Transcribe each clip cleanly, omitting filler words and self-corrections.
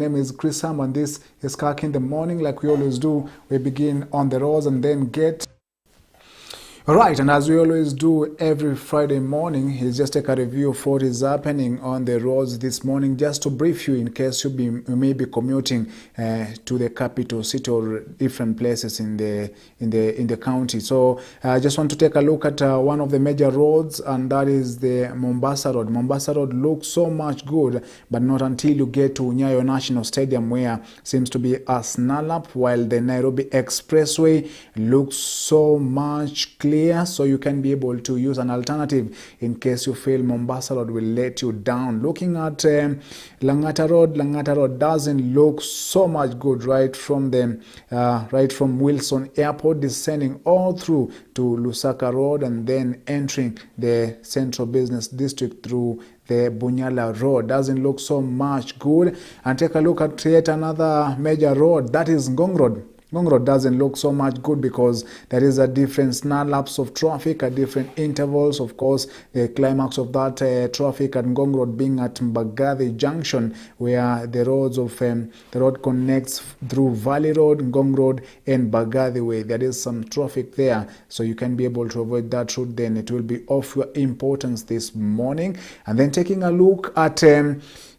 name is Chris Sam, and this is Kirk in the morning. Like we always do, we begin on the roads and then get... Alright, and as we always do every Friday morning, he's just take a review of what is happening on the roads this morning, just to brief you in case you may be commuting to the capital city or different places in the county. So I just want to take a look at one of the major roads, and that is the Mombasa Road. Mombasa Road looks so much good, but not until you get to Nyayo National Stadium, where seems to be a snarl up, while the Nairobi Expressway looks so much clear, so you can be able to use an alternative in case you feel Mombasa Road will let you down. Looking at Langata Road doesn't look so much good right from Wilson Airport, descending all through to Lusaka Road and then entering the Central Business District through the Bunyala Road. Doesn't look so much good. And take a look at yet another major road, that is Ngong Road. Ngong Road doesn't look so much good because there is a different snarl-ups of traffic at different intervals. Of course, the climax of that traffic at Ngong Road being at Mbagathi Junction, where the road connects through Valley Road, Ngong Road, and Mbagathi Way. There is some traffic there, so you can be able to avoid that route. Then it will be of your importance this morning. And then taking a look at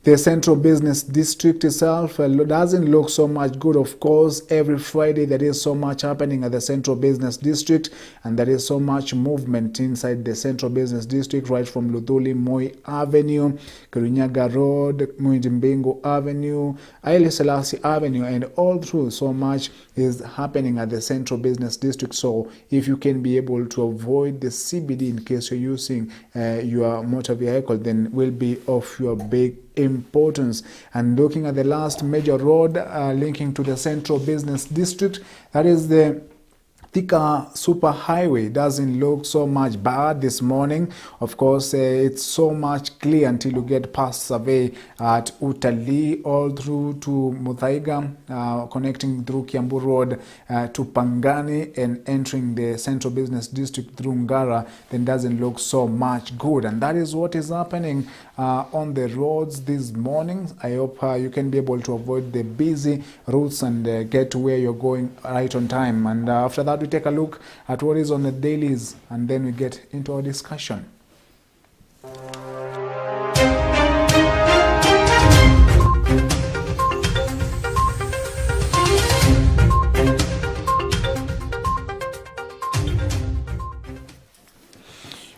the Central Business District itself doesn't look so much good. Of course, every Friday there is so much happening at the Central Business District, and there is so much movement inside the Central Business District, right from Luthuli Moi Avenue, Kirinyaga Road, Muijimbingu Avenue, Haile Selassie Avenue, and all through. So much is happening at the Central Business District. So if you can be able to avoid the CBD in case you're using your motor vehicle, then will be of your big importance. And looking at the last major road linking to the Central Business District, that is the Thika Super Highway. Doesn't look so much bad this morning. Of course, it's so much clear until you get past Survey at Utalii, all through to Muthaiga, connecting through Kiambu Road to Pangani and entering the Central Business District through Ngara. Then doesn't look so much good. And that is what is happening on the roads this morning. I hope you can be able to avoid the busy routes and get to where you're going right on time. And after that, we take a look at what is on the dailies, and then we get into our discussion.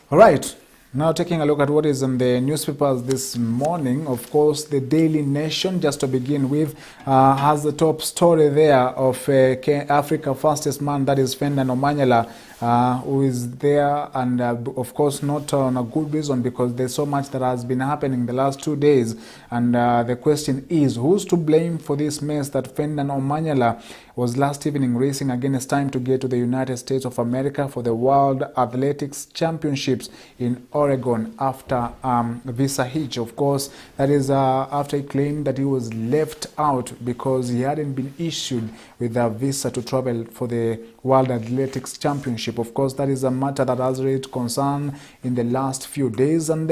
All right. Now taking a look at what is in the newspapers this morning. Of course, the Daily Nation, just to begin with, has the top story there of Africa's fastest man, that is Ferdinand Omanyala, who is there, and of course not on a good reason, because there's so much that has been happening the last 2 days. And the question is, who's to blame for this mess that Ferdinand Omanyala was last evening racing against time to get to the United States of America for the World Athletics Championships in Oregon after visa hitch. Of course, that is after he claimed that he was left out because he hadn't been issued with a visa to travel for the World Athletics Championship. Of course, that is a matter that has raised concern in the last few days. And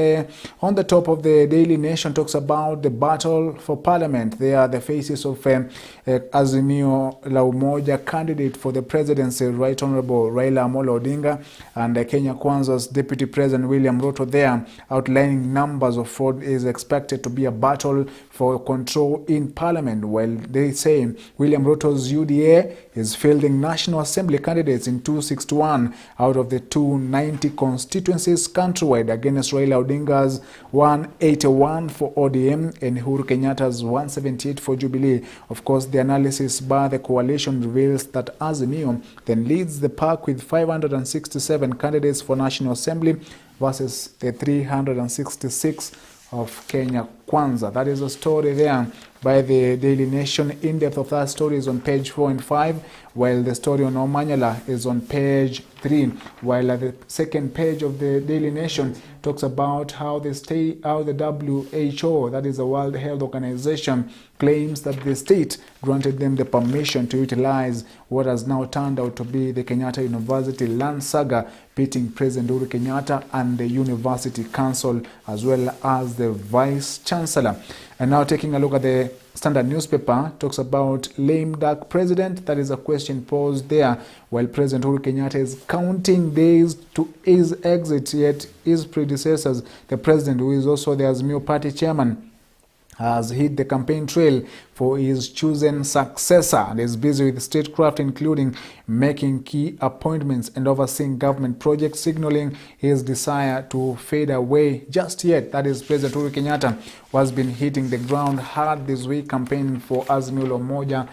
on the top of the Daily Nation talks about the battle for parliament. They are the faces of Azimio la Umoja candidate for the presidency, Right Honorable Raila Amolo Odinga, and Kenya Kwanza's Deputy President William Ruto there, outlining numbers of what is expected to be a battle for control in parliament. While they say William Ruto's UDA is fielding National Assembly candidates in 261 out of the 290 constituencies countrywide against Raila Odinga's 181 for ODM and Uhuru Kenyatta's 178 for Jubilee. Of course, the analysis by the coalition reveals that Azimio then leads the pack with 567 candidates for National Assembly versus the 366 of Kenya Kwanza. That is a story there by the Daily Nation. In-depth of that story is on page 4 and 5, while the story on Omanyala is on page 3, while at the second page of the Daily Nation talks about how the WHO, that is the World Health Organization, claims that the state granted them the permission to utilize what has now turned out to be the Kenyatta University land saga, pitting President Uhuru Kenyatta and the University Council as well as the Vice Chancellor. And now taking a look at the Standard newspaper talks about lame duck president. That is a question posed there, while President Uhuru Kenyatta is counting days to his exit, yet his predecessors, the president, who is also the Azimio Party chairman, has hit the campaign trail for his chosen successor and is busy with statecraft, including making key appointments and overseeing government projects, signaling his desire to fade away just yet. That is President Uhuru Kenyatta, who has been hitting the ground hard this week campaigning for Azimio la Umoja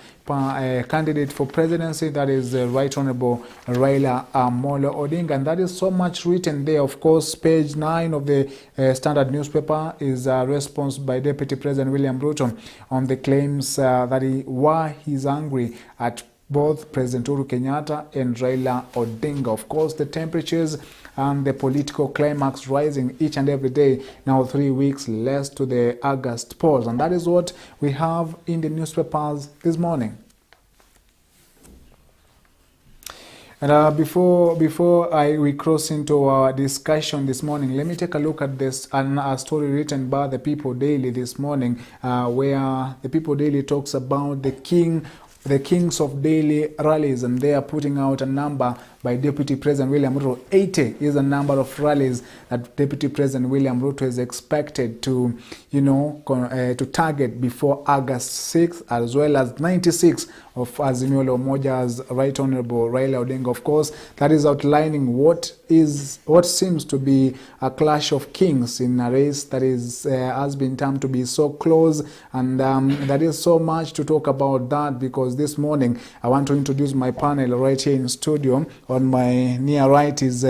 candidate for presidency, that is Right Honorable Raila Amolo Odinga. And that is so much written there. Of course, page 9 of the Standard newspaper is a response by Deputy President William Ruto on the claims why he's angry at both President Uhuru Kenyatta and Raila Odinga. Of course, the temperatures and the political climax rising each and every day, now 3 weeks less to the August polls. And that is what we have in the newspapers this morning. And before we cross into our discussion this morning, let me take a look at this a story written by the People Daily this morning, where the People Daily talks about the kings of daily rallies, and they are putting out a number by Deputy President William Ruto. 80 is the number of rallies that Deputy President William Ruto is expected to, to target before August 6th, as well as 96 of Azimio la Umoja's Right Honorable Raila Odinga. Of course, that is outlining what seems to be a clash of kings in a race that has been termed to be so close, and there is so much to talk about that, because this morning I want to introduce my panel right here in studio. On my near right is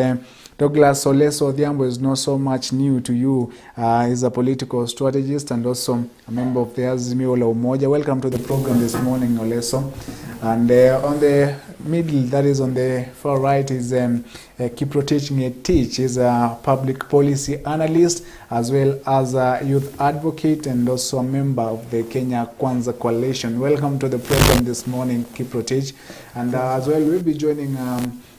Douglas Oleso Odhiambo. Is not so much new to you. He's a political strategist and also a member of the Azimio la Umoja. Welcome to the program this morning, Oleso. And on the middle, that is on the far right, is Kiprotich Ngetich. He's a public policy analyst as well as a youth advocate and also a member of the Kenya Kwanza Coalition. Welcome to the program this morning, Kiprotich. And as well, we'll be joining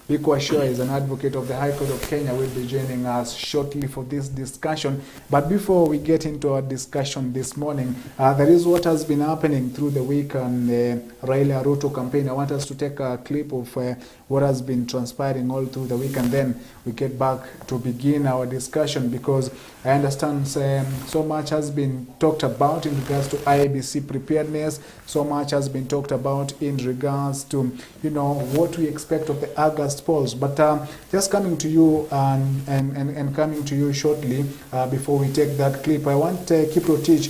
Biko Ashua is an advocate of the High Court of Kenya, will be joining us shortly for this discussion. But before we get into our discussion this morning, there is what has been happening through the week on the Raila Ruto campaign. I want us to take a clip of what has been transpiring all through the week, and then we get back to begin our discussion, because I understand so much has been talked about in regards to IEBC preparedness. So much has been talked about in regards to, what we expect of the August polls. But just coming to you and coming to you shortly before we take that clip, I want Kiprotich,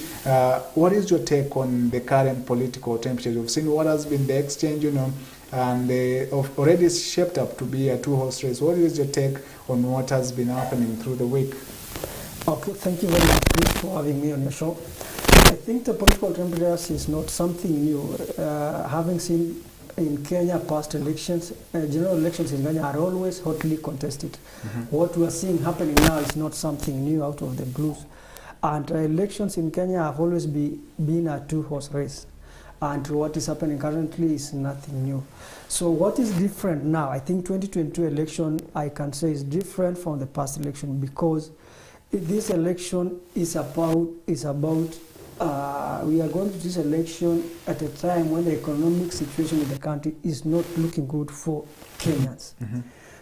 what is your take on the current political temperature? You've seen what has been the exchange, and already shaped up to be a two-horse race. What is your take on what has been happening through the week? Okay, thank you very much for having me on your show. I think the political temperature is not something new. Having seen in Kenya past elections, general elections in Kenya are always hotly contested. What we are seeing happening now is not something new out of the blues. And elections in Kenya have always been a two-horse race. And what is happening currently is nothing new. So what is different now? I think 2022 election, I can say, is different from the past election, because this election is about we are going to this election at a time when the economic situation in the country is not looking good for Kenyans.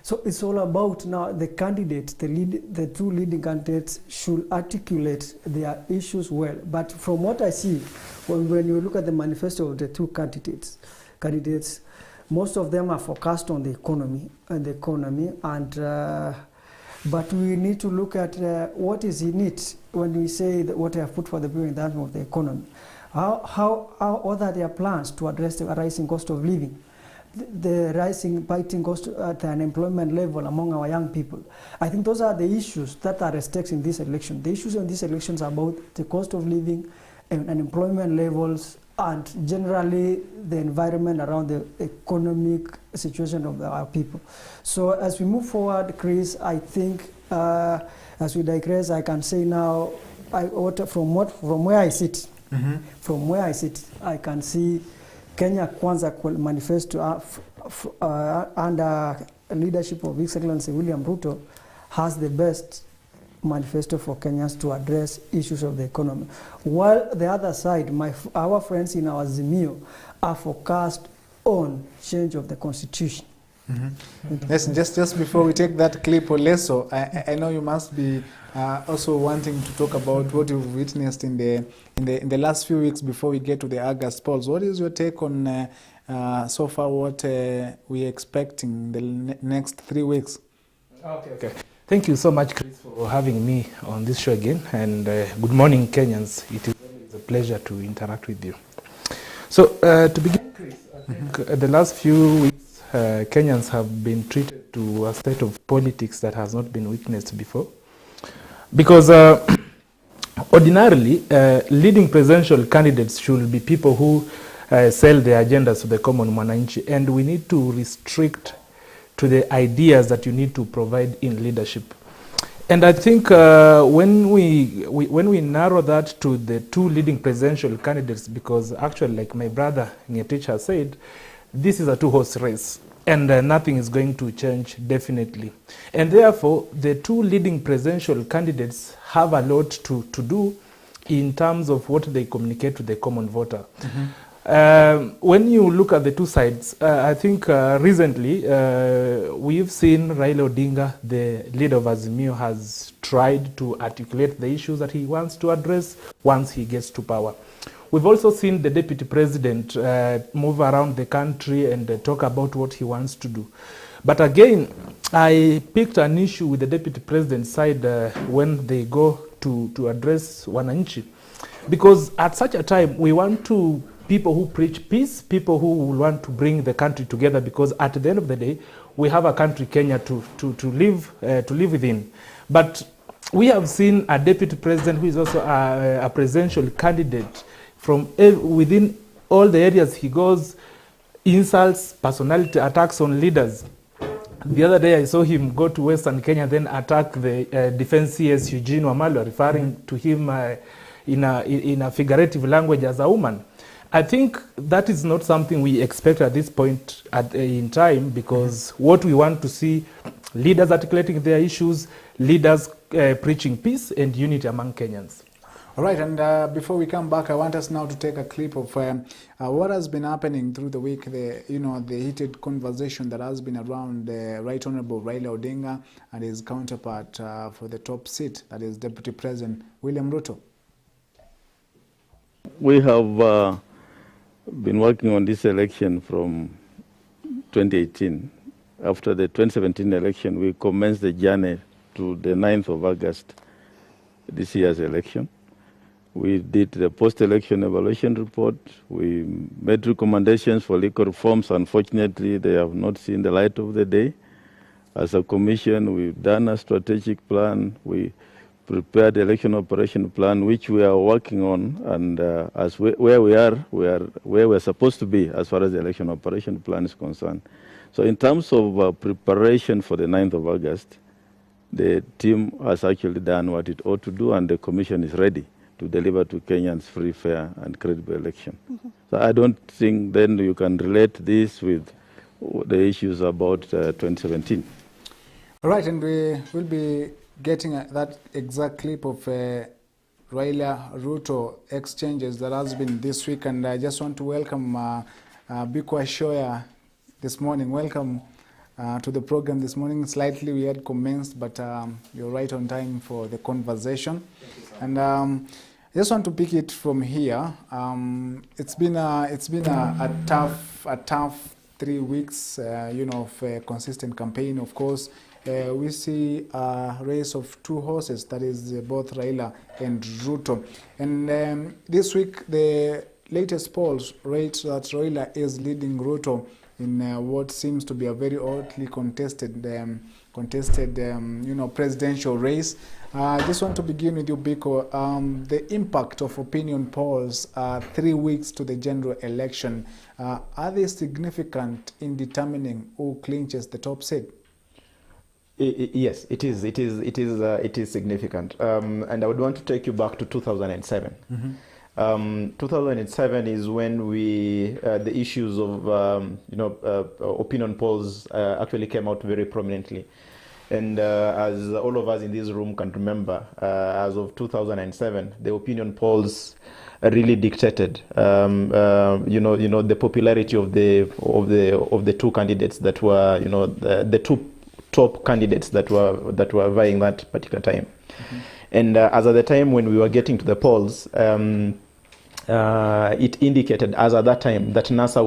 So it's all about now the candidates, the two leading candidates should articulate their issues well. But from what I see, when you look at the manifesto of the two candidates, most of them are focused on the economy, but we need to look at what is in it when we say that what they have put for the people in terms of the economy. How what are their plans to address the rising cost of living, the biting cost at the unemployment level among our young people? I think those are the issues that are at stake in this election. The issues in this election are about the cost of living and unemployment levels, and generally the environment around the economic situation of our people. So as we move forward, Chris, I think as we digress, I can say now, from where I sit, I can see Kenya Kwanza manifesto under leadership of His Excellency William Ruto has the best manifesto for Kenyans to address issues of the economy. While the other side, our friends in our Azimio are focused on change of the constitution. Yes, just before we take that clip, Oleso, I know you must be also wanting to talk about what you've witnessed in the last few weeks before we get to the August polls. What is your take on so far what we're expecting in the next 3 weeks? Okay. Thank you so much, Chris, for having me on this show again. And good morning, Kenyans. It is always a pleasure to interact with you. So to begin, Chris, I think the last few weeks, Kenyans have been treated to a state of politics that has not been witnessed before. Because ordinarily, leading presidential candidates should be people who sell their agendas to the common mwananchi, and we need to restrict to the ideas that you need to provide in leadership. And I think when we narrow that to the two leading presidential candidates, because actually, like my brother Ngetich has said, this is a two-horse race, and nothing is going to change definitely. And therefore, the two leading presidential candidates have a lot to do in terms of what they communicate to the common voter. When you look at the two sides, I think recently we've seen Raila Odinga, the leader of Azimio, has tried to articulate the issues that he wants to address once he gets to power. We've also seen the deputy president move around the country and talk about what he wants to do. But again, I picked an issue with the deputy president's side when they go to address wananchi. Because at such a time, we want to people who preach peace, people who want to bring the country together, because at the end of the day, we have a country, Kenya, to live within. But we have seen a deputy president who is also a presidential candidate from within all the areas he goes, insults, personality attacks on leaders. The other day I saw him go to Western Kenya, then attack the defense CS Eugene Wamalwa, referring to him in a figurative language as a woman. I think that is not something we expect at this point in time, because what we want to see, leaders articulating their issues, leaders preaching peace and unity among Kenyans. All right, and before we come back, I want us now to take a clip of what has been happening through the week, the heated conversation that has been around Right Honorable Raila Odinga and his counterpart for the top seat, that is Deputy President William Ruto. We have been working on this election from 2018. After the 2017 election, we commenced the journey to the 9th of August, this year's election. We did the post-election evaluation report. We made recommendations for legal reforms. Unfortunately, they have not seen the light of the day. As a commission, we've done a strategic plan. We prepared the election operation plan, which we are working on, and where we are where we're supposed to be as far as the election operation plan is concerned. So in terms of preparation for the 9th of August, the team has actually done what it ought to do, and the commission is ready to deliver to Kenyans free, fair, and credible election. So I don't think then you can relate this with the issues about 2017. All right, and we will be getting that exact clip of Raila Ruto exchanges that has been this week, and I just want to welcome Bikwa Shoya this morning. Welcome to the program this morning. Slightly we had commenced, but you're right on time for the conversation. And I just want to pick it from here. It's been a tough 3 weeks, of a consistent campaign. Of course, we see a race of two horses, that is both Raila and Ruto. And this week, the latest polls rate that Raila is leading Ruto in what seems to be a very hotly contested presidential race. I just want to begin with you, Biko. The impact of opinion polls 3 weeks to the general election, are they significant in determining who clinches the top seat? Yes, it is. It is significant, and I would want to take you back to 2007. 2007 is when the issues of opinion polls actually came out very prominently, And as all of us in this room can remember, as of 2007, the opinion polls really dictated, the popularity of the two candidates that were, the two top candidates that were vying that particular time. And as at the time when we were getting to the polls, it indicated as at that time that NASA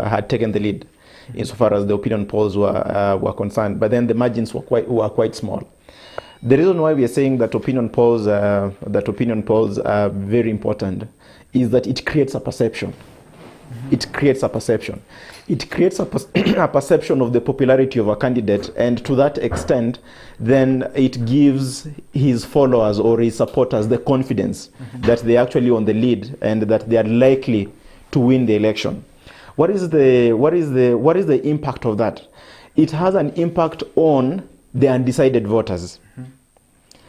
had taken the lead insofar as the opinion polls were concerned. But then the margins were quite small. The reason why we are saying that opinion polls are very important is that it creates a perception. It creates a perception. It creates a perception of the popularity of a candidate, and to that extent, then it gives his followers or his supporters the confidence that they're actually on the lead and that they are likely to win the election. What is the impact of that? It has an impact on the undecided voters,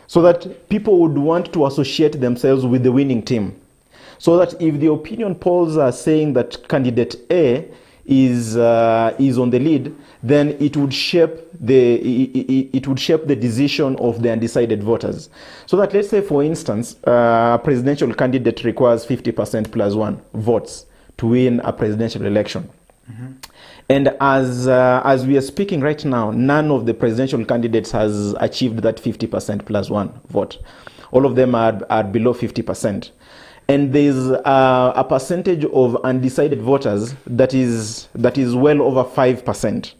so that people would want to associate themselves with the winning team. So that if the opinion polls are saying that candidate A is on the lead, then it would shape the decision of the undecided voters. So that, let's say, for instance, a presidential candidate requires 50% plus one votes to win a presidential election. And as we are speaking right now, none of the presidential candidates has achieved that 50% plus one vote. All of them are below 50%. And there's a percentage of undecided voters that is well over 5%.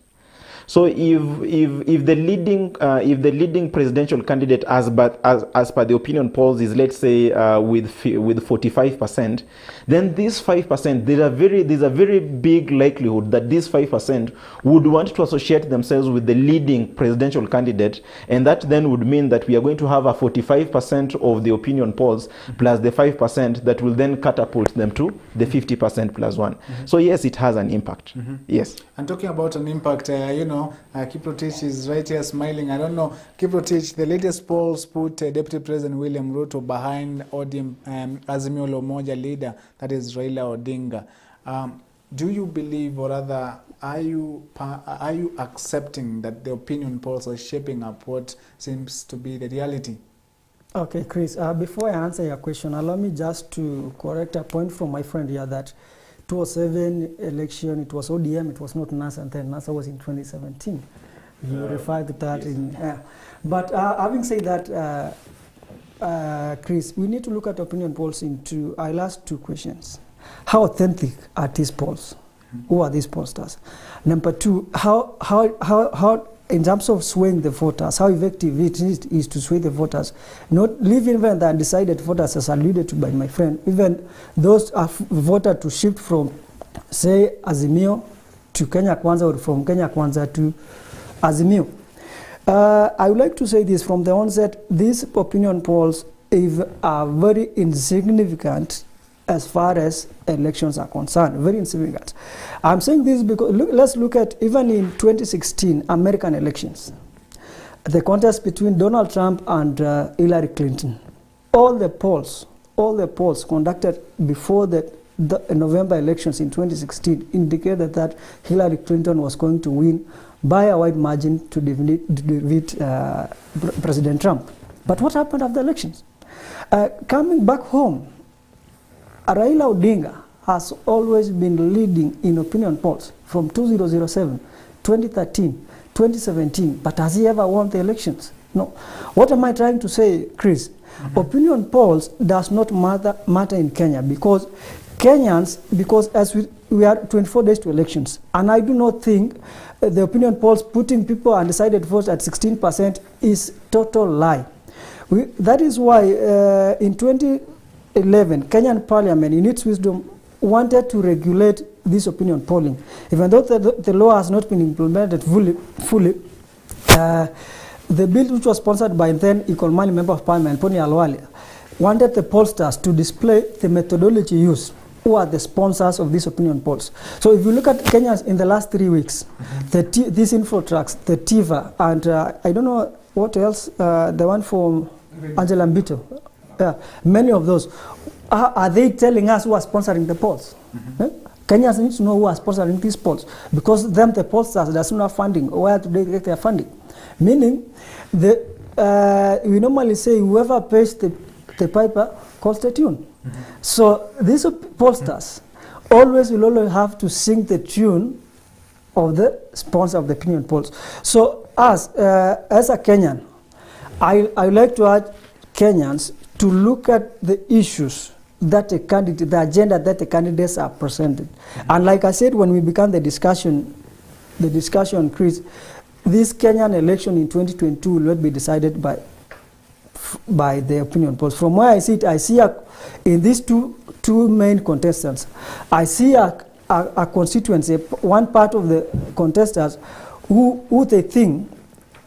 So if the leading presidential candidate as per the opinion polls is, let's say, with 45%, then this 5%, there's a very big likelihood that this 5% would want to associate themselves with the leading presidential candidate, and that then would mean that we are going to have a 45% of the opinion polls plus the 5% that will then catapult them to the 50% plus one. So yes, it has an impact. Yes. And talking about an impact, Kiprotich is right here smiling. I don't know, Kiprotich, the latest polls put Deputy President William Ruto behind ODM Azimio la Umoja leader, that is Raila Odinga. Do you believe, or rather, are you accepting that the opinion polls are shaping up what seems to be the reality? Okay, Chris, before I answer your question, allow me just to correct a point from my friend here that 2007 election, it was ODM, it was not NASA, and then NASA was in 2017. You referred to that in... But having said that, Chris, we need to look at opinion polls I'll ask two questions. How authentic are these polls? Who are these pollsters? Number two, how in terms of swaying the voters, how effective it is to sway the voters, not leave even the undecided voters, as alluded to by my friend, even those voters to shift from, say, Azimio to Kenya Kwanza, or from Kenya Kwanza to Azimio. I would like to say this from the onset: these opinion polls are very insignificant as far as elections are concerned, very insignificant. I'm saying this because let's look at even in 2016 American elections, the contest between Donald Trump and Hillary Clinton. All the polls conducted before the November elections in 2016 indicated that Hillary Clinton was going to win by a wide margin to defeat President Trump. But what happened after the elections? Coming back home, Raila Odinga has always been leading in opinion polls from 2007, 2013, 2017, but has he ever won the elections? No. What am I trying to say, Chris? Opinion polls does not matter in Kenya because as we are 24 days to elections, and I do not think the opinion polls putting people undecided votes at 16% is total lie. That is why in 2011, Kenyan Parliament, in its wisdom, wanted to regulate this opinion polling. Even though the law has not been implemented fully, the bill, which was sponsored by then Equal Member of Parliament, Pony Alwale, wanted the pollsters to display the methodology used. Who are the sponsors of these opinion polls? So if you look at Kenya in the last 3 weeks, these info tracks, the TIVA, and I don't know what else, the one from Angela Mbito, many of those, are they telling us who are sponsoring the polls? Kenyans need to know who are sponsoring these polls, because them, the pollsters, does not have funding. Where do they get their funding? Meaning, we normally say whoever pays the piper calls the tune. So these pollsters always will have to sing the tune of the sponsor of the opinion polls. So as a Kenyan, I like to urge Kenyans to look at the issues that the agenda that the candidates are presented. And like I said, when we began the discussion, Chris, this Kenyan election in 2022 will not be decided by the opinion polls. From where I see it, I see in these two main contestants, I see a constituency, one part of the contestants who they think,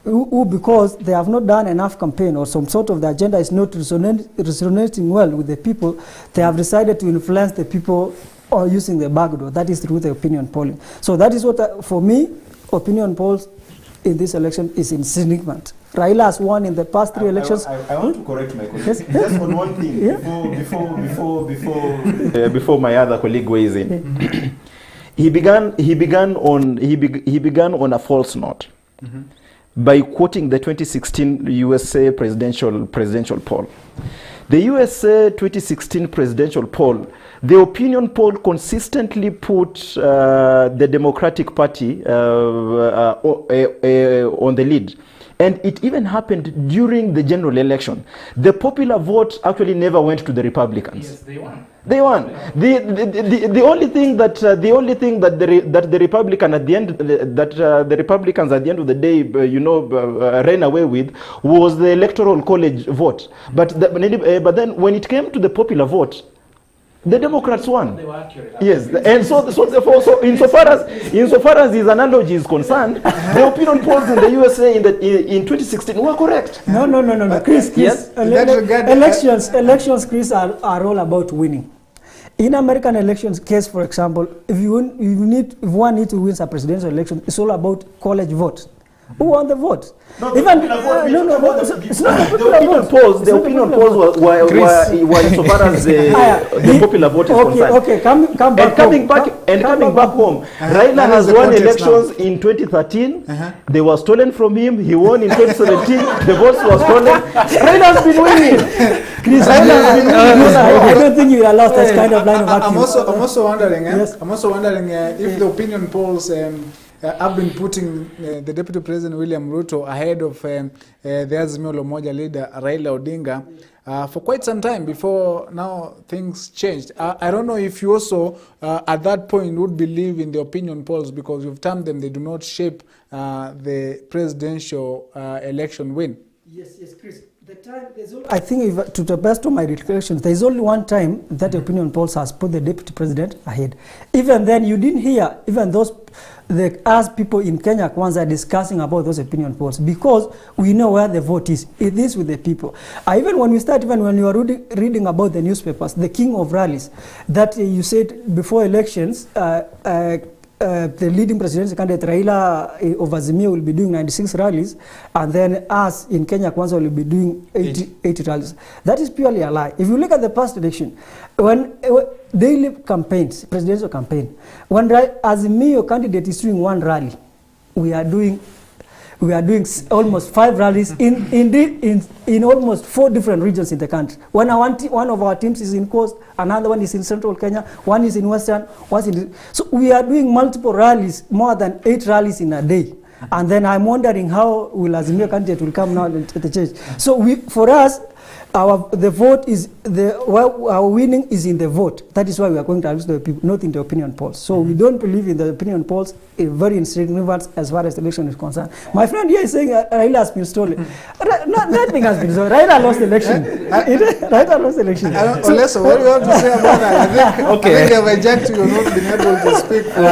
who because they have not done enough campaign, or some sort of the agenda is not resonating well with the people, they have decided to influence the people or using the back door. That is through the opinion polling. So that is what, for me, opinion polls in this election is insignificant. Raila has won in the past 3 elections. I want to correct my colleague. Yes. Just on one thing, before my other colleague weighs in. He began on a false note by quoting the 2016 USA presidential poll. The USA 2016 presidential poll, the opinion poll consistently put the Democratic Party on the lead. And it even happened during the general election. The popular vote actually never went to the Republicans. Yes, they won. They won. The only thing that the Republican at the end the Republicans at the end of the day ran away with was the electoral college vote. But then when it came to the popular vote, the Democrats won. They were accurate. Yes, and so insofar as his analogy is concerned, the opinion polls in the USA in 2016 were correct. No. Chris, yes? Elections, Chris, are all about winning. In American elections case, for example, if one needs to win a presidential election, it's all about college votes. Who won the vote? The opinion polls were insofar as the popular vote is concerned. Okay, coming back home. Raila has won elections in 2013. They were stolen from him. He won in 2017. The votes were stolen. Raila has been winning. Chris, I don't think you allow that kind of line of I'm argument. also wondering. Yes. I'm also wondering if the opinion polls. I've been putting the Deputy President William Ruto ahead of the Azimio la Umoja leader Raila Odinga for quite some time before now things changed. I don't know if you also at that point would believe in the opinion polls, because you've termed them, they do not shape the presidential election win. Yes, Chris. I think, to the best of my recollections, there is only one time that opinion polls has put the deputy president ahead. Even then, you didn't hear even as people in Kenya Kwanza discussing about those opinion polls, because we know where the vote is. It is with the people. Even when you are reading about the newspapers, the king of rallies, that you said before elections, the leading presidential candidate Raila of Azimio will be doing 96 rallies, and then us in Kenya Kwanza will be doing 80 rallies. That is purely a lie. If you look at the past election, when daily campaigns, presidential campaign, when Azimio candidate is doing 1 rally, we are doing almost 5 rallies in almost 4 different regions in the country. When one of our teams is in Coast, another one is in Central Kenya, one is in Western, so we are doing multiple rallies, more than 8 rallies in a day. And then I'm wondering how will Azimio candidate will come now to the church. So for us, the vote is our winning is in the vote. That is why we are going to ask the people, not in the opinion polls. So we don't believe in the opinion polls. Very insignificant as far as the election is concerned. My friend here is saying Raila has been stolen. Nothing has been stolen. Raila lost the election. Raila lost the election. Unless what do you have to say about that? I think I've hijacked you, not been able to speak for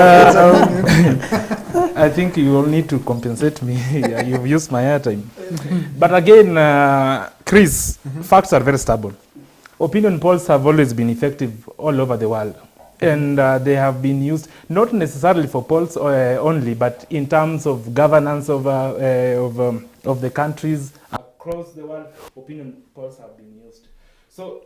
I think you will need to compensate me. You've used my airtime. But again, Chris, facts are very stubborn. Opinion polls have always been effective all over the world. And they have been used not necessarily for polls only, but in terms of governance of the countries across the world, opinion polls have been used. So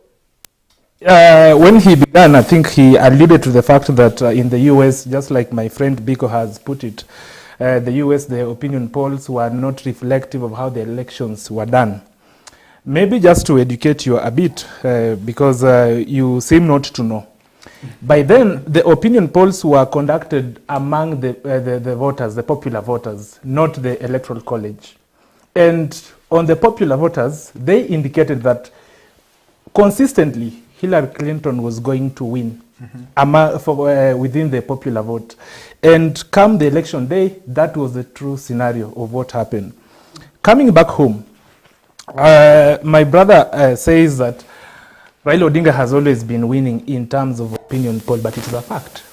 When he began, I think he alluded to the fact that in the US, just like my friend Biko has put it, the US, the opinion polls were not reflective of how the elections were done. Maybe just to educate you a bit, because you seem not to know. By then, the opinion polls were conducted among the voters, the popular voters, not the Electoral College. And on the popular voters, they indicated that consistently, Hillary Clinton was going to win within the popular vote. And come the election day, that was the true scenario of what happened. Coming back home, my brother says that Raila Odinga has always been winning in terms of opinion poll, but it is a fact.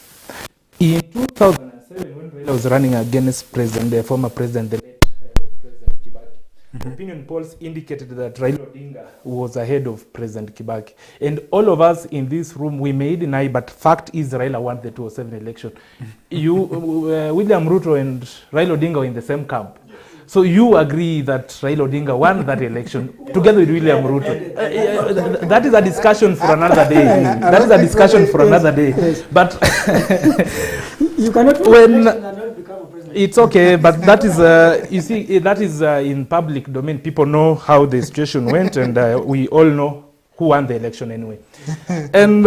In 2007, when Raila was running against the former president, the late President Kibaki, opinion polls indicated that Raila Odinga was ahead of President Kibaki. And all of us in this room, we may deny, but fact is Raila won the 2007 election. William Ruto and Raila Odinga were in the same camp. So you agree that Raila Odinga won that election together with William Ruto. That is a discussion for another day. That is a discussion for another day. But You cannot when it's okay, but that is you see, that is in public domain. People know how the situation went, and we all know who won the election anyway. And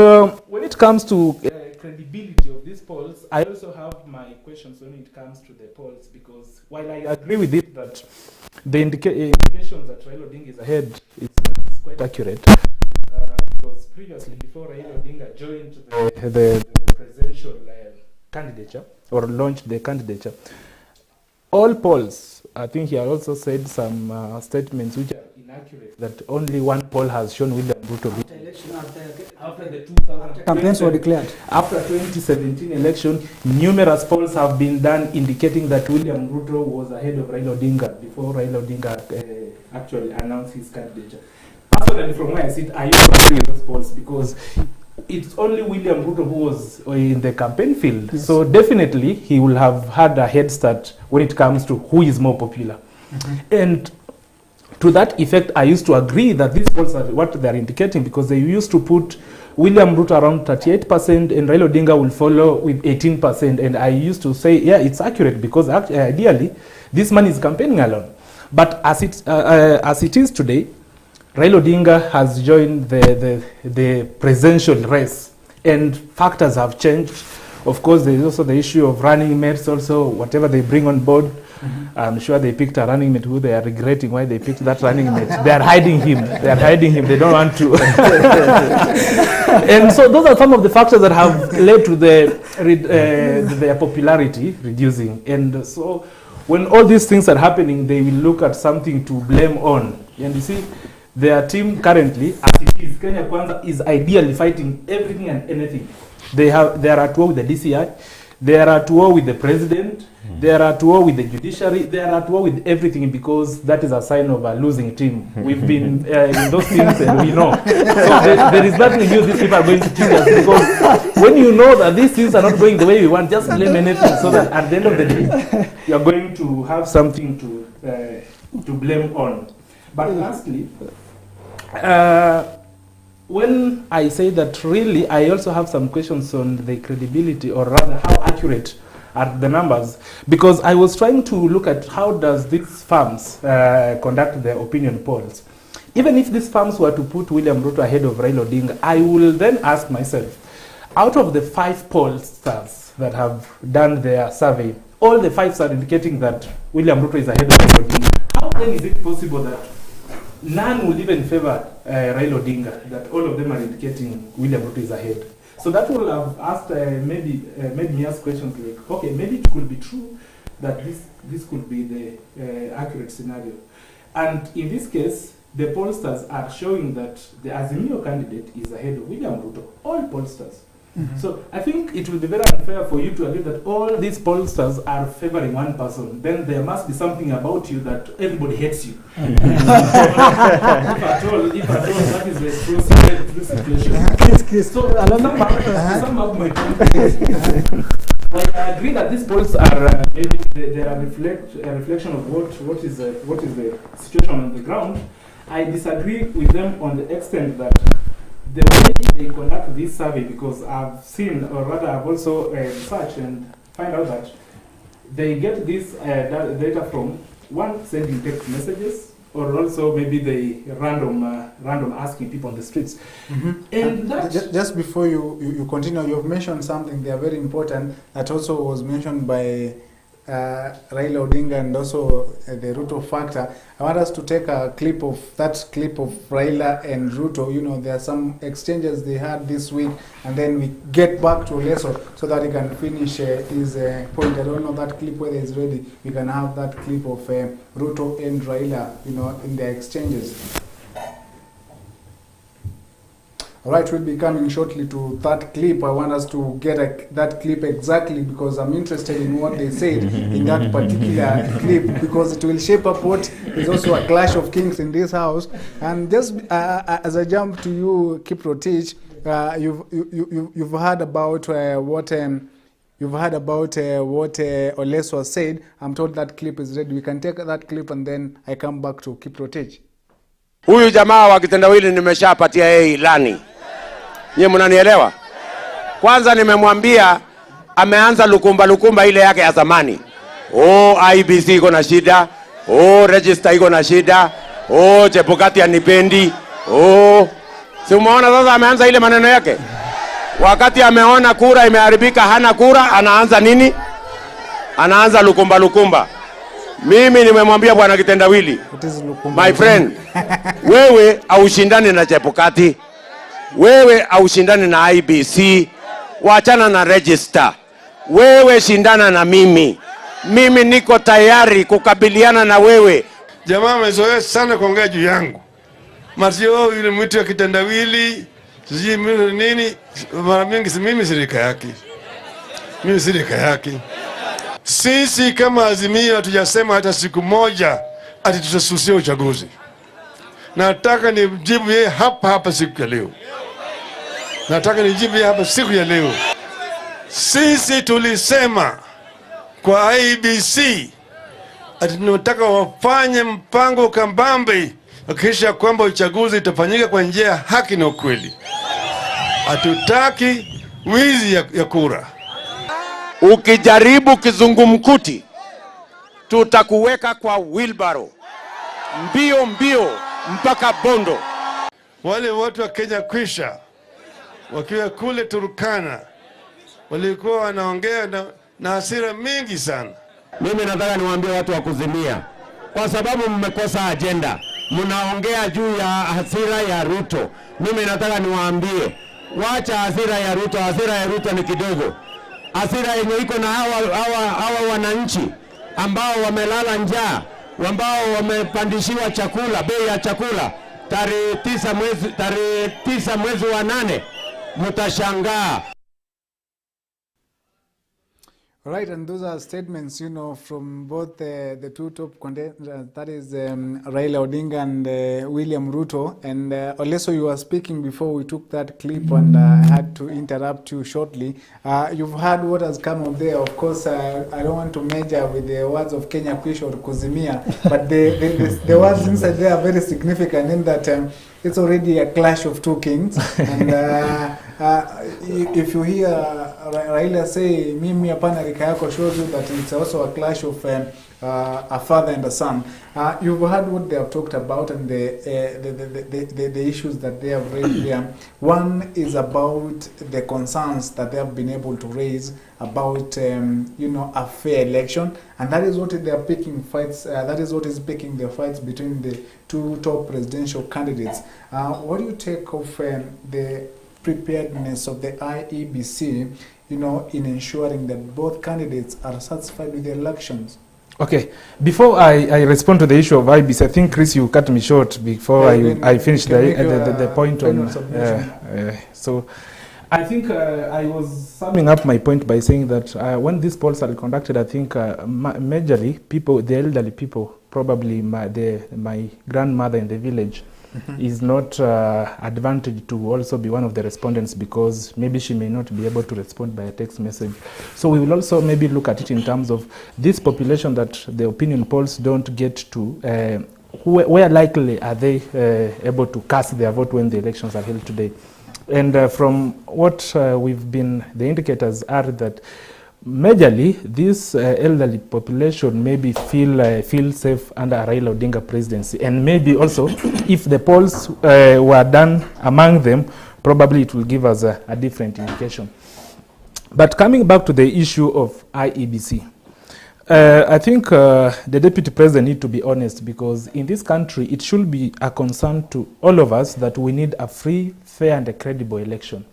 when it comes to credibility of these polls, I also have my questions when it comes to the polls, because while I agree with it that the indications that Raila Odinga is ahead is quite accurate, because previously, before Raila Odinga joined the presidential candidature or launched the candidature, all polls, I think he also said some statements which are inaccurate, that only one poll has shown William Ruto. After the 2000 campaigns were declared. After 2017 election, numerous polls have been done indicating that William Ruto was ahead of Raila Odinga before Raila Odinga actually announced his candidature. Personally, from where I sit, I used to agree with those polls, because it's only William Ruto who was in the campaign field. Yes. So definitely he will have had a head start when it comes to who is more popular. And to that effect, I used to agree that these polls are what they're indicating, because they used to put William Ruto around 38% and Raila Odinga will follow with 18%. And I used to say, yeah, it's accurate, because ideally this man is campaigning alone. But as it is today, Raila Odinga has joined the presidential race, and factors have changed. Of course, there is also the issue of running mates also, whatever they bring on board. I'm sure they picked a running mate who they are regretting why they picked that running mate. They are hiding him. They are hiding him. They don't want to. And so those are some of the factors that have led to their popularity reducing. And so when all these things are happening, they will look at something to blame on. And you see, their team currently, as it is, Kenya Kwanza is ideally fighting everything and anything. They are at war with the DCI, they are at war with the president, they are at war with the judiciary, they are at war with everything, because that is a sign of a losing team. We've been in those teams and we know. So there is nothing new these people are going to teach us, because when you know that these things are not going the way we want, just blame anything, so that at the end of the day, you are going to have something to blame on. But lastly, when I say that, really, I also have some questions on the credibility, or rather how accurate are the numbers, because I was trying to look at how does these firms conduct their opinion polls. Even if these firms were to put William Ruto ahead of Raila Odinga, I will then ask myself, out of the 5 pollsters that have done their survey, all the 5 are indicating that William Ruto is ahead of Raila Odinga. How then is it possible that none will even favor Raila Odinga, that all of them are indicating William Ruto is ahead? So that will have asked, made me ask questions like, okay, maybe it could be true that this could be the accurate scenario. And in this case, the pollsters are showing that the Azimio candidate is ahead of William Ruto, all pollsters. So I think it will be very unfair for you to argue that all these pollsters are favoring one person. Then there must be something about you that everybody hates you. If at all, that is the true situation. So some of my point. Well, I agree that these polls are maybe they are a reflection of what is the situation on the ground. I disagree with them on the extent that the way they conduct this survey, because I've seen, or rather I've also researched and find out that they get this data from one, sending text messages, or also maybe they random asking people on the streets. And that just before you continue, you've mentioned something there very important that also was mentioned by Raila Odinga and also the Ruto factor. I want us to take a clip of Raila and Ruto. You know, there are some exchanges they had this week, and then we get back to Oleso so that he can finish his point. I don't know that clip whether it's ready. We can have that clip of Ruto and Raila, you know, in their exchanges. All right, we'll be coming shortly to that clip. I want us to get that clip exactly because I'm interested in what they said in that particular clip, because it will shape up what is also a clash of kings in this house. And just as I jump to you, Kiprotich, you've heard about what Oleso said. I'm told that clip is ready. We can take that clip and then I come back to Kiprotich. Huyu jamaa wa kitendawili nimeshapatia yeye ilani. Nyie mnanielewa? Kwanza nimemwambia ameanza lukumba ile yake ya zamani. IBC iko na shida. Register iko na shida. Chebukati anipendi. Si umeona sasa ameanza ile maneno yake? Wakati ameona kura imeharibika, hana kura, anaanza nini? Anaanza lukumba. Mimi nimemwambia bwana kitendawili, my friend, wewe aushindani na Chebukati, wewe aushindani na IBC, wachana na register, wewe shindana na mimi. Mimi niko tayari kukabiliana na wewe. Jamaa amezoea sana kuongea juu yangu. Masio yule mtu ya kitendawili, sijui nini, mara mingi mimi sirika yake. Sisi kama Azimio hatujasema hata siku moja ati tutasusia uchaguzi. Nataka nijibu yeye hapa siku ya leo. Sisi tulisema kwa IBC ati tunataka wafanye mpango kambambe kisha kwamba uchaguzi utafanyika kwa njia ya haki na ukweli. Hatutaki wizi ya kura. Ukijaribu kizungumkuti, tutakuweka kwa wheelbarrow. Mbio mpaka Bondo. Wale watu wa Kenya kwisha wakiwa kule Turkana walikuwa wanaongea na hasira mingi sana. Mimi nataka niwaambie watu wa Kuzimia, kwa sababu mmekosa agenda, mnaongea juu ya hasira ya Ruto. Mimi nataka niwaambie, wacha hasira ya Ruto. Hasira ya Ruto ni kidogo. Hasira yenye iko na hawa wananchi ambao wamelala njaa, ambao wamepandishiwa chakula, bei ya chakula, tarehe 9 mwezi wa 8, mtashangaa. Right, and those are statements, you know, from both the two top contenders, that is Raila Odinga and William Ruto. And Oleso, you were speaking before we took that clip, and I had to interrupt you shortly. You've heard what has come up there. Of course, I don't want to measure with the words of Kenya Kwish or Kuzimia, but the words inside there are very significant in that it's already a clash of two kings. And if you hear Raila say, Mimi hapana rika yako, shows you that it's also a clash of a father and a son. You've heard what they have talked about and the issues that they have raised there. One is about the concerns that they have been able to raise about, you know, a fair election, and that is what they are picking fights. That is what is picking the fights between the two top presidential candidates. What do you take of the preparedness of the IEBC, you know, in ensuring that both candidates are satisfied with the elections? Okay, before I respond to the issue of IBC, I think, Chris, you cut me short before I finished the point on so I think I was summing up my point by saying that when these polls are conducted, I think majorly people, the elderly people, probably my grandmother in the village, is not advantaged to also be one of the respondents, because maybe she may not be able to respond by a text message. So we will also maybe look at it in terms of this population that the opinion polls don't get to, where likely are they able to cast their vote when the elections are held today. And from what the indicators are that majorly this elderly population maybe feel safe under Raila Odinga presidency. And maybe also if the polls were done among them, probably it will give us a different indication. But coming back to the issue of IEBC, I think the Deputy President need to be honest, because in this country it should be a concern to all of us that we need a free, fair and a credible election.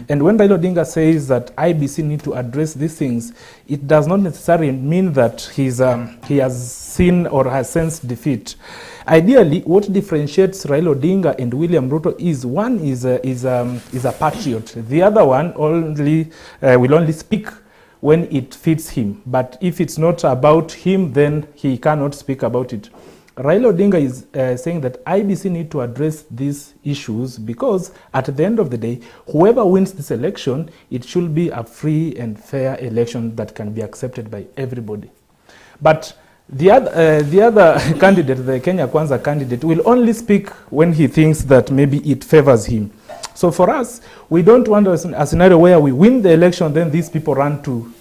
And when Raila Odinga says that IEBC need to address these things, it does not necessarily mean that he has seen or has sensed defeat. Ideally, what differentiates Raila Odinga and William Ruto is one is a patriot. The other one will only speak when it fits him. But if it's not about him, then he cannot speak about it. Raila Odinga is saying that IEBC need to address these issues because at the end of the day, whoever wins this election, it should be a free and fair election that can be accepted by everybody. But the other candidate, the Kenya Kwanza candidate, will only speak when he thinks that maybe it favors him. So for us, we don't want a scenario where we win the election, then these people run to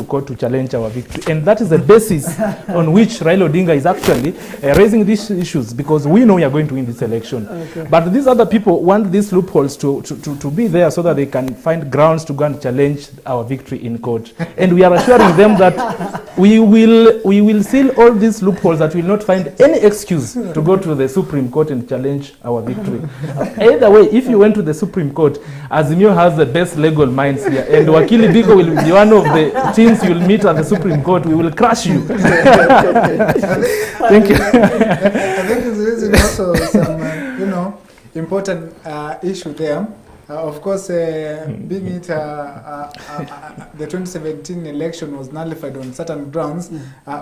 court to challenge our victory. And that is the basis on which Raila Odinga is actually raising these issues, because we know we are going to win this election. Okay. But these other people want these loopholes to be there so that they can find grounds to go and challenge our victory in court. And we are assuring them that we will seal all these loopholes, that will not find any excuse to go to the Supreme Court and challenge our victory. Either way, if you went to the Supreme Court, Azimio has the best legal minds here, and Wakili Biko will be one of the teams you'll meet at the Supreme Court. We will crush you. Thank you. I think there is also some, important issue there. Of course, being it the 2017 election was nullified on certain grounds,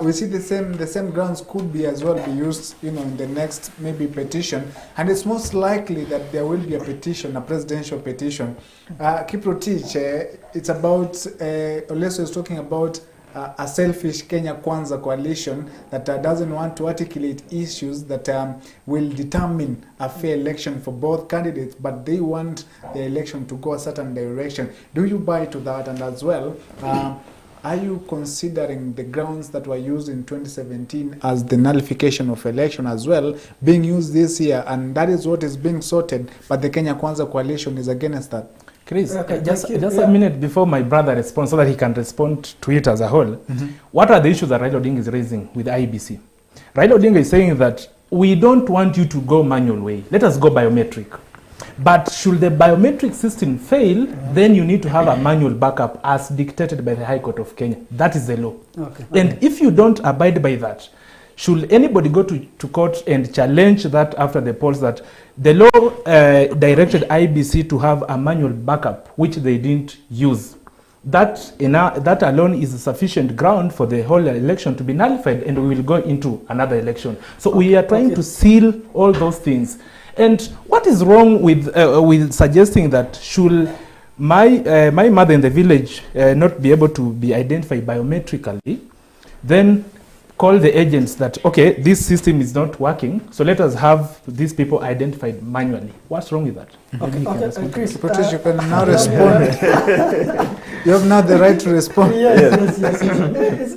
we see the same grounds could be as well be used, in the next maybe petition, and it's most likely that there will be a petition, a presidential petition. Kiprotich, it's about Oleso is talking about a selfish Kenya Kwanza coalition that doesn't want to articulate issues that will determine a fair election for both candidates, but they want the election to go a certain direction. Do you buy to that? And as well, are you considering the grounds that were used in 2017 as the nullification of election as well being used this year, and that is what is being sorted, but the Kenya Kwanza coalition is against that? Chris, just a minute before my brother responds, so that he can respond to it as a whole. What are the issues that Raila Odinga is raising with IEBC? Raila Odinga is saying that we don't want you to go manual way. Let us go biometric. But should the biometric system fail, then you need to have a manual backup as dictated by the High Court of Kenya. That is the law. Okay. And if you don't abide by that, should anybody go to court and challenge that after the polls, that the law directed IEBC to have a manual backup, which they didn't use? That alone is a sufficient ground for the whole election to be nullified, and we will go into another election. So we are trying to seal all those things. And what is wrong with suggesting that should my mother in the village not be able to be identified biometrically, then call the agents that, okay, this system is not working, so let us have these people identified manually. What's wrong with that? Okay, Chris, you can now respond. You have now the right to respond. Yes.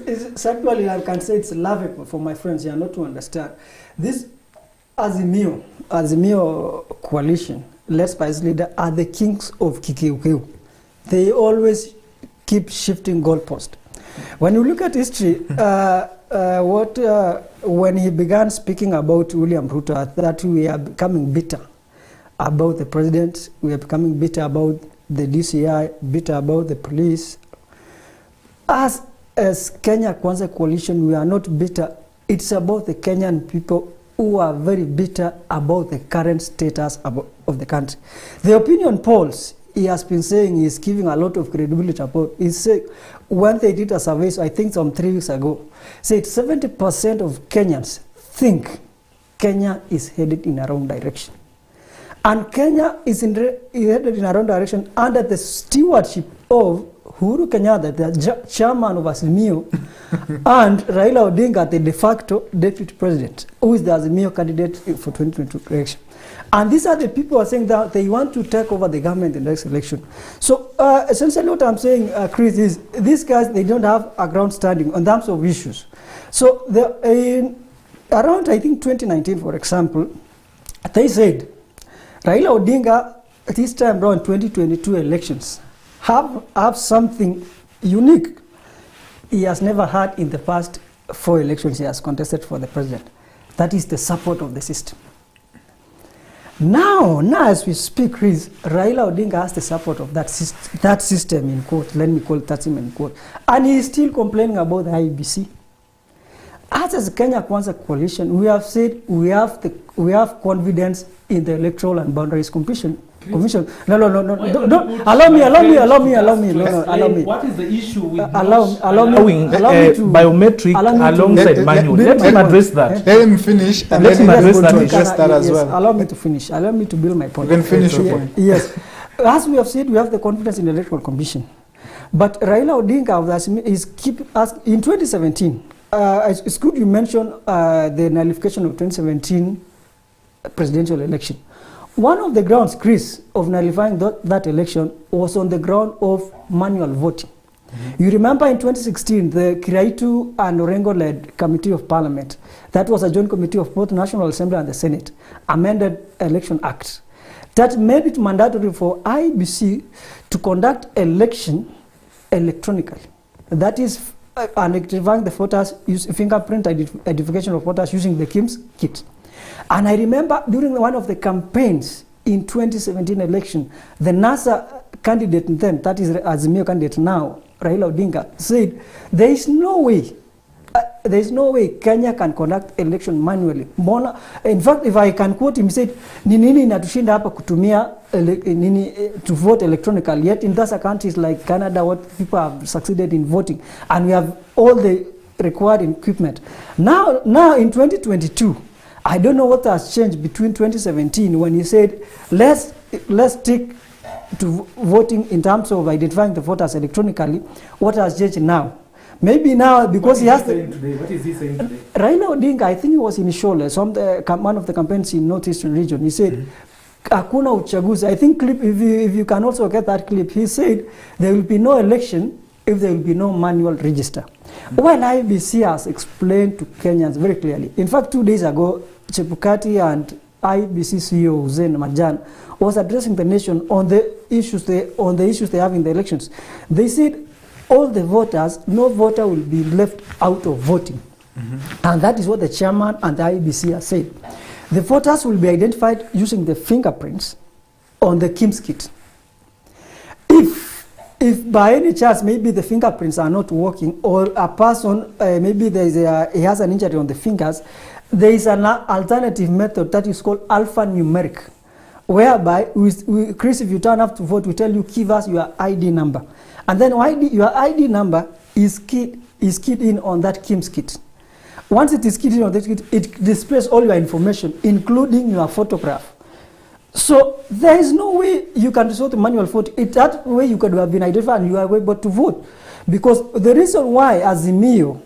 It's actually, I can say it's laughable for my friends here not to understand. This Azimio coalition, led by its leader, are the kings of Kikiukeu. They always keep shifting goalposts. When you look at history, when he began speaking about William Ruto, that we are becoming bitter about the president, we are becoming bitter about the DCI, bitter about the police. As Kenya Kwanza coalition, we are not bitter. It's about the Kenyan people who are very bitter about the current status of the country. The opinion polls, he has been saying, he's giving a lot of credibility about. He said, when they did a survey, I think some 3 weeks ago, said 70% of Kenyans think Kenya is headed in a wrong direction. And Kenya is headed in a wrong direction under the stewardship of Uhuru Kenyatta, the chairman of Azimio, and Raila Odinga, the de facto deputy president, who is the Azimio candidate for 2022 election. And these are the people who are saying that they want to take over the government in the next election. So essentially what I'm saying, Chris, is these guys, they don't have a ground standing on terms of issues. So around, I think, 2019, for example, they said Raila Odinga, this time around 2022 elections, have something unique he has never had in the past 4 elections he has contested for the president. That is the support of the system. Now as we speak, Chris, Raila Odinga has the support of that system in court. Let me call that system in court. And he is still complaining about the IEBC. As a Kenya Kwanza coalition, we have said we have confidence in the Electoral and Boundaries Commission. No. Don't allow me. What is the issue with allow me to biometric alongside manual? Let him address that. Let him finish. And let him address that as well. Allow me to finish. Allow me to build my point. You can finish your point. Yes. As we have said, we have the confidence in the Electoral Commission. But Raila Odinga is in 2017. It's good you mentioned the nullification of 2017 presidential election. One of the grounds, Chris, of nullifying that election was on the ground of manual voting. You remember in 2016, the Kiraitu and Orengo-led Committee of Parliament, that was a joint committee of both National Assembly and the Senate, amended Election Act that made it mandatory for IEBC to conduct election electronically. That is, identifying the voters, fingerprint identification of voters using the KIMS kit. And I remember during one of the campaigns in 2017 election, the NASA candidate then, that is Azimio candidate now, Raila Odinga, said there is no way Kenya can conduct election manually. In fact, if I can quote him, he said, ni nini inatushinda hapa kutumia to vote electronically, yet in those countries like Canada, what people have succeeded in voting, and we have all the required equipment. Now in 2022, I don't know what has changed between 2017 when you said, let's stick to voting in terms of identifying the voters electronically. What has changed now? Maybe now because he has what is he saying today? Raila Odinga, I think it was in Shole, one of the campaigns in Northeastern region. He said, Hakuna uchaguzi. I think clip, if you can also get that clip, he said there will be no election if there will be no manual register. Well, IEBC has explained to Kenyans very clearly. In fact, 2 days ago, Chebukati and IEBC CEO Hussein Majan was addressing the nation on the issues they have in the elections. They said all the voters, no voter will be left out of voting. And that is what the chairman and the IEBC has said. The voters will be identified using the fingerprints on the KIMS kit. If by any chance maybe the fingerprints are not working, or a person maybe he has an injury on the fingers, there is an alternative method that is called alphanumeric, whereby Chris, if you turn up to vote, we tell you give us your ID number, and then your ID number is keyed in on that KIMS kit. Once it is keyed in on that kit, it displays all your information, including your photograph. So there is no way you can resort to manual vote. That way you could have been identified and you are able to vote. Because the reason why Azimio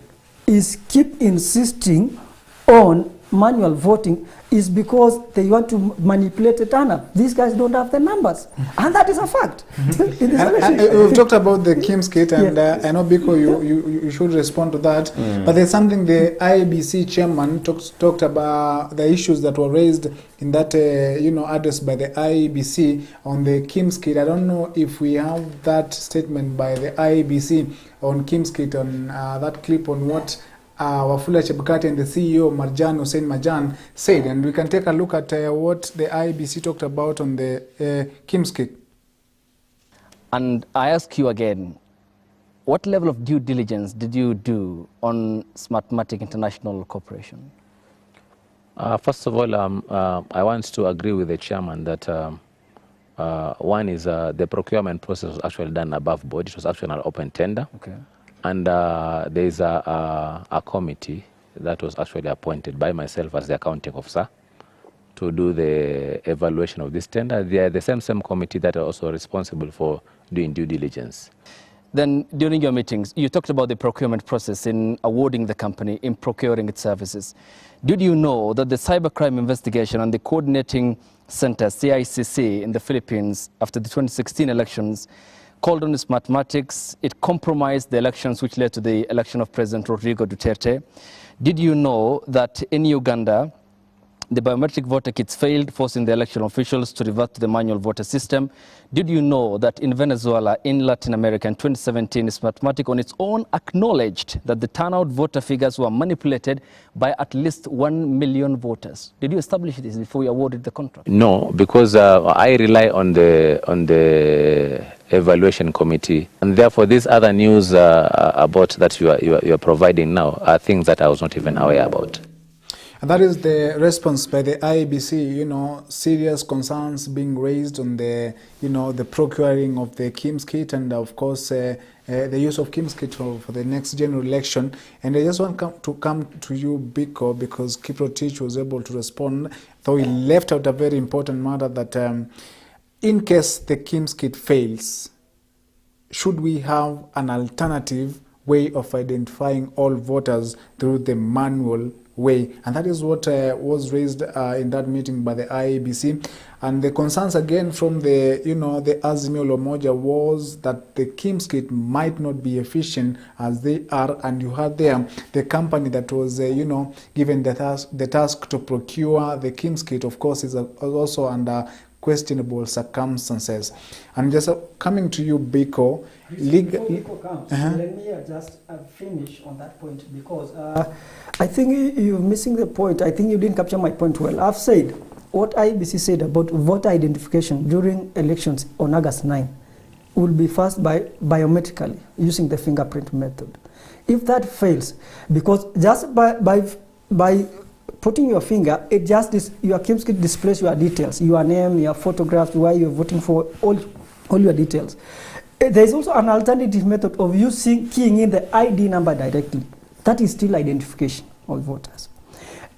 is keep insisting on manual voting is because they want to manipulate the turnout. These guys don't have the numbers. And that is a fact. We've talked about the KIMS kit, and I know, Biko, you should respond to that. But there's something the IEBC chairman talked about, the issues that were raised in that address by the IEBC on the KIMS kit. I don't know if we have that statement by the IEBC on KIMS kit, on that clip, on what Wafula Chebukati and the CEO Hussein Majan said, and we can take a look at what the IEBC talked about on the KIMS kit. And I ask you again, what level of due diligence did you do on Smartmatic International Corporation? First of all, I want to agree with the chairman that one is the procurement process was actually done above board. It was actually an open tender. Okay. And there is a committee that was actually appointed by myself as the accounting officer to do the evaluation of this tender. They are the same committee that are also responsible for doing due diligence. Then during your meetings, you talked about the procurement process in awarding the company, in procuring its services. Did you know that the Cybercrime Investigation and the Coordinating Center, CICC, in the Philippines after the 2016 elections called on Smartmatics? It compromised the elections which led to the election of President Rodrigo Duterte. Did you know that in Uganda, the biometric voter kits failed, forcing the election officials to revert to the manual voter system? Did you know that in Venezuela, in Latin America in 2017, Smartmatic on its own acknowledged that the turnout voter figures were manipulated by at least 1 million voters? Did you establish this before you awarded the contract? No, because I rely on the evaluation committee, and therefore these other news about that you are providing now are things that I was not even aware about. And that is the response by the IEBC, you know, serious concerns being raised on the, you know, the procuring of the KIMS kit and, of course, the use of KIMS kit for the next general election. And I just want to come to you, Biko, because Kiprotich was able to respond, though he left out a very important matter that in case the KIMS kit fails, should we have an alternative way of identifying all voters through the manual way? And that is what was raised in that meeting by the IEBC. And the concerns again from the, you know, the Azimio la Umoja was that the KIMS kit might not be efficient as they are. And you had there the company that was, you know, given the task to procure the KIMS kit, of course, is also under questionable circumstances. And just coming to you, Biko, before Biko comes, let me just finish on that point, because I think you're missing the point. I think you didn't capture my point well. I've said what IBC said about voter identification during elections on August 9 will be first biometrically using the fingerprint method. If that fails, because just by putting your finger, it just your KIMS kit displays your details, your name, your photographs, why you're voting for, all your details. There is also an alternative method of keying in the ID number directly. That is still identification of voters.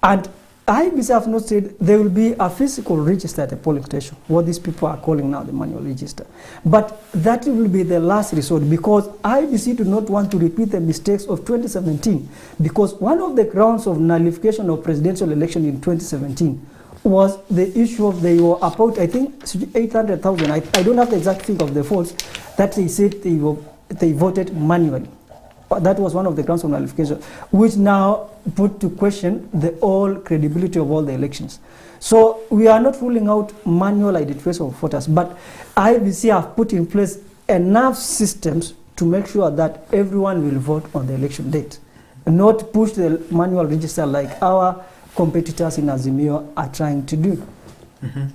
And IBC have not said there will be a physical register at the polling station, what these people are calling now the manual register. But that will be the last resort, because IBC do not want to repeat the mistakes of 2017, because one of the grounds of nullification of presidential election in 2017 was the issue of they were about, I think, 800,000. I don't have the exact figure of the votes that they said they voted manually. But that was one of the grounds of nullification, which now put to question the all credibility of all the elections. So we are not ruling out manual identification of voters, but IBC have put in place enough systems to make sure that everyone will vote on the election date, not push the manual register like our competitors in Azimio are trying to do.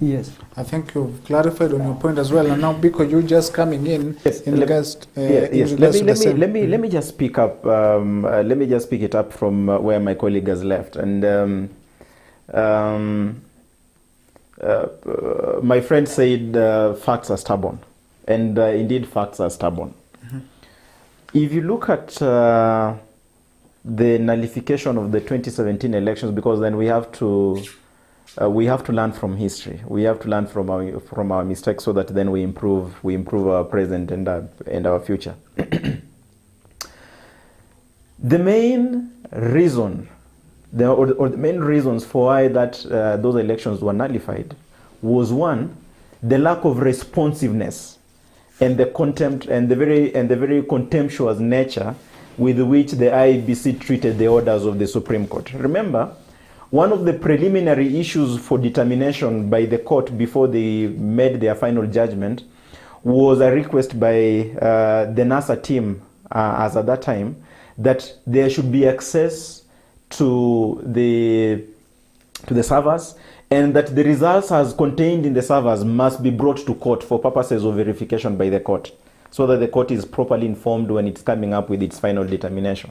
Yes. I think you've clarified on your point as well. And now, because you're just coming in, yes, in regards, let me just pick up. Let me just pick it up from where my colleague has left. And my friend said facts are stubborn, and indeed facts are stubborn. If you look at the nullification of the 2017 elections, because then we have to learn from history. We have to learn from our mistakes, so that then we improve our present and our future. The main reason, or the main reasons for why those elections were nullified was, one, the lack of responsiveness and the contempt and the very contemptuous nature with which the IEBC treated the orders of the Supreme Court. Remember, one of the preliminary issues for determination by the court before they made their final judgment was a request by the NASA team, as at that time, that there should be access to the servers, and that the results as contained in the servers must be brought to court for purposes of verification by the court, so that the court is properly informed when it's coming up with its final determination.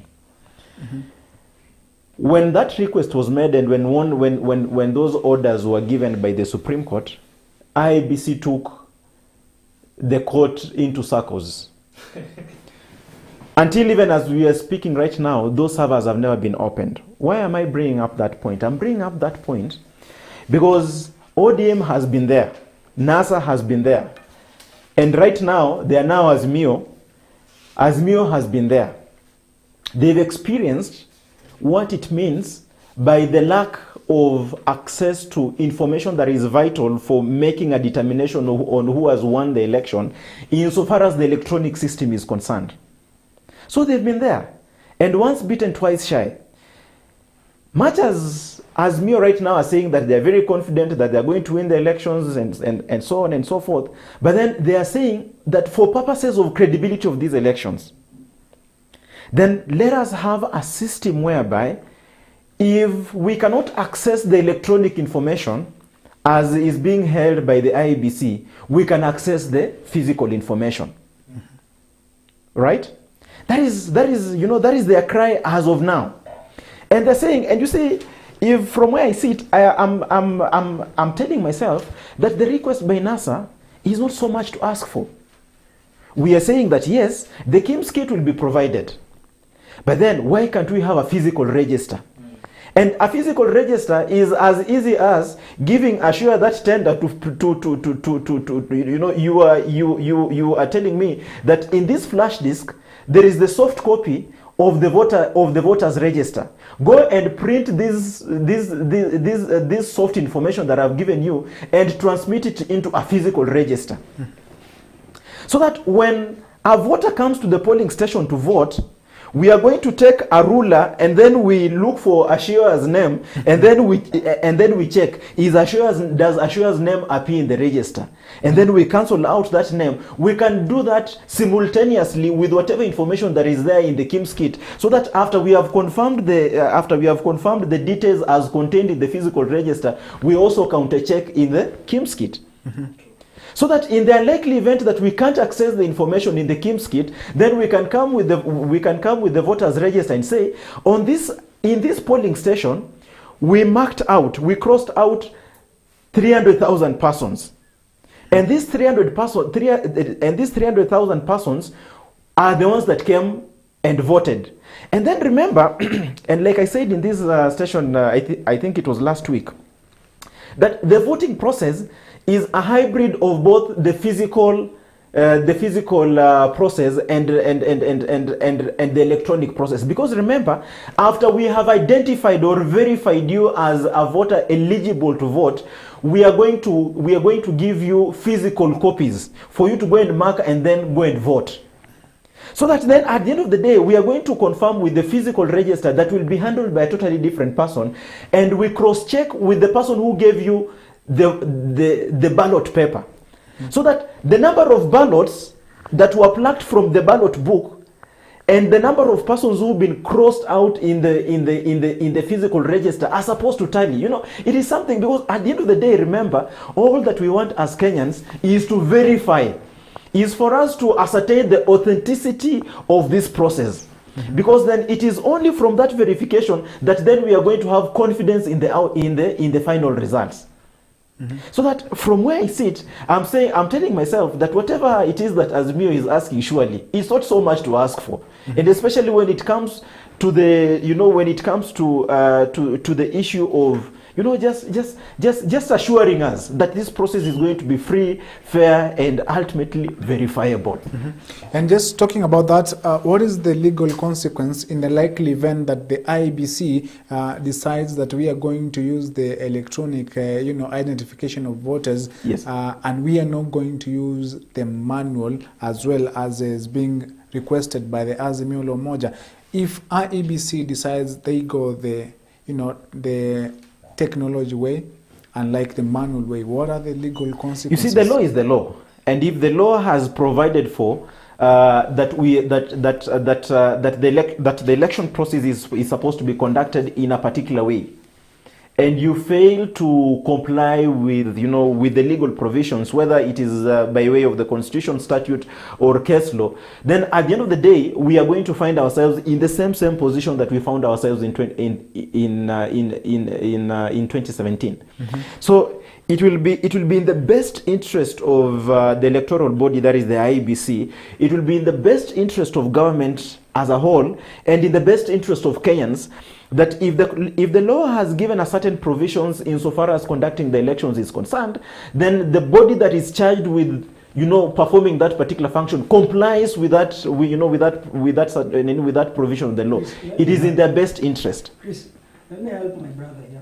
When that request was made, and when those orders were given by the Supreme Court, IEBC took the court into circles. Until even as we are speaking right now, those servers have never been opened. Why am I bringing up that point? I'm bringing up that point because ODM has been there, NASA has been there, and right now they are now Azimio, Azimio has been there. They've experienced what it means by the lack of access to information that is vital for making a determination on who has won the election insofar as the electronic system is concerned. So they've been there. And once bitten, twice shy. Much as Azimio right now are saying that they're very confident that they're going to win the elections and so on and so forth, but then they are saying that for purposes of credibility of these elections, then let us have a system whereby if we cannot access the electronic information as is being held by the IEBC, we can access the physical information. Right? That is their cry as of now. And they're saying, and you see, if from where I sit, I'm telling myself that the request by NASA is not so much to ask for. We are saying that yes, the KIMS kit will be provided. But then why can't we have a physical register? And a physical register is as easy as giving Assure that tender you are telling me that in this flash disk there is the soft copy of the voters register. Go and print this soft information that I've given you and transmit it into a physical register. So that when a voter comes to the polling station to vote, we are going to take a ruler and then we look for Assure's name and then we check, does Assure's name appear in the register? And then we cancel out that name. We can do that simultaneously with whatever information that is there in the KIMS kit, so that after we have confirmed the details as contained in the physical register, we also counter check in the KIMS kit. So that in the unlikely event that we can't access the information in the KIMS kit, then we can come with the voters register and say, in this polling station, we crossed out 300,000 persons. And these 300,000 persons are the ones that came and voted. And then remember, and like I said in this station, I think it was last week, that the voting process is a hybrid of both the physical process and the electronic process. Because remember, after we have identified or verified you as a voter eligible to vote, we are going to give you physical copies for you to go and mark and then go and vote. So that then at the end of the day, we are going to confirm with the physical register that will be handled by a totally different person, and we cross-check with the person who gave you the ballot paper. So that the number of ballots that were plucked from the ballot book and the number of persons who've been crossed out in the physical register are supposed to tally. It is something, because at the end of the day, remember, all that we want as Kenyans is to verify, is for us to ascertain the authenticity of this process. Because then it is only from that verification that then we are going to have confidence in the final results. So that from where I sit, I'm telling myself that whatever it is that Azimio is asking, surely it's not so much to ask for, and especially when it comes to the to the issue of just assuring us that this process is going to be free, fair, and ultimately verifiable. And just talking about that, what is the legal consequence in the likely event that the IEBC decides that we are going to use the electronic identification of voters, yes, and we are not going to use the manual as well as is being requested by the Azimio la Umoja? If IEBC decides they go the technology way and like the manual way, what are the legal consequences? You see, the law is the law, and if the law has provided for that the election process is supposed to be conducted in a particular way, and you fail to comply with the legal provisions, whether it is by way of the constitution, statute, or case law, then at the end of the day we are going to find ourselves in the same position that we found ourselves in 2017. So it will be in the best interest of the electoral body, that is the IEBC. It will be in the best interest of government as a whole, and in the best interest of Kenyans, that if the law has given a certain provisions insofar as conducting the elections is concerned, then the body that is charged with performing that particular function complies with that, with that provision of the law. It is in their best interest. Chris, let me help my brother here.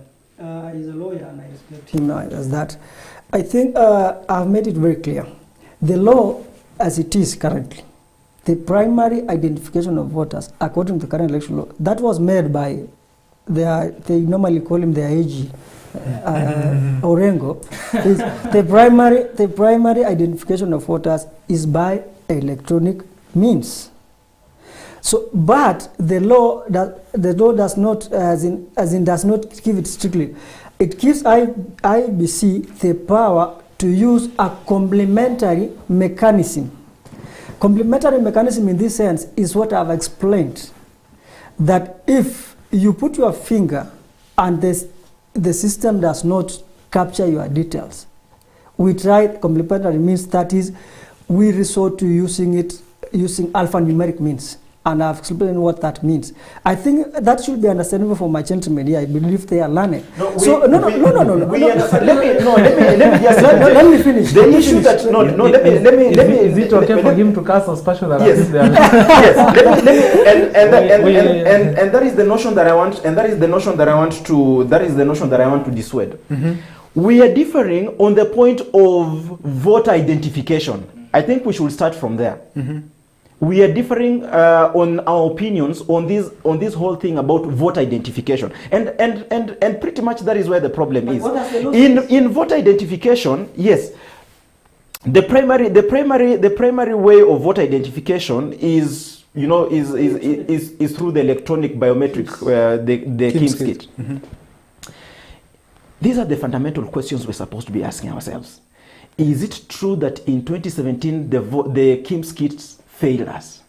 He's a lawyer and I respect him as that. I think I've made it very clear. The law as it is currently, the primary identification of voters, according to the current election law, that was made by they normally call him the AG, Orengo. The primary identification of voters is by electronic means. So, but the law does not, as in does not give it strictly. It gives IBC the power to use a complementary mechanism. Complementary mechanism in this sense is what I've explained. That if you put your finger and the system does not capture your details, we try complementary means, that is, we resort to using alphanumeric means. And I've explained what that means. I think that should be understandable for my gentlemen here. I believe they are learning. No. Let me finish. The issue that let me. Is it okay for him to cast a special? Yes. Yes. And that is the notion that I want. And that is the notion that I want to. That is the notion that I want to dissuade. Mm-hmm. We are differing on the point of voter identification. I think we should start from there. Mm-hmm. We are differing on our opinions on this whole thing about voter identification, and pretty much that is where the problem is. In voter identification, yes, the primary way of voter identification is is through the electronic biometric the KIMS kit. Mm-hmm. These are the fundamental questions we're supposed to be asking ourselves. Is it true that in 2017 the KIMS kits failed us?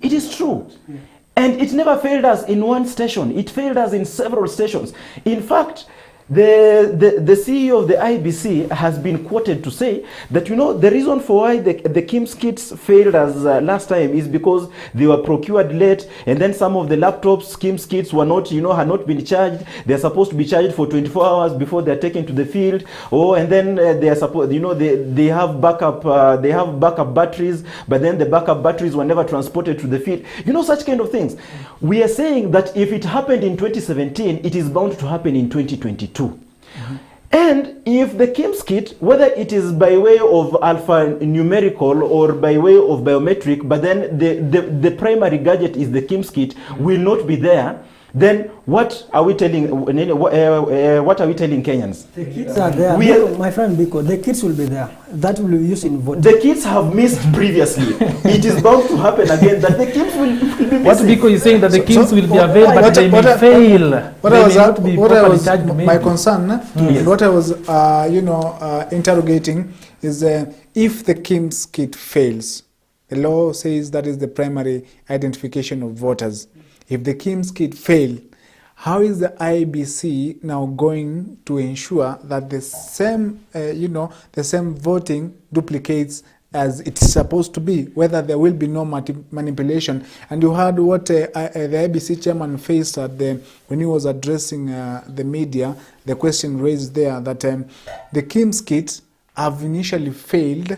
It is true. Yeah. And it never failed us in one station. It failed us in several stations. In fact, the CEO of the IBC has been quoted to say that, the reason for why the KIMS kits failed us last time is because they were procured late, and then some of the laptops, KIMS kits were not, had not been charged. They're supposed to be charged for 24 hours before they're taken to the field. And then they are supposed, they have backup batteries, but then the backup batteries were never transported to the field. Such kind of things. We are saying that if it happened in 2017, it is bound to happen in 2022. Mm-hmm. And if the KIMS kit, whether it is by way of alphanumerical or by way of biometric, but then the primary gadget is the KIMS kit, will not be there, then what are we telling Kenyans? The kits are there. My friend Biko, the kits will be there. That will be used in voting. The kits have missed previously. It is bound to happen again that the kits will be missing. What Biko is saying that the kits will be available, but they may fail. My concern, and what I was interrogating is if the KIMS kit fails, the law says that is the primary identification of voters. If the KIMS kit fail, how is the IBC now going to ensure that the same, the same voting duplicates as it's supposed to be, whether there will be no manipulation? And you heard what the IBC chairman faced when he was addressing the media, the question raised there that the KIMS kits have initially failed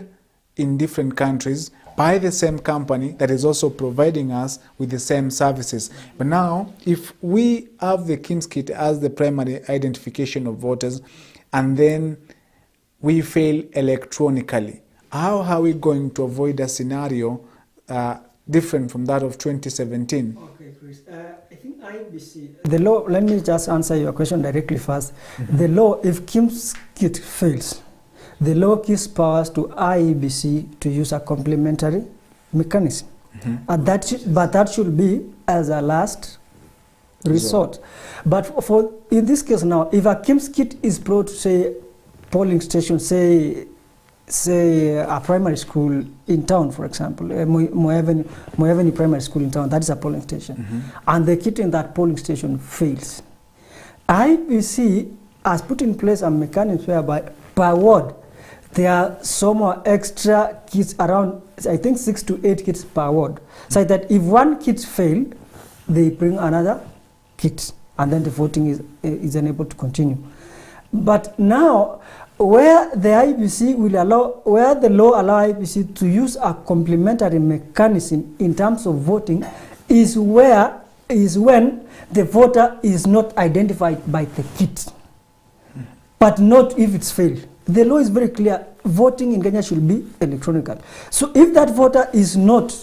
in different countries by the same company that is also providing us with the same services. But now, if we have the KIMS kit as the primary identification of voters, and then we fail electronically, how are we going to avoid a scenario different from that of 2017? Okay, Chris. I think IBC, the law, let me just answer your question directly first. Mm-hmm. The law, if KIMS kit fails, the law gives powers to IEBC to use a complementary mechanism. Mm-hmm. But that should be as a last resort. But in this case now, if a KIMS kit is brought to, say, polling station, say a primary school in town, for example, Moeveni Primary School in town, that is a polling station, mm-hmm. and the kit in that polling station fails, IEBC has put in place a mechanism whereby per ward, there are some more extra kits around, I think 6 to 8 kits per ward. So that if one kit fails, they bring another kit, and then the voting is unable to continue. But now, where the IBC will allow, where the law allow IBC to use a complementary mechanism in terms of voting is when the voter is not identified by the kit, but not if it's failed. The law is very clear. Voting in Kenya should be electronic. So if that voter is not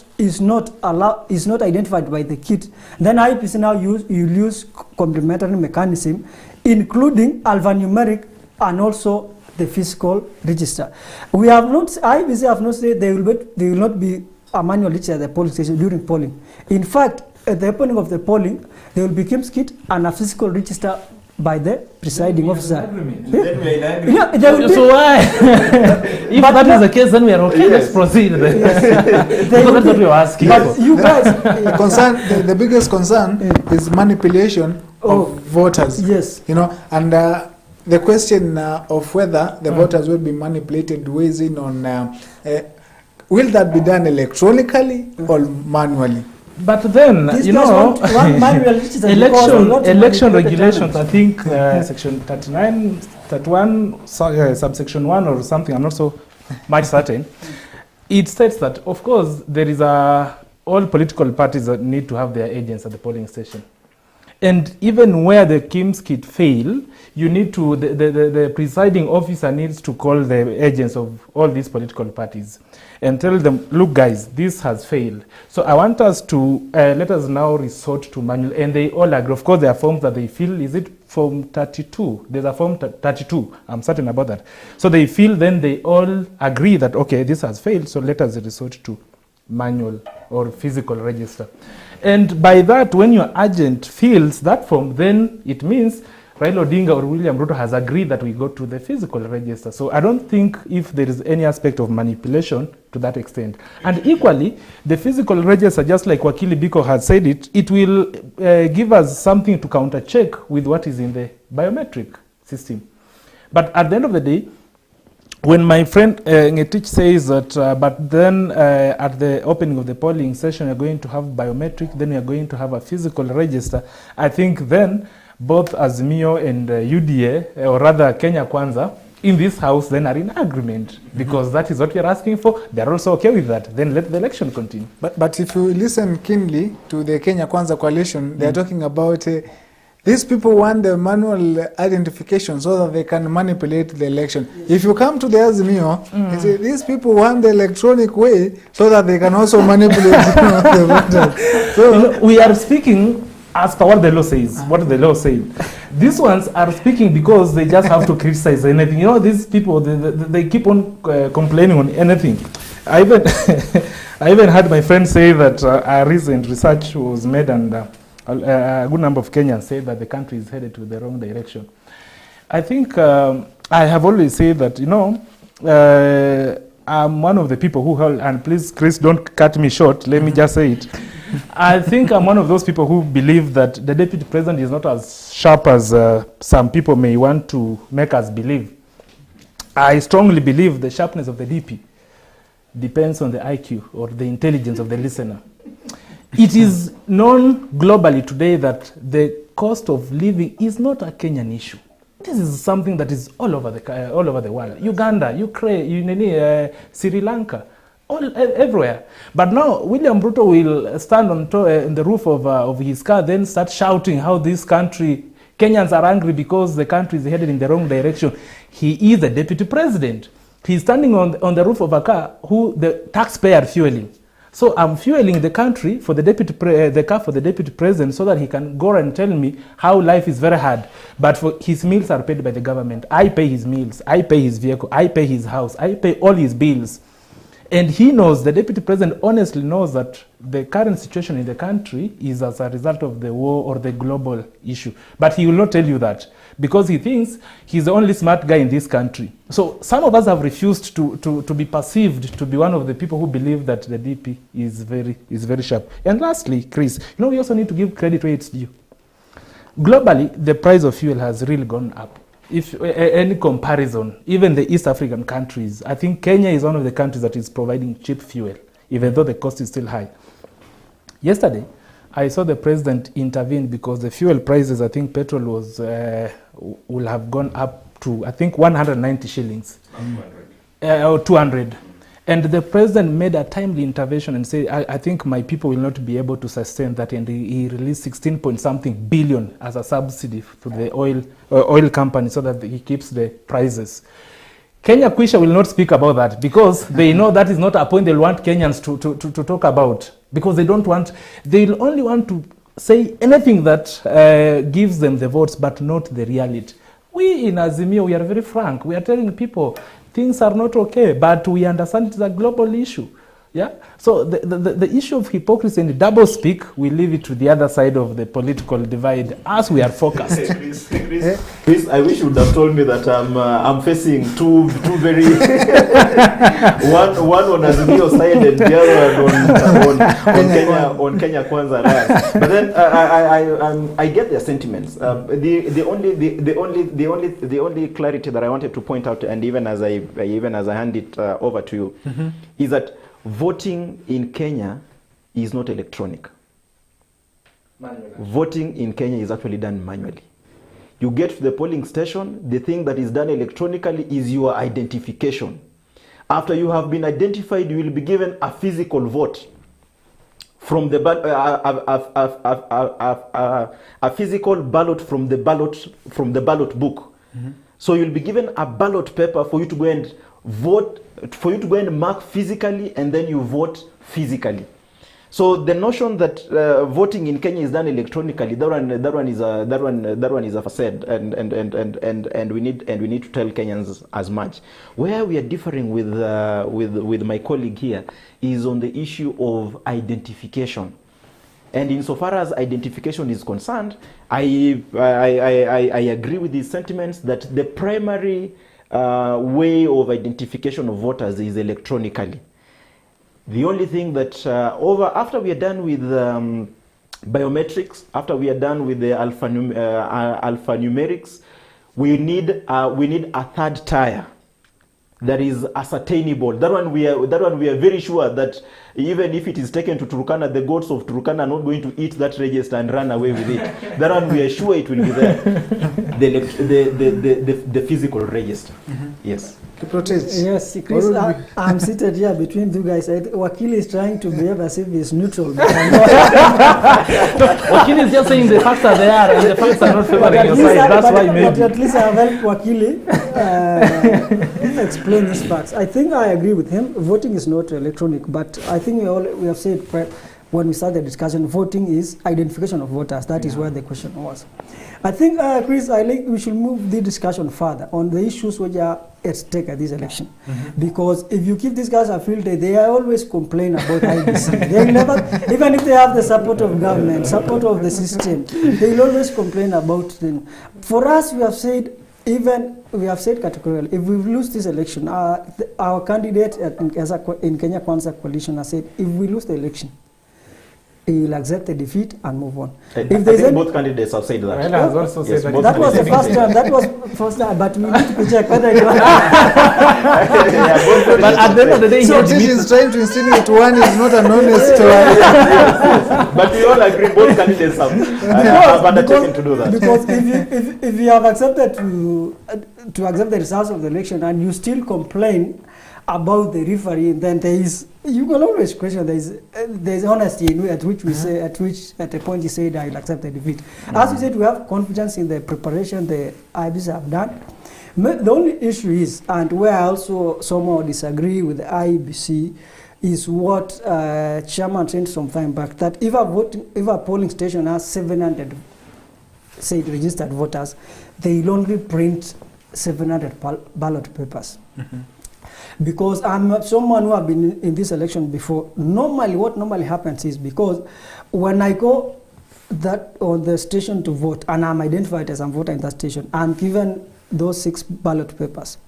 identified by the kit, then IBC now use complementary mechanism, including alphanumeric and also the physical register. We have not, IBC have not said there will not be a manual register at the polling station during polling. In fact, at the opening of the polling, there will be KIMS kit and a physical register by the presiding officer. Yeah, there will be. So why? If that is the case, then we are okay. Let's proceed. That's what we are asking. But you guys, the biggest concern is manipulation of voters. Yes. You know, and the question of whether the voters will be manipulated weighs in on will that be done electronically or manually? But then, These you guys know, want one manual register election regulations, I think section 39, 31, subsection 1 or something, I'm not so much certain. It states that, of course, there is all political parties that need to have their agents at the polling station. And even where the KIMS kit fail, you need to, the presiding officer needs to call the agents of all these political parties and tell them, look guys, this has failed. So I want us to, let us now resort to manual, and they all agree. Of course, there are forms that they fill. Is it form 32? There's a form 32, I'm certain about that. So they fill, then they all agree that, okay, this has failed, so let us resort to manual or physical register. And by that, when your agent fills that form, then it means Raila Odinga or William Ruto has agreed that we go to the physical register. So I don't think if there is any aspect of manipulation to that extent. And equally, the physical register, just like Wakili Biko has said it, it will give us something to counter-check with what is in the biometric system. But at the end of the day, when my friend Ngetich says that, but then at the opening of the polling session, we're going to have biometric, then we're going to have a physical register, I think then both Azimio and UDA, or rather Kenya Kwanza, in this house then are in agreement, because that is what you're asking for. They're also okay with that. Then let the election continue. But if you listen keenly to the Kenya Kwanza coalition, they're talking about these people want the manual identification so that they can manipulate the election. Yes. If you come to the Azimio, you say, these people want the electronic way so that they can also manipulate the voters. So we are speaking as per what the law says, what the law says. These ones are speaking because they just have to criticize anything. You know, these people, they keep on complaining on anything. I even had my friend say that a recent research was made, and a good number of Kenyans say that the country is headed to the wrong direction. I think I have always said that, you know, I'm one of the people who held, and please, Chris, don't cut me short, let me just say it. I think I'm one of those people who believe that the deputy president is not as sharp as some people may want to make us believe. I strongly believe the sharpness of the DP depends on the IQ or the intelligence of the listener. It is known globally today that the cost of living is not a Kenyan issue. This is something that is all over the world. Uganda, Ukraine, Sri Lanka, everywhere. But now William Ruto will stand on the roof of his car, then start shouting how this country, Kenyans are angry because the country is headed in the wrong direction. He is the deputy president. He's standing on the roof of a car who the taxpayer fueling. So I'm fueling the country for the car for the deputy president so that he can go and tell me how life is very hard. But for his meals are paid by the government. I pay his meals, I pay his vehicle, I pay his house, I pay all his bills. And he knows, the deputy president honestly knows that the current situation in the country is as a result of the war or the global issue. But he will not tell you that because he thinks he's the only smart guy in this country. So some of us have refused to be perceived to be one of the people who believe that the DP is very sharp. And lastly, Chris, you know, we also need to give credit where it's due. Globally, the price of fuel has really gone up. If any comparison, even the East African countries, I think Kenya is one of the countries that is providing cheap fuel, even though the cost is still high. Yesterday, I saw the president intervene because the fuel prices, I think petrol was will have gone up to, I think, 190 shillings. Or 200. And the president made a timely intervention and said, I think my people will not be able to sustain that. And he released 16 point something billion as a subsidy to the oil company so that he keeps the prices. Kenya Kwisha will not speak about that because they know that is not a point they'll want Kenyans to talk about, because they'll only want to say anything that gives them the votes, but not the reality. We in Azimio, we are very frank. We are telling people things are not okay, but we understand it's a global issue. Yeah. So the issue of hypocrisy and double speak, we leave it to the other side of the political divide as we are focused. Chris, I wish you would have told me that I'm facing two very one on Azimio side and the other on Kenya Kwanza Ras. But then I get their sentiments. The only clarity that I wanted to point out, and even as I hand it over to you, is that voting in Kenya is not electronic. Manually. Voting in Kenya is actually done manually. You get to the polling station, the thing that is done electronically is your identification. After you have been identified, you will be given a physical vote from the a physical ballot from the ballot book. So you'll be given a ballot paper for you to go and vote, for you to go and mark physically, and then you vote physically. So the notion that voting in Kenya is done electronically, that one is a facade, and we need to tell Kenyans as much. Where we are differing with my colleague here is on the issue of identification. And insofar as identification is concerned, I agree with these sentiments that the primary way of identification of voters is electronically. The only thing that after we are done with biometrics, after we are done with the alphanumerics, we need a third tier that is ascertainable. That one we are very sure that even if it is taken to Turkana, the gods of Turkana are not going to eat that register and run away with it. That one we are sure it will be there. The physical register. Yes. To protest. Yes, Chris, I'm seated here between you guys. Wakili is trying to behave as if he's neutral. Wakili is just saying the facts are there and the facts are not favoring your side. That's why maybe. But at least I have helped Wakili explain these facts. I think I agree with him. Voting is not electronic, but I think we have said when we started the discussion, voting is identification of voters. That is where the question was. I think, Chris, I think we should move the discussion further on the issues which are at stake at this election. Because if you give these guys a field day, they always complain about IBC. They never, even if they have the support of government, support of the system, they will always complain about them. For us, we have said categorically, if we lose this election, our candidate in Kenya Kwanza coalition has said, if we lose the election, he will accept the defeat and move on. I think both candidates have said that. Has also said that. That was the first time. That was first time. But we need to check whether it was. But at the end of the day, so this is trying to insinuate one is not an honest one. Yes. But we all agree both candidates have undertaken to do that. Because if you have accepted to accept the results of the election and you still complain about the referee, then you will always question there is honesty at which we say at a point you say I will accept the defeat. As you said, we have confidence in the preparation the IBC have done. The only issue is, and where I also somehow disagree with the IBC, is what Chairman said some time back, that if a polling station has 700 registered voters, they will only print 700 ballot papers. Because I'm someone who have been in this election before. What normally happens is, because when I go on the station to vote and I'm identified as a voter in that station, I'm given those 6 ballot papers.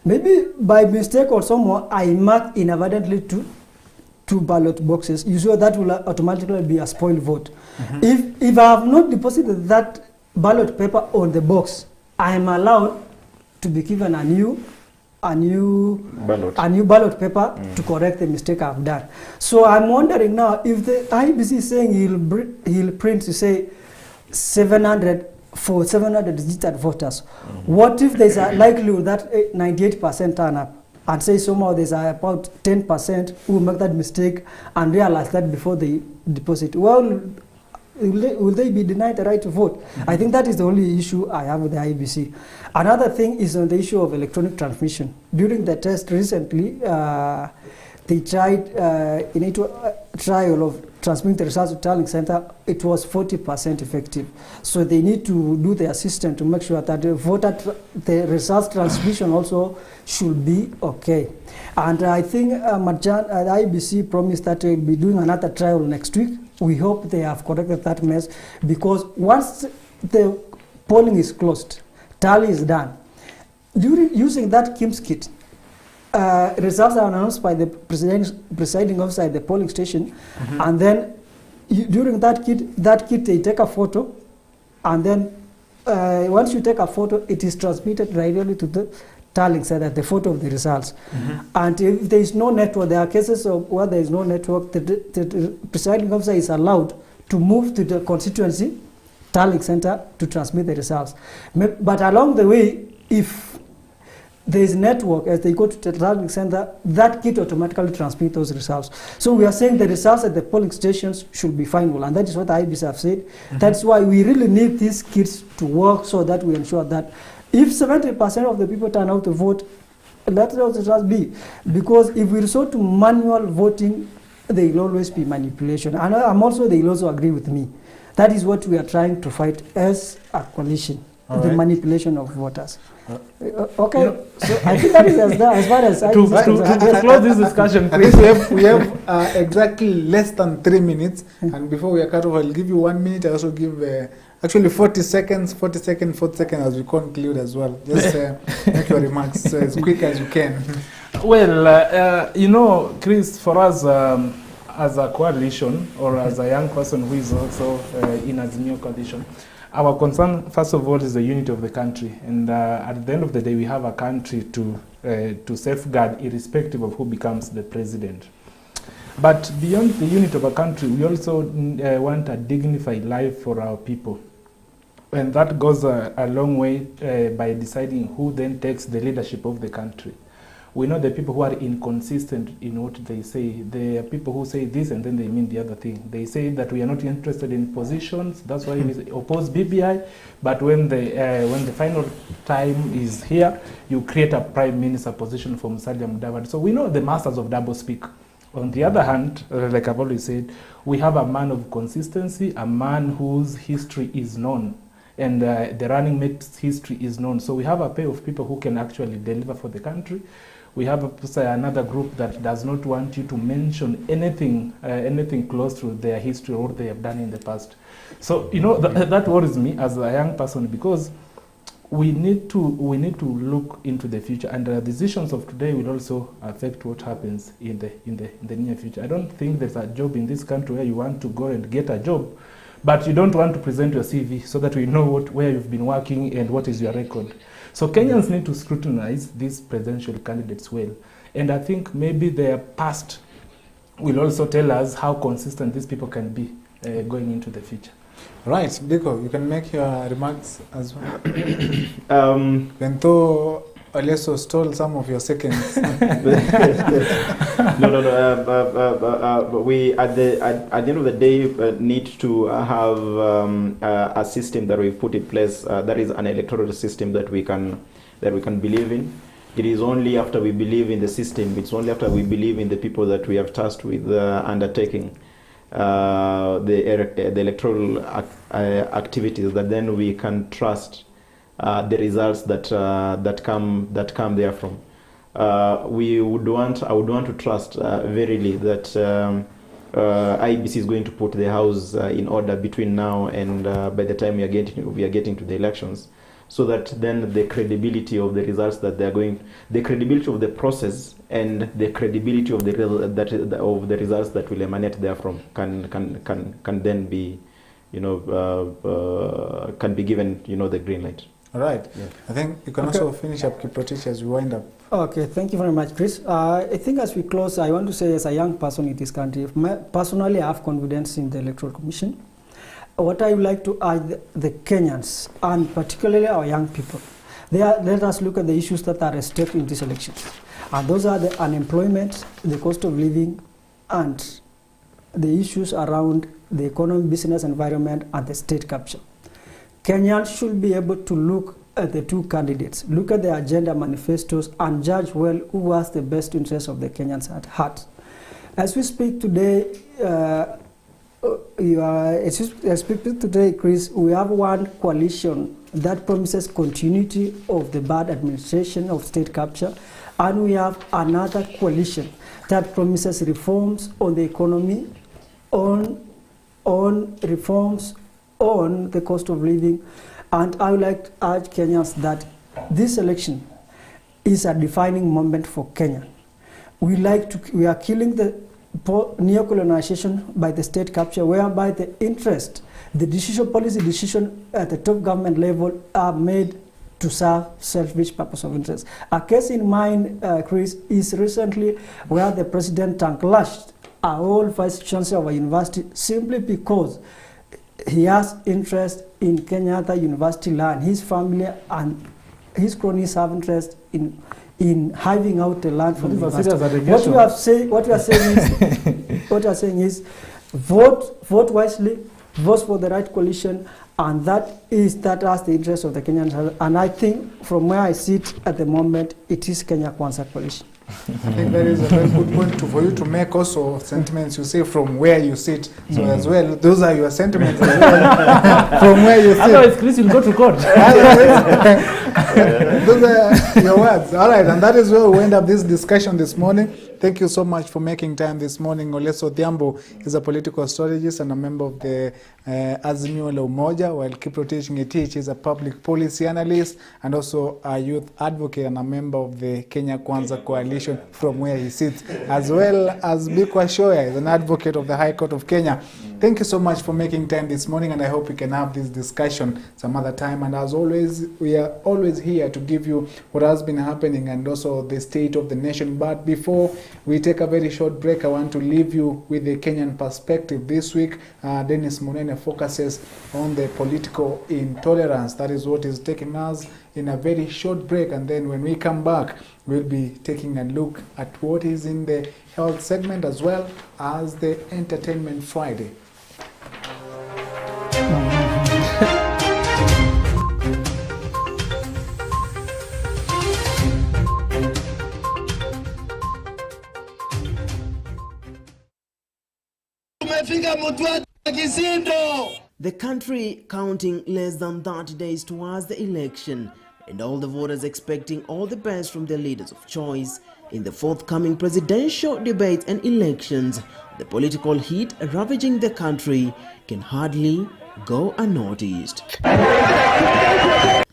Maybe by mistake or somehow I mark inadvertently 2 ballot boxes. You sure that will automatically be a spoiled vote. If I have not deposited that ballot paper on the box, I am allowed to be given a new ballot paper to correct the mistake I've done. So I'm wondering now, if the IBC is saying he'll print to say 700 for 700 registered voters. What if there's a likelihood that 98% turn up, and say somehow there's about 10% who make that mistake and realize that before they deposit? Well, will they be denied the right to vote? I think that is the only issue I have with the IBC. Another thing is on the issue of electronic transmission. During the test recently, they tried in a trial of transmitting the results to tallying center. It was 40% effective. So they need to do their system to make sure that the results transmission also should be okay. And I think Marjan, the IBC promised that they will be doing another trial next week. We hope they have corrected that mess, because once the polling is closed, tally is done, using that KIMS kit, results are announced by the presiding officer at the polling station, and then during that kit they take a photo, and then once you take a photo, it is transmitted directly to the tallying center, the photo of the results. And if there is no network, there are cases of where there is no network, the presiding officer is allowed to move to the constituency tallying center to transmit the results. But along the way, if there is network, as they go to the tallying center, that kit automatically transmits those results. So we are saying the results at the polling stations should be final, and that is what the IBC have said. That's why we really need these kits to work, so that we ensure that if 70% of the people turn out to vote, let those results be. Because if we resort to manual voting, there will always be manipulation. And I'm also, they will also agree with me. That is what we are trying to fight as a coalition, the manipulation of voters. Okay, so I think that is as far as to close this discussion, I think we have exactly less than 3 minutes, and before we are cut off, I'll give you 1 minute. I also give actually 40 seconds as we conclude as well. Just make your remarks as quick as you can. Well, you know, Chris, for us as a coalition, or as a young person who is also in Azimio coalition, our concern, first of all, is the unity of the country. And at the end of the day, we have a country to safeguard, irrespective of who becomes the president. But beyond the unity of a country, we also want a dignified life for our people. And that goes a long way by deciding who then takes the leadership of the country. We know the people who are inconsistent in what they say. There are people who say this and then they mean the other thing. They say that we are not interested in positions, that's why we oppose BBI, but when the final time is here, you create a prime minister position for Musalia Mudavadi. So we know the masters of double speak. On the other hand, like I've always said, we have a man of consistency, a man whose history is known, and the running mate's history is known. So we have a pair of people who can actually deliver for the country. We have another group that does not want you to mention anything close to their history or what they have done in the past. So, you know, that worries me as a young person, because we need to look into the future, and the decisions of today will also affect what happens in the near future. I don't think there's a job in this country where you want to go and get a job, but you don't want to present your CV so that we know where you've been working and what is your record. So Kenyans need to scrutinize these presidential candidates well. And I think maybe their past will also tell us how consistent these people can be going into the future. Right, Biko, you can make your remarks as well. Even though Oleso stole some of your seconds. No. We at the end of the day need to have a system that we've put in place. That is an electoral system that we can believe in. It is only after we believe in the system. It's only after we believe in the people that we have tasked with undertaking the electoral activities, that then we can trust the results that come therefrom. I would want to trust verily that IBC is going to put the house in order between now and by the time we are getting to the elections, so that then the credibility of the results that they are going, the credibility of the process and the credibility of the results that will emanate therefrom can then be, can be given, the green light. All right. Yeah. I think you can also finish up, Kiprotich, as we wind up. Okay, thank you very much, Chris. I think as we close, I want to say, as a young person in this country, personally, I have confidence in the Electoral Commission. what I would like to urge the Kenyans, and particularly our young people, let us look at the issues that are at stake in these elections. And those are the unemployment, the cost of living, and the issues around the economy, business environment, and the state capture. Kenyans should be able to look at the two candidates, look at their agenda manifestos, and judge well who has the best interests of the Kenyans at heart. As we speak today, Chris, we have one coalition that promises continuity of the bad administration of state capture, and we have another coalition that promises reforms on the economy, on reforms on the cost of living. And I would like to urge Kenyans that this election is a defining moment for Kenya. We are killing the neo-colonization by the state capture, whereby the policy decision at the top government level are made to serve selfish purpose of interest. A case in mind, Chris, is recently where the president lashed our old vice chancellor of a university simply because he has interest in Kenyatta University land. His family and his cronies have interest in hiving out the land from the university. What we are saying is vote wisely, vote for the right coalition, and that has the interest of the Kenyans. And I think from where I sit at the moment, it is Kenya Kwanza coalition. I think that is a very good point for you to make also sentiments you say from where you sit. So as well, those are your sentiments as well, from where you sit. Otherwise, Chris will go to court. Those are your words. All right, and that is where we end up this discussion this morning. Thank you so much for making time this morning. Oleso Thiambo is a political strategist and a member of the Azimio la Umoja, while Kiprotich Ngetich is a public policy analyst and also a youth advocate and a member of the Kenya Kwanza Coalition from where he sits, as well as Bikwa Shoya is an advocate of the High Court of Kenya. Thank you so much for making time this morning, and I hope we can have this discussion some other time. And as always, we are always here to give you what has been happening and also the state of the nation. But before we take a very short break, I want to leave you with the Kenyan perspective. This week, Dennis Munene focuses on the political intolerance. That is what is taking us in a very short break. And then when we come back, we'll be taking a look at what is in the health segment as well as the Entertainment Friday. The country counting less than 30 days towards the election, and all the voters expecting all the best from their leaders of choice in the forthcoming presidential debates and elections. The political heat ravaging the country can hardly go unnoticed. The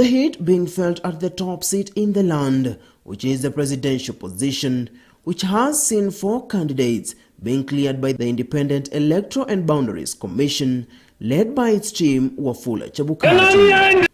heat being felt at the top seat in the land, which is the presidential position, which has seen 4 candidates being cleared by the Independent Electoral and Boundaries Commission, led by its team Wafula Chebukati.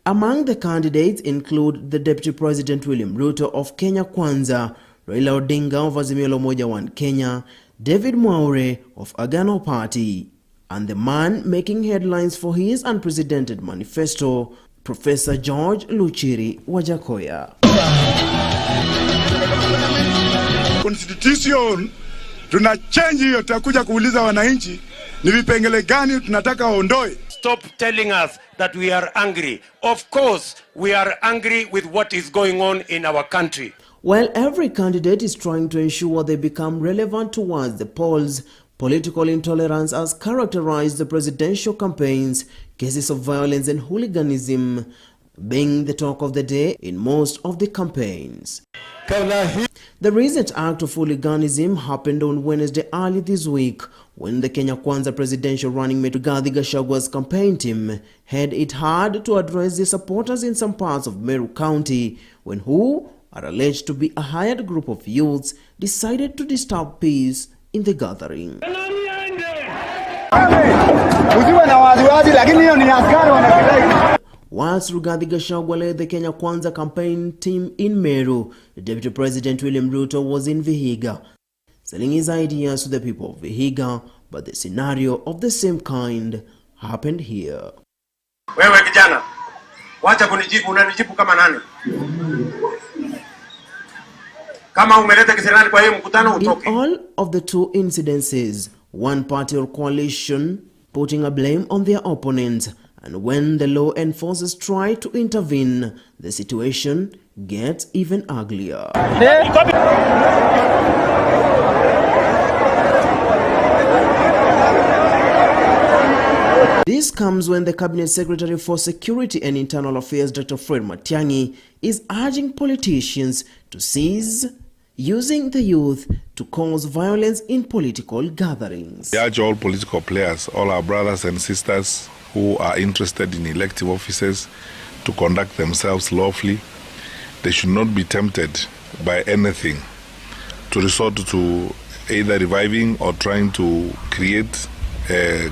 Among the candidates include the Deputy President William Ruto of Kenya Kwanza, Raila Odinga of Azimio la Umoja One Kenya, David Mwaure of Agano Party, and the man making headlines for his unprecedented manifesto, Professor George Luchiri Wajakoya. Constitution tuna change hiyo, tutakuja kuuliza wananchi ni vipengele gani tunataka waondoe. Stop telling us that we are angry. Of course, we are angry with what is going on in our country. While every candidate is trying to ensure they become relevant towards the polls, political intolerance has characterized the presidential campaigns, cases of violence and hooliganism being the talk of the day in most of the campaigns. The recent act of hooliganism happened on Wednesday early this week, when the Kenya Kwanza presidential running mate Rigathi Gachagwa's campaign team had it hard to address their supporters in some parts of Meru County, when who are alleged to be a hired group of youths decided to disturb peace in the gathering. Whilst Rigathi Gachagua led the Kenya Kwanza campaign team in Meru, the Deputy President William Ruto was in Vihiga, selling his ideas to the people of Vihiga, but the scenario of the same kind happened here. Wewe kijana, wacha kunijibu, unanijibu kama nani? Kama umeleta kisirani kwa hiyo mkutano utoke. In all of the two incidences, one party or coalition putting a blame on their opponent, and when the law enforcers try to intervene, the situation gets even uglier. This comes when the Cabinet Secretary for Security and Internal Affairs, Dr. Fred Matiang'i, is urging politicians to cease using the youth to cause violence in political gatherings. We urge all political players, all our brothers and sisters who are interested in elective offices, to conduct themselves lawfully. They should not be tempted by anything to resort to either reviving or trying to create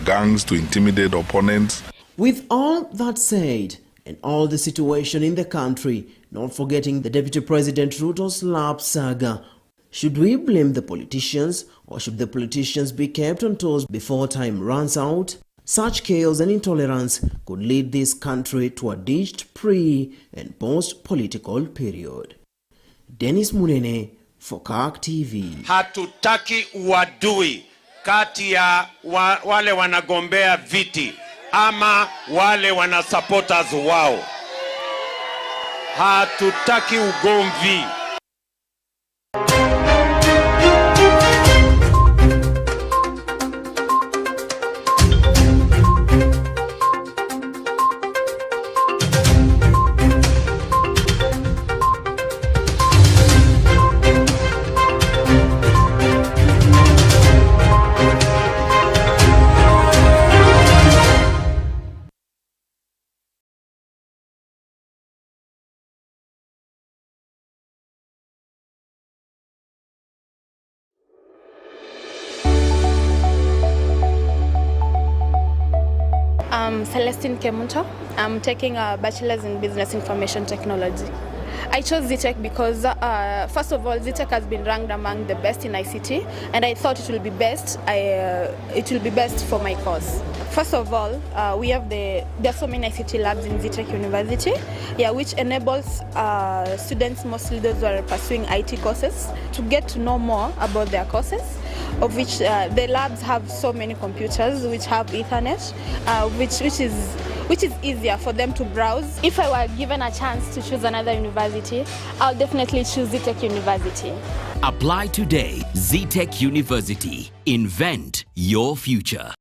gangs to intimidate opponents. With all that said, and all the situation in the country, not forgetting the Deputy President Ruto's lap saga, should we blame the politicians, or should the politicians be kept on toes before time runs out? Such chaos and intolerance could lead this country to a ditched pre- and post-political period. Dennis Munene for Kirk TV. Hatutaki uadui kati ya wale wanagombea viti ama wale wana supporters wao. Hatutaki ugomvi. Celestine Kemunto. I'm taking a bachelor's in business information technology. I chose ZTech because, first of all, ZTech has been ranked among the best in ICT, and I thought it will be best. It will be best for my course. First of all, there are so many ICT labs in ZTech University, which enables students, mostly those who are pursuing IT courses, to get to know more about their courses, of which the labs have so many computers which have Ethernet, which is easier for them to browse. If I were given a chance to choose another university, I'll definitely choose ZTech University. Apply today. ZTech University. Invent your future.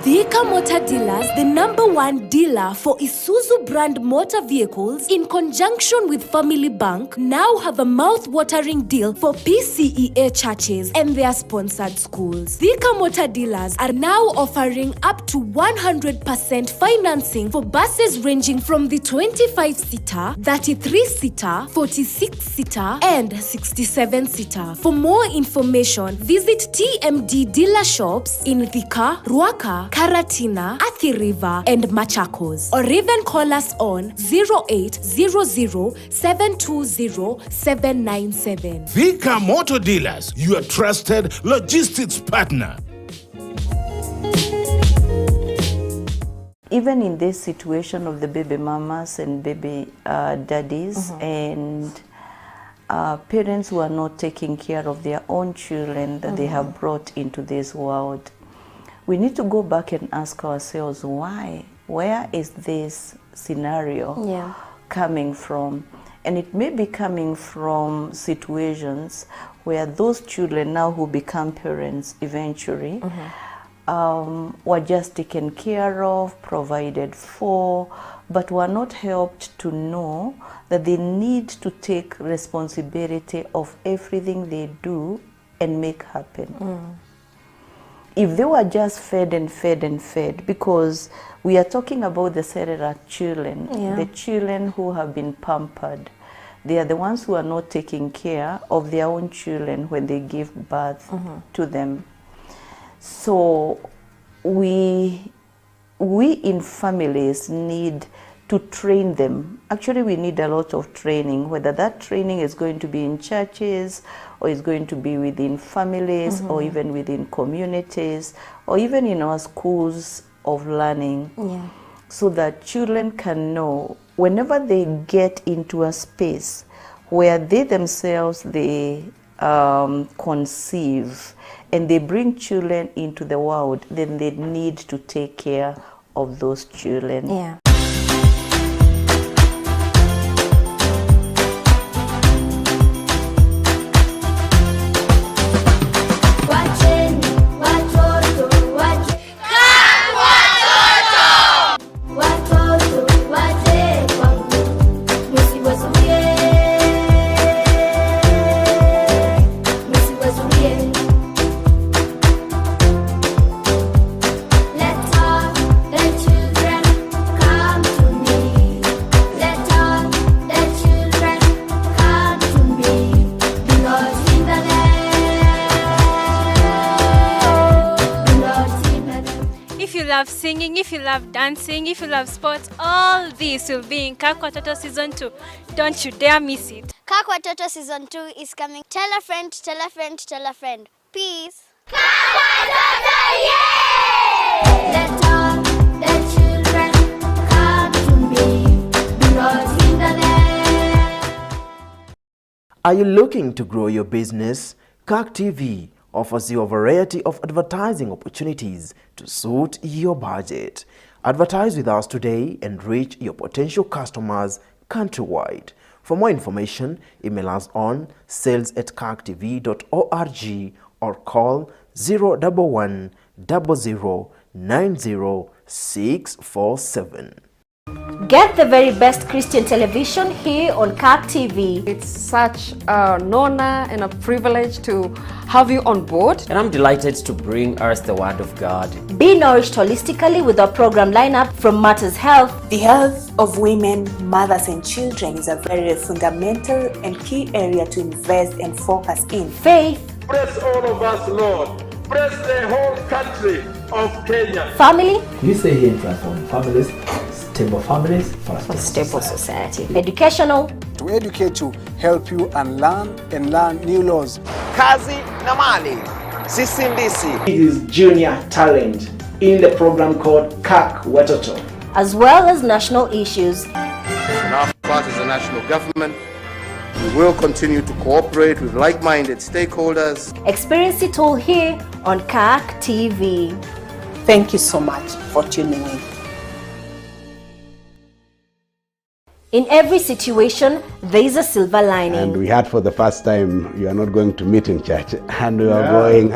Thika Motor Dealers, the #1 dealer for Isuzu brand motor vehicles in conjunction with Family Bank, now have a mouth-watering deal for PCEA churches and their sponsored schools. Thika Motor Dealers are now offering up to 100% financing for buses ranging from the 25-seater, 33-seater, 46-seater, and 67-seater. For more information, visit TMD dealer shops in Thika, Ruaka, Karatina, Athi River, and Machakos, or even call us on 0800 720 797. Thika Motor Dealers, your trusted logistics partner. Even in this situation of the baby mamas and baby daddies and parents who are not taking care of their own children that they have brought into this world, we need to go back and ask ourselves why. Where is this scenario coming from? And it may be coming from situations where those children now who become parents eventually were just taken care of, provided for, but were not helped to know that they need to take responsibility of everything they do and make happen. If they were just fed and fed and fed, because we are talking about the cellular children, the children who have been pampered, they are the ones who are not taking care of their own children when they give birth to them. So we in families need to train them. Actually, we need a lot of training, whether that training is going to be in churches, or is going to be within families, or even within communities, or even in our schools of learning, so that children can know whenever they get into a space where they themselves, they conceive and they bring children into the world, then they need to take care of those children. Yeah. love singing, if you love dancing, if you love sports, all this will be in Kirk Watoto Season 2. Don't you dare miss it. Kirk Watoto Season 2 is coming. Tell a friend, tell a friend, tell a friend. Peace. Kirk Watoto, yay! Let all the children come to me, because in the land. Are you looking to grow your business? Kirk TV offers you a variety of advertising opportunities to suit your budget. Advertise with us today and reach your potential customers countrywide. For more information, email us on sales@kirktv.org or call 011 00 90 647. Get the very best Christian television here on Kirk TV. It's such an honor and a privilege to have you on board. And I'm delighted to bring us the Word of God. Be nourished holistically with our program lineup from Matters Health. The health of women, mothers and children is a very fundamental and key area to invest and focus in. Faith. Bless all of us, Lord. Bless the whole country of Kenya. Family. We say here in Transform Families, stable families for a stable society. Educational. To educate you, help you and learn new laws. Kazi na mali. Sisi ndisi. It is junior talent in the program called Kirk Watoto. As well as national issues. In our part as a national government, we will continue to cooperate with like-minded stakeholders. Experience it all here on Kirk TV. Thank you so much for tuning in. In every situation, there is a silver lining. And we had for the first time, you are not going to meet in church. And we are going,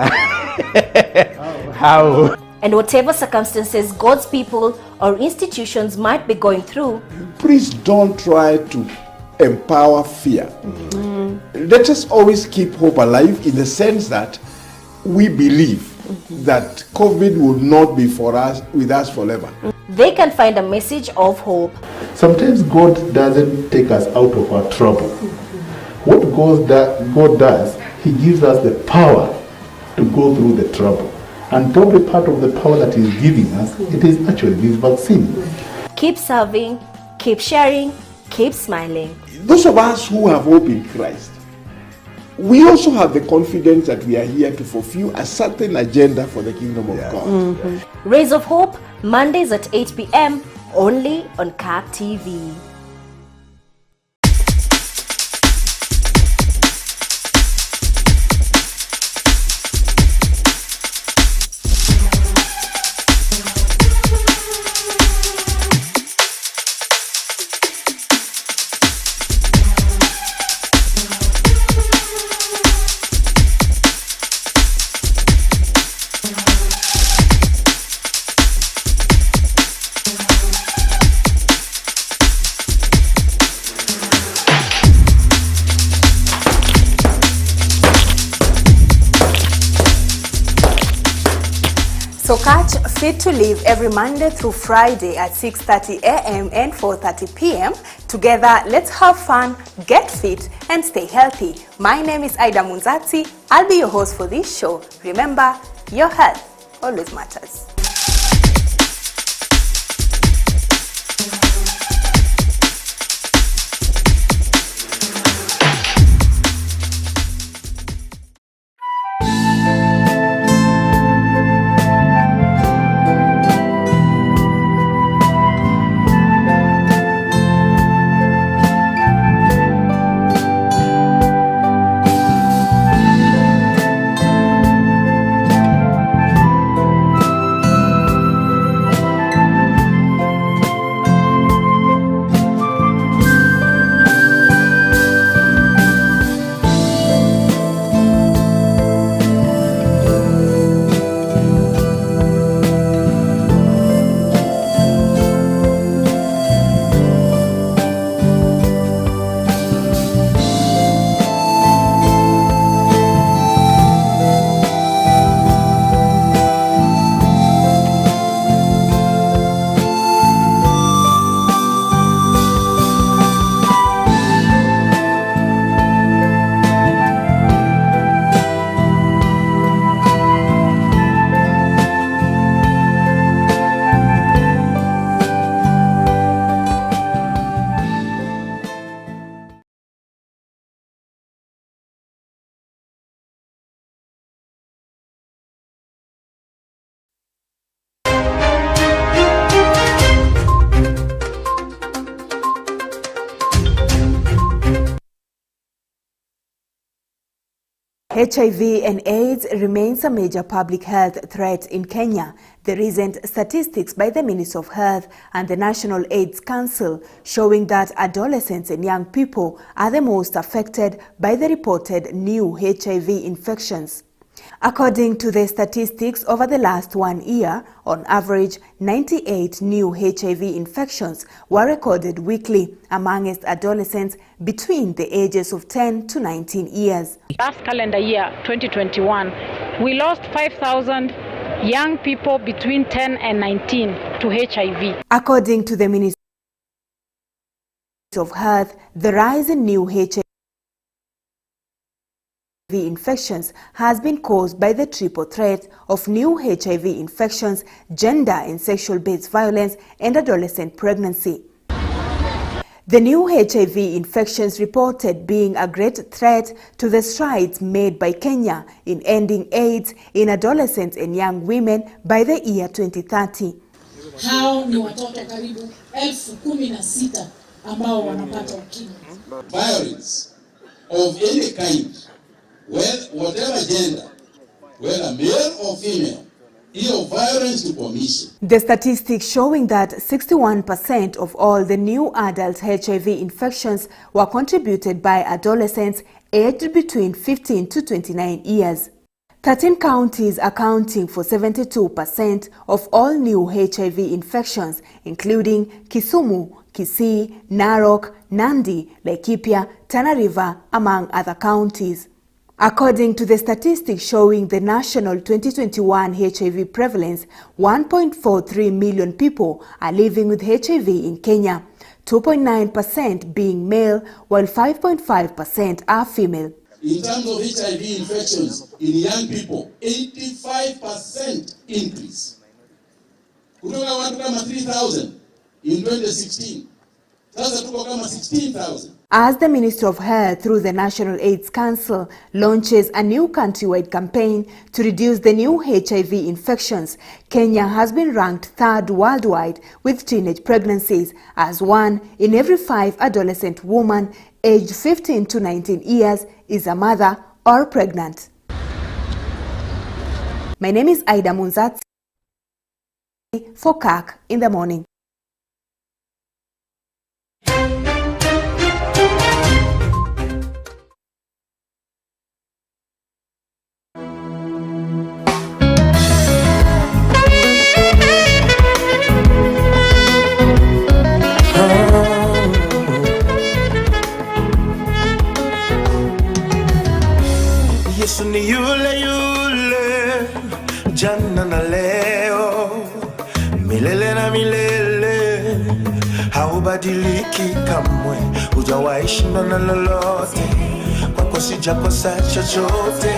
how? And whatever circumstances God's people or institutions might be going through, please don't try to empower fear. Let us always keep hope alive in the sense that we believe that COVID will not be with us forever. They can find a message of hope. Sometimes God doesn't take us out of our trouble. What God does, He gives us the power to go through the trouble. And probably part of the power that He's giving us, it is actually this vaccine. Keep serving, keep sharing, keep smiling. Those of us who have hope in Christ, we also have the confidence that we are here to fulfill a certain agenda for the kingdom of God. Rays of Hope, Mondays at 8 p.m. only on Kirk TV. So catch Fit to Live every Monday through Friday at 6:30 a.m. and 4:30 p.m. Together, let's have fun, get fit, and stay healthy. My name is Aida Munzati. I'll be your host for this show. Remember, your health always matters. HIV and AIDS remains a major public health threat in Kenya. The recent statistics by the Ministry of Health and the National AIDS Council showing that adolescents and young people are the most affected by the reported new HIV infections. According to the statistics, over the last 1 year, on average, 98 new HIV infections were recorded weekly amongst adolescents between the ages of 10 to 19 years. Last calendar year, 2021, we lost 5,000 young people between 10 and 19 to HIV. According to the Ministry of Health, the rise in new HIV infections has been caused by the triple threat of new HIV infections, gender and sexual-based violence, and adolescent pregnancy. The new HIV infections reported being a great threat to the strides made by Kenya in ending AIDS in adolescents and young women by the year 2030. Hao ni watoto karibu 16,000 ambao wanapata ukimwi. Violence of any kind, whatever gender, whether male or female, violence to commission. The statistics showing that 61% of all the new adult HIV infections were contributed by adolescents aged between 15 to 29 years. 13 counties accounting for 72% of all new HIV infections, including Kisumu, Kisii, Narok, Nandi, Laikipia, Tana River, among other counties. According to the statistics showing the national 2021 HIV prevalence, 1.43 million people are living with HIV in Kenya, 2.9% being male, while 5.5% are female. In terms of HIV infections in young people, 85% increase. Kutoka watu kama 3,000 in 2016, sasa tuko kama 16,000. As the Ministry of Health through the National AIDS Council launches a new countrywide campaign to reduce the new HIV infections, Kenya has been ranked third worldwide with teenage pregnancies, as 1 in every 5 adolescent women aged 15 to 19 years is a mother or pregnant. My name is Aida Munzatsi for Kirk in the Morning. Yesu ni yule yule, jana na leo, milele na milele, haubadiliki kamwe, hujawahi shindwa na lolote, kwako sijakosa chochote,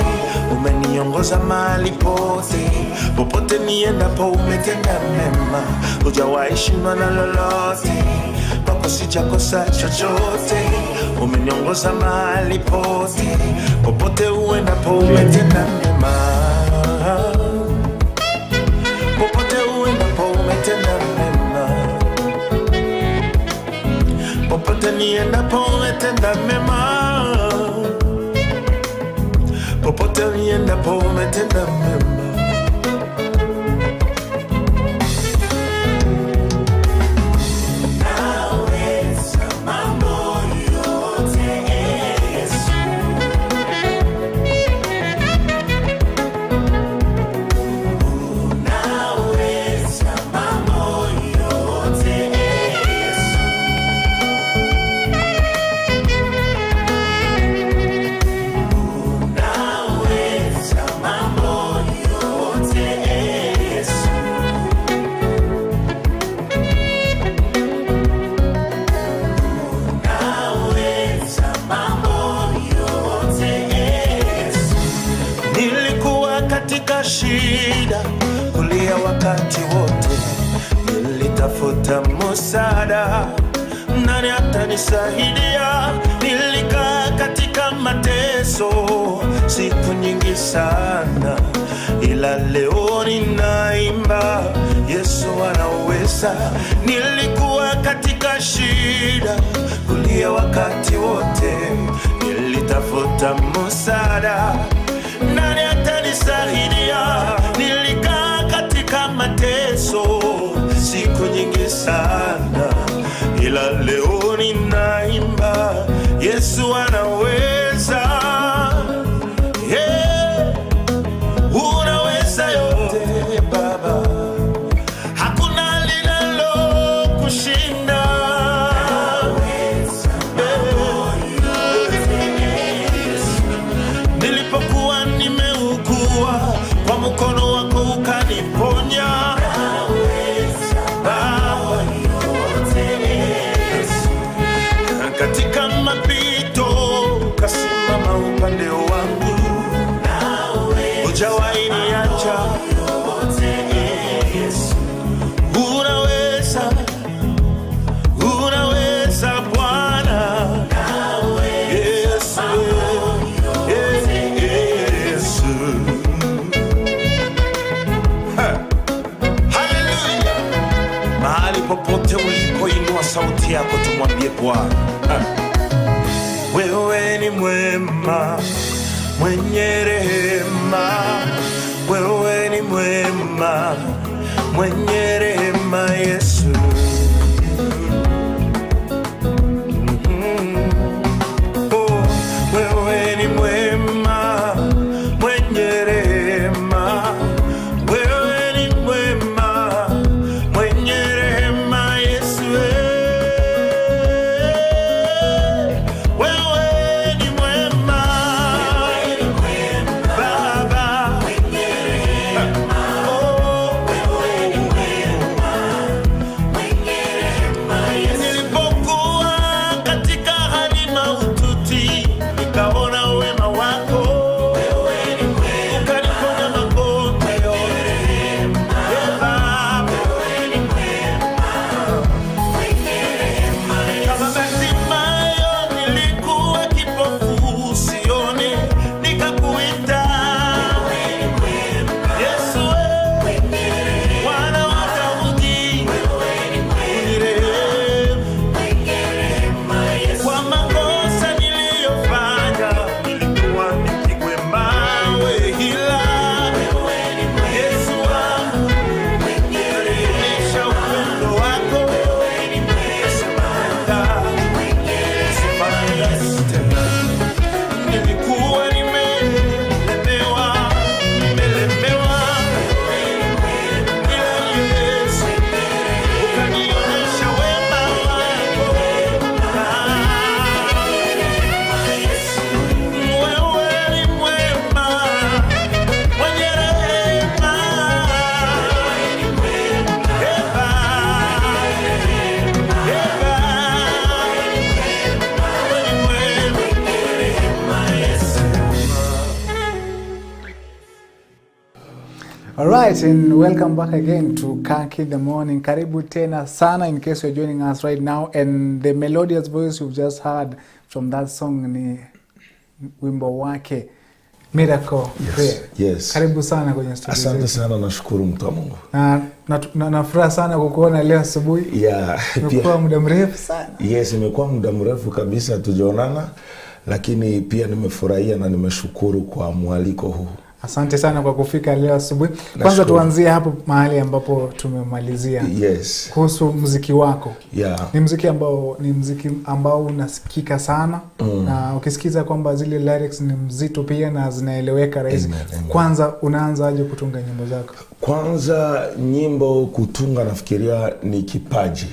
umeniongoza mahali pote, popote niendapo umetenda mema, hujawahi shindwa na lolote, kwako sijakosa chochote, umeniongoza mahali pote, popote uendapo umetenda mema, popote uendapo umetenda mema, popote niendapo umetenda mema, popote niendapo umetenda mema. Shida kulia wakati wote, nilitafuta msaada, nani atanisaidia? Nilikaa katika mateso siku nyingi sana, ila leo ninaimba Yesu anaweza. Nilikuwa katika shida kulia wakati wote, nilitafuta msaada, ukanisaidia. Nilikaa katika mateso siku nyingi sana, ila leo ninaimba Yesu anaweza. Yeah. Unaweza yote Baba, hakuna linalo kushinda. Nilipokuwa nimeugua, kwa mkono wako ukaniponya. Katika mapito ukasimama upande wangu, hujawahi niacha. Unaweza, unaweza Bwana. Yesu, Yesu. Hallelujah. Mahali popote ulipoinua sauti yako tumwambie Bwana, wewe ni mwema, mwenye rehema. Wewe ni mwema, mwenye rehema Yesu. Oh, wewe ni mwema, mwenye rehema. Wewe ni mwema, mwenye rehema Yesu. Wewe ni mwema Baba. Nilipokuwa katika hali mahututi, nikaona wema wako. Ukaniponya magonjwa yote. Baba, kama Bartimayo nilikuwa kipofu sione, nikakuita Yesu, Bwana wa Daudi, unirehemu. Kwa makosa niliyofanya, nilikuwa nipigwe mawe, ila Yesu wangu unionyesha upendo wako. Nilikuwa nimelemewa, ila Yesu ukanionyesha wema wako. Wewe ni mwema, mwenye rehema. Alright, and welcome back again to Kirk in the Morning. Karibu tena sana in case you're joining us right now. And the melodious voice you've just heard from that song ni wimbo wake Miracle Prayer. Yes. Karibu sana kwenye studio. Asante sana, nashukuru mtu wa Mungu. Na furaha sana kukuona leo asubuhi. Yeah. Imekuwa muda mrefu sana. Yes, imekuwa muda mrefu kabisa tujaonana, lakini pia nimefurahia na nimeshukuru kwa mwaliko huu. Asante sana kwa kufika leo asubuhi. Kwanza tuanzie hapo mahali ambapo tumemalizia. Yes. Kuhusu muziki wako. Yeah. Ni muziki ambao unasikika sana. Na ukisikiza kwamba zile lyrics ni mzito pia na zinaeleweka rahisi. Kwanza unaanza aje kutunga nyimbo zako? Kwanza nyimbo kutunga nafikiria ni kipaji.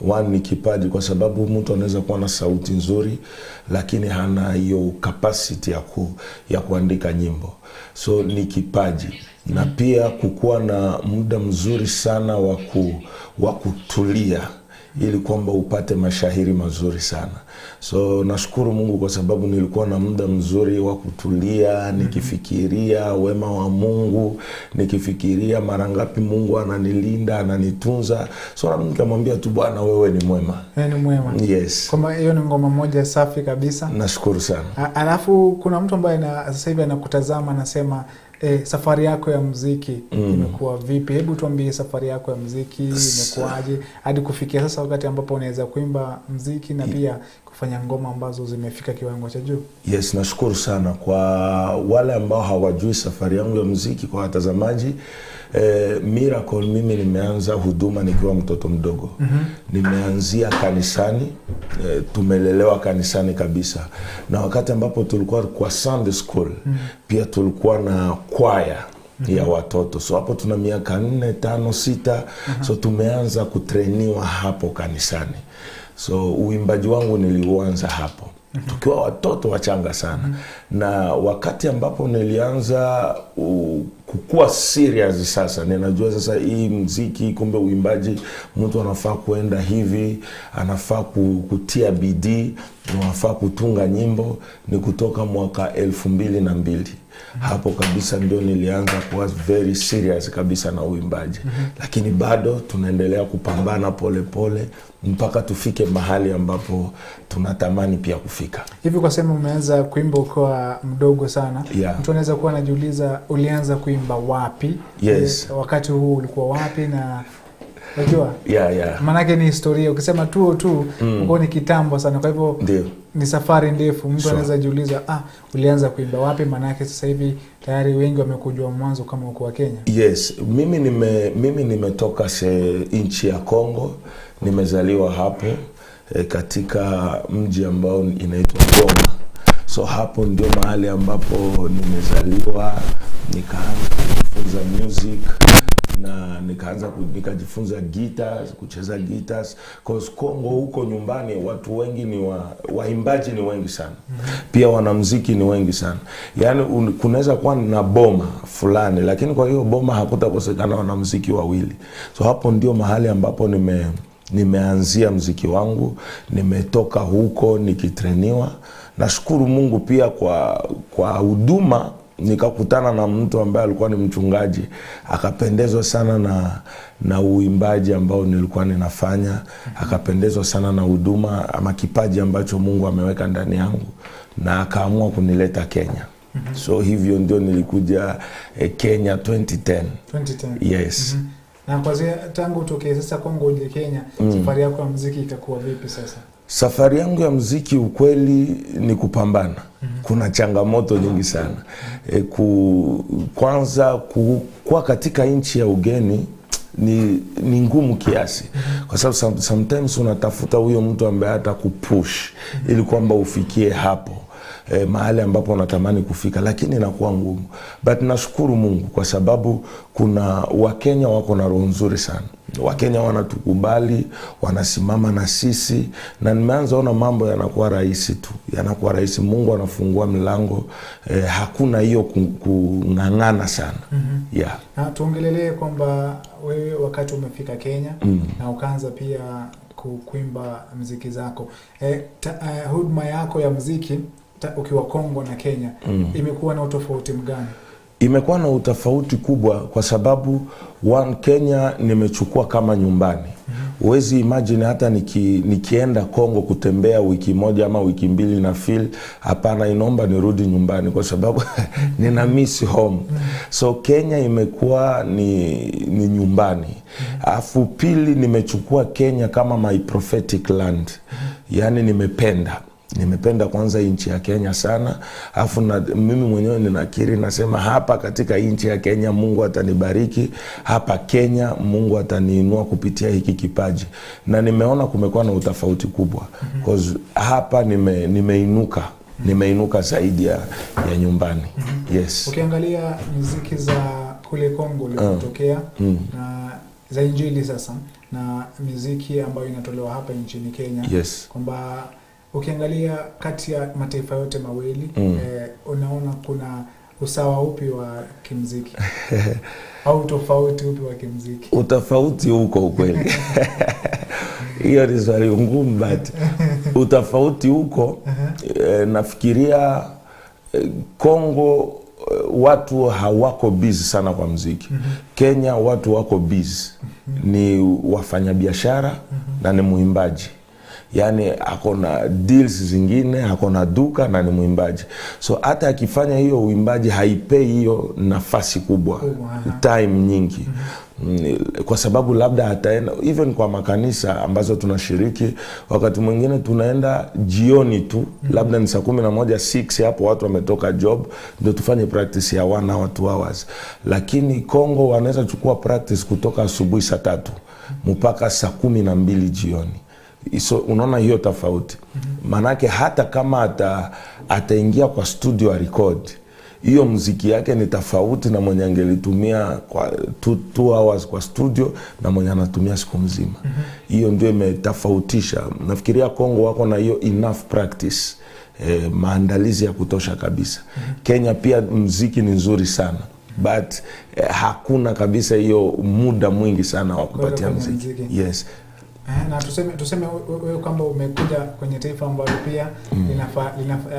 One ni kipaji kwa sababu mtu anaweza kuwa na sauti nzuri lakini hana hiyo capacity ya kuandika nyimbo. So ni kipaji. Na pia kukuwa na muda mzuri sana wa kutulia ili kwamba upate mashahiri mazuri sana. So nashukuru Mungu kwa sababu nilikuwa na muda mzuri wa kutulia, nikifikiria wema wa Mungu, nikifikiria mara ngapi Mungu ananilinda, ananitunza. So na nikamwambia tu Bwana wewe ni mwema. Ni mwema. Yes. Kama hiyo ni ngoma moja safi kabisa. Nashukuru sana. Alafu kuna mtu ambaye sasa hivi anakutazama anasema safari yako ya muziki imekuwa vipi? Hebu tuambie safari yako ya muziki imekuaje hadi kufikia sasa wakati ambapo unaweza kuimba muziki na pia kufanya ngoma ambazo zimefika kiwango cha juu? Yes, nashukuru sana kwa wale ambao hawajui safari yangu ya muziki. Kwa watazamaji, Miracle, mimi nimeanza huduma nikiwa mtoto mdogo. Nimeanzia kanisani, tumelelewa kanisani kabisa. Na wakati ambapo tulikuwa kwa Sunday school, pia tulikuwa na kwaya ya watoto. So hapo tuna miaka 4, 5, 6. So tumeanza kutrainiwa hapo kanisani. So uimbaji wangu niliuanza hapo tukiwa watoto wachanga sana. Na wakati ambapo nilianza kukua serious sasa, ninajua sasa hii muziki, kumbe uimbaji mtu anafaa kuenda hivi, anafaa kutia bidii, anafaa kutunga nyimbo, ni kutoka mwaka 2002. Hapo kabisa ndio nilianza kuwa very serious kabisa na uimbaji. Lakini bado tunaendelea kupambana pole pole mpaka tufike mahali ambapo tunatamani pia kufika. Hivi kwa sema umeanza kuimba ukiwa mdogo sana. Mtu anaweza kuwa anajiuliza ulianza kuimba wapi? Yes. Wakati huu ulikuwa wapi na unajua? Manake ni historia. Ukisema tu uko ni kitambo sana. Kwa hivyo ni safari ndefu. Mtu anaweza jiuliza ulianza kuimba wapi? Manake sasa hivi tayari wengi wamekujua mwanzo kama uko wa Kenya. Yes, mimi nimetoka nchi ya Kongo. Nimezaliwa hapo katika mji ambao inaitwa Goma. So hapo ndio mahali ambapo nimezaliwa, nikaanza kujifunza music na nikajifunza guitars, kucheza guitars. Cause Kongo huko nyumbani watu wengi ni waimbaji ni wengi sana. Pia wanamuziki ni wengi sana. Yaani kunaweza kuwa na boma fulani, lakini kwa hiyo boma hakutakosekana wanamuziki wawili. So hapo ndio mahali ambapo nimeanzia muziki wangu. Nimetoka huko nikitrainiwa. Nashukuru Mungu pia kwa huduma nikakutana na mtu ambaye alikuwa ni mchungaji, akapendezwa sana na uimbaji ambao nilikuwa ninafanya, akapendezwa sana na huduma ama kipaji ambacho Mungu ameweka ndani yangu, na akaamua kunileta Kenya. So hivyo ndio nilikuja Kenya 2010. Yes. Na kwa tangu utoke sasa Kongo uje Kenya, safari yako ya muziki itakuwa vipi sasa? Safari yangu ya muziki ukweli ni kupambana. Kuna changamoto nyingi sana. Kwanza kwa katika nchi ya ugeni ni ngumu kiasi. Kwa sababu sometimes unatafuta huyo mtu ambaye atakupush ili kwamba ufikie hapo mahali ambapo unatamani kufika, lakini inakuwa ngumu. But nashukuru Mungu kwa sababu kuna Wakenya wako na roho nzuri sana. Wakenya wanatukubali, wanasimama na sisi, na nimeanza ona mambo yanakuwa rahisi tu. Yanakuwa rahisi, Mungu anafungua milango, hakuna hiyo kung'ang'ana sana. Na tuongelelee kwamba wewe wakati umefika Kenya na ukaanza pia kuimba muziki zako. Huduma yako ya muziki ukiwa Kongo na Kenya imekuwa na utofauti mgani? Imekuwa na utofauti kubwa kwa sababu Kenya nimechukua kama nyumbani. Uwezi imagine hata nikienda Kongo kutembea wiki moja ama wiki mbili na feel hapana, inaomba nirudi nyumbani kwa sababu nina miss home. So Kenya imekuwa ni nyumbani. Afu pili nimechukua Kenya kama my prophetic land. Yaani nimependa kwanza nchi ya Kenya sana. Afu mimi mwenyewe ninakiri, nasema hapa katika nchi ya Kenya Mungu atanibariki. Hapa Kenya Mungu ataniinua kupitia hiki kipaji. Na nimeona kumekuwa na utofauti kubwa. Cause hapa nimeinuka zaidi ya nyumbani. Yes. Ukiangalia muziki za kule Kongo ulikotokea na za injili sasa na muziki ambayo inatolewa hapa nchini Kenya, kwamba ukiangalia kati ya mataifa yote mawili unaona kuna usawa upi wa kimuziki au tofauti upi wa kimuziki? Utofauti huko ukweli. Hiyo ni swali ngumu, but utofauti huko nafikiria Kongo watu hawako busy sana kwa muziki. Kenya watu wako busy. Ni wafanyabiashara na ni muimbaji. yani akona deals zingine, akona duka na ni mwimbaji. So hata akifanya hiyo uimbaji haipei hiyo nafasi kubwa, time nyingi. Kwa sababu labda ataenda even kwa makanisa ambazo tunashiriki, wakati mwingine tunaenda jioni tu, labda ni saa 11 6 hapo watu wametoka job, ndio tufanye practice ya 1 hour 2 hours. Lakini Kongo wanaweza chukua practice kutoka asubuhi saa 3 mpaka saa 12 jioni. So unaona hiyo tofauti. Manake hata kama ataingia kwa studio a record, hiyo muziki yake ni tofauti na mwenye angelitumia kwa 2 hours kwa studio na mwenye anatumia siku mzima. Hiyo ndio imetofautisha. Nafikiria Kongo wako na hiyo enough practice, maandalizi ya kutosha kabisa. Kenya pia muziki ni nzuri sana, but hakuna kabisa hiyo muda mwingi sana wa kupatia muziki. Yes. Na tuseme wewe kwamba umekuja kwenye taifa ambalo pia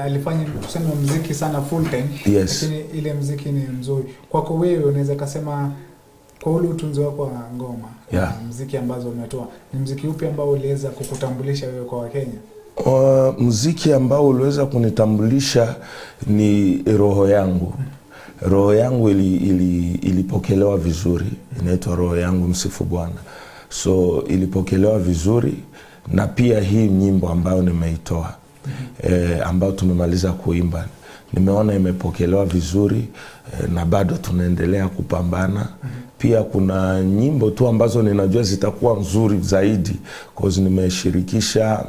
alifanya tuseme muziki sana full time, yes. Lakini ile muziki ni mzuri. Kwako wewe unaweza kusema kwa ule utunzi wako wa ngoma, muziki ambazo umetoa, ni muziki upi ambao uliweza kukutambulisha wewe kwa Wakenya? Muziki ambao uliweza kunitambulisha ni Roho Yangu. Roho Yangu ilipokelewa vizuri, inaitwa Roho Yangu Msifu Bwana. So ilipokelewa vizuri, na pia hii nyimbo ambayo nimeitoa ambayo tumemaliza kuimba, nimeona imepokelewa vizuri, na bado tunaendelea kupambana. Pia kuna nyimbo tu ambazo ninajua zitakuwa nzuri zaidi, cause nimeshirikisha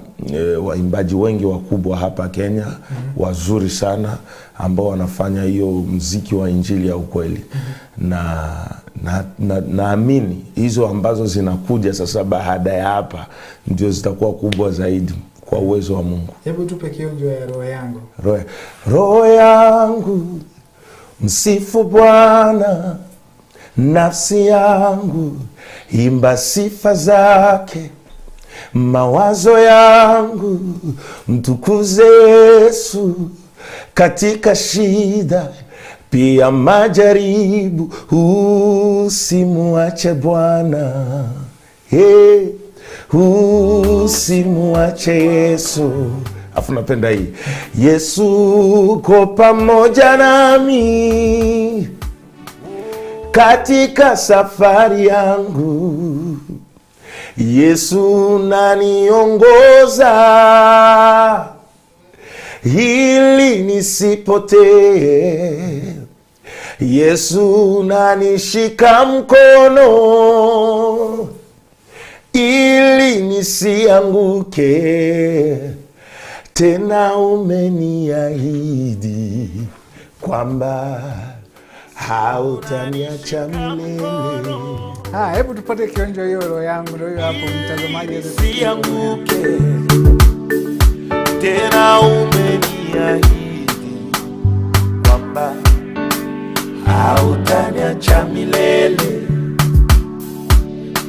waimbaji wengi wakubwa hapa Kenya, wazuri sana ambao wanafanya hiyo muziki wa injili ya ukweli. Naamini hizo ambazo zinakuja sasa baada ya hapa ndio zitakuwa kubwa zaidi kwa uwezo wa Mungu. Hebu tupe kionjo ya Roho Yangu. Roho yangu msifu Bwana, nafsi yangu imba sifa zake, mawazo yangu mtukuze Yesu, katika shida pia majaribu usimuache Bwana, usimuache Yesu. Afu napenda hii, Yesu ko pamoja nami katika safari yangu, Yesu naniongoza ili nisipotee, Yesu nanishika mkono ili nisianguke, tena umeniahidi kwamba hautaniacha milele. Hebu tupate kionjo hiyo Roho Yangu, ndio hapo mtazamaji nisianguke, tena umeniahidi kwamba hautaniacha milele.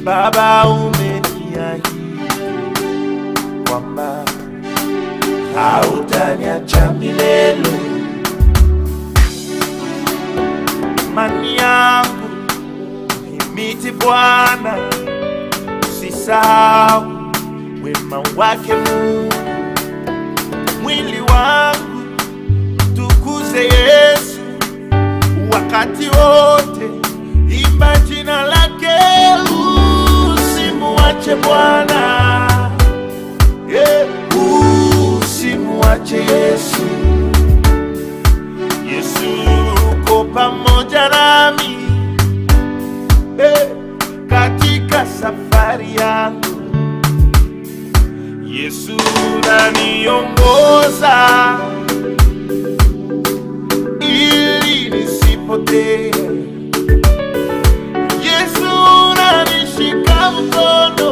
Baba, umeniahidi kwamba hautaniacha milele. Imani yangu himiti Bwana, usisahau wema wake Mungu. Mwili wangu tukuze Yesu wakati wote, imba jina lake, usimuache Bwana, usimuache Yesu. Yesu uko pamoja nami katika safari yangu, Yesu naniongoza ili nisipotee, Yesu nanishika mkono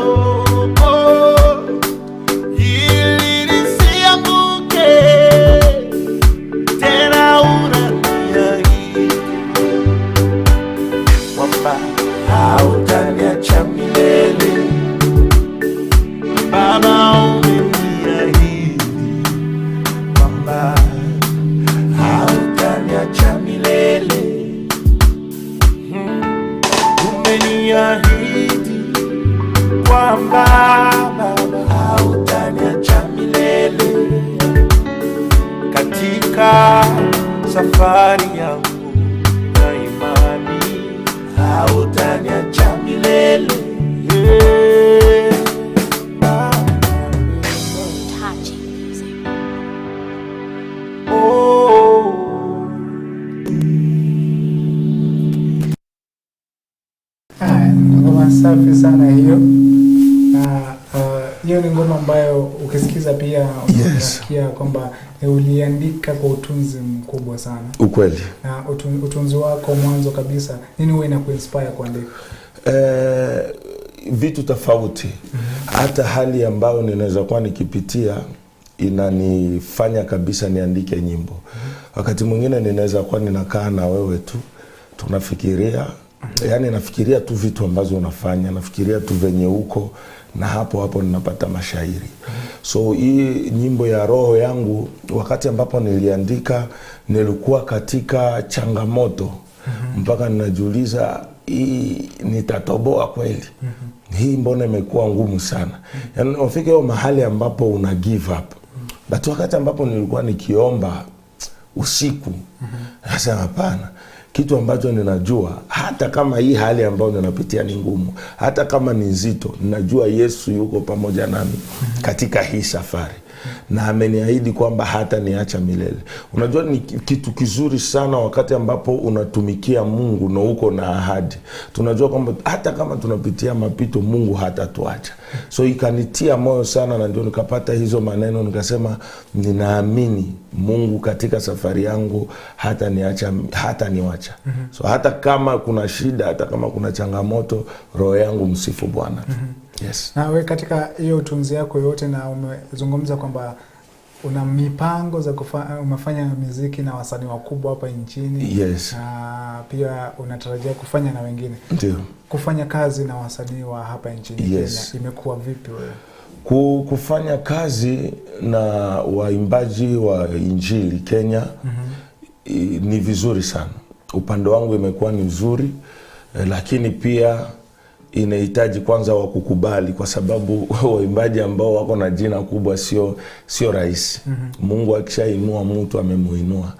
ili nisianguke, tena unaniahidi kwamba hautaniacha milele. Baba, umeniahidi kwamba hautaniacha milele. Umeniahidi kwamba Baba hautaniacha milele katika safari yangu na imani, hautaniacha milele. Ngoma safi sana hiyo. Hiyo ni ngoma ambayo ukisikiza pia unasikia kwamba uliandika kwa utunzi mkubwa sana. Ukweli. Na utunzi wako mwanzo kabisa, nini wewe inakuinspire kuandika? Vitu tofauti. Hata hali ambayo ninaweza kuwa nikipitia inanifanya kabisa niandike nyimbo. Wakati mwingine ninaweza kuwa ninakaa na wewe tu tunafikiria, yani nafikiria tu vitu ambazo unafanya, nafikiria tu venye uko, na hapo ninapata mashairi. So hii nyimbo ya roho yangu, wakati ambapo niliandika nilikuwa katika changamoto mpaka ninajiuliza hii nitatoboa kweli? Hii mbona imekuwa ngumu sana? Yani ufike hiyo mahali ambapo una give up. But wakati ambapo nilikuwa nikiomba usiku, nasema hapana, kitu ambacho ninajua hata kama hii hali ambayo ninapitia ni ngumu, hata kama ni nzito, ninajua Yesu yuko pamoja nami katika hii safari. Na ameniahidi kwamba hata niacha milele. Unajua ni kitu kizuri sana wakati ambapo unatumikia Mungu na uko na ahadi. Tunajua kwamba hata kama tunapitia mapito, Mungu hatatuacha. So ikanitia moyo sana, na ndio nikapata hizo maneno, nikasema ninaamini Mungu katika safari yangu hata niwacha. So hata kama kuna shida, hata kama kuna changamoto, roho yangu msifu Bwana. Yes. Na wewe katika hiyo utunzi yako yote, na umezungumza kwamba una mipango za umefanya muziki na wasanii wakubwa hapa nchini. Yes. Na pia unatarajia kufanya na wengine. Ndio. Kufanya kazi na wasanii wa hapa nchini, yes, Kenya imekuwa vipi wewe? Kufanya kazi na waimbaji wa Injili Kenya ni vizuri sana. Upande wangu imekuwa ni nzuri, lakini pia inahitaji kwanza wakukubali, kwa sababu waimbaji ambao wako na jina kubwa sio rahisi. Mungu akishainua mtu amemuinua.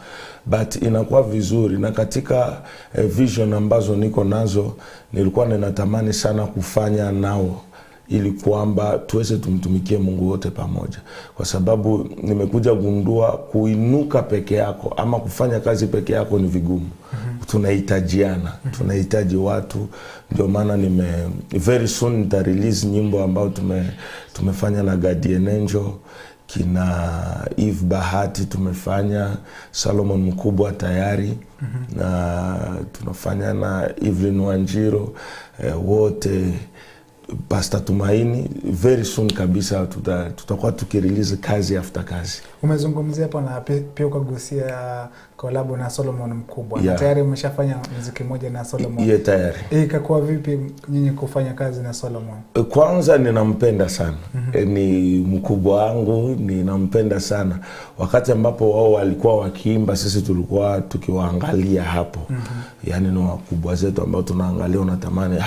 But inakuwa vizuri, na katika vision ambazo niko nazo nilikuwa ninatamani sana kufanya nao, ili kwamba tuweze tumtumikie Mungu wote pamoja. Kwa sababu nimekuja gundua kuinuka peke yako ama kufanya kazi peke yako ni vigumu. Tunahitajiana, tunahitaji watu. Ndio maana very soon nita release nyimbo ambao tumefanya na Guardian Angel, kina Eve Bahati tumefanya, Solomon Mkubwa tayari, na tunafanya na Evelyn Wanjiro, wote, Pastor Tumaini. Very soon kabisa tutakuwa tukirelease kazi after kazi. Umezungumzia hapo na pia ukagusia collab na Solomon Mkubwa. Na tayari umeshafanya muziki mmoja na Solomon. Tayari. Ikakuwa vipi nyinyi kufanya kazi na Solomon? Kwanza ninampenda sana. Ni mkubwa wangu, ninampenda sana. Wakati ambapo wao walikuwa wakiimba, sisi tulikuwa tukiwaangalia hapo. Yani ni wakubwa zetu ambao tunaangalia, unatamani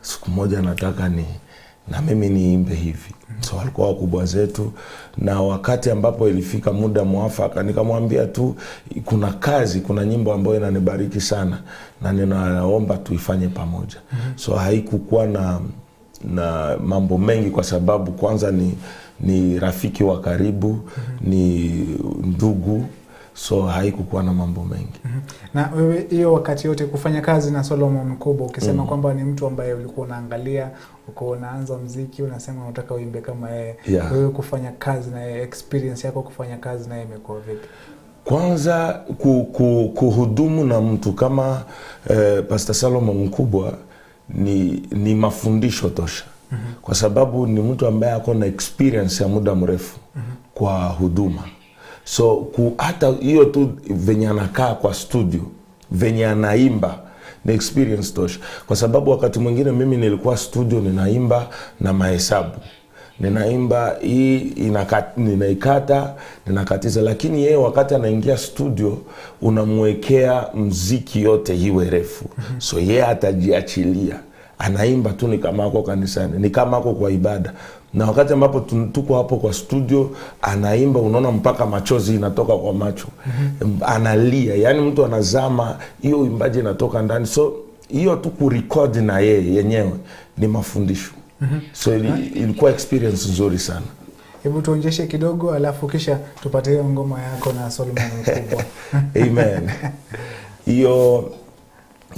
siku moja nataka na mimi niimbe hivi. So walikuwa wakubwa zetu, na wakati ambapo ilifika muda mwafaka nikamwambia tu kuna nyimbo ambayo inanibariki sana na ninaomba tuifanye pamoja. So haikukuwa na mambo mengi, kwa sababu kwanza ni rafiki wa karibu, ni ndugu. So haikukuwa na mambo mengi. Na wewe hiyo wakati yote kufanya kazi na Solomon Mkubwa, ukisema kwamba ni mtu ambaye ulikuwa unaangalia, uko unaanza muziki, unasema unataka uimbe kama yeye. Wewe kufanya kazi na yeye, experience yako kufanya kazi na yeye imekuwa vipi? Kwanza kuhudumu na mtu kama Pastor Solomon Mkubwa ni mafundisho tosha. Kwa sababu ni mtu ambaye ako na experience ya muda mrefu kwa huduma. So hata hiyo tu venye anakaa kwa studio, venye anaimba, ni experience tosha. Kwa sababu wakati mwingine mimi nilikuwa studio ninaimba na mahesabu. Ninaimba hii ninaikata, ninakatiza, lakini yeye wakati anaingia studio unamwekea mziki yote iwe refu. So yeye atajiachilia. anaimba tu ni kama ako kanisani, ni kama ako kwa ibada. Na wakati ambapo tuko hapo kwa studio anaimba, unaona mpaka machozi inatoka kwa macho. Analia, yani mtu anazama, hiyo uimbaji inatoka ndani. So hiyo tu kurecord na yeye yenyewe ni mafundisho. So ilikuwa experience nzuri sana. Hebu tuonjeshe kidogo alafu kisha tupate hiyo ngoma yako na Solomon Mkubwa. Amen. Hiyo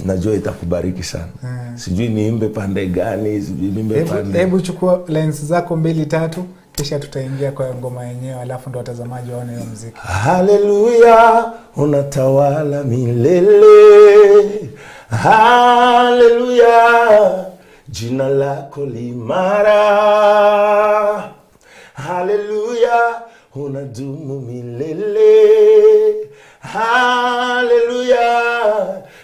najua itakubariki sana. Sijui niimbe pande gani, sijui niimbe pande. Hebu chukua lines zako 2-3 kisha tutaingia kwa ngoma yenyewe alafu ndo watazamaji waone hiyo muziki. Haleluya, unatawala milele. Haleluya, jina lako limara. Haleluya, unadumu milele. Haleluya,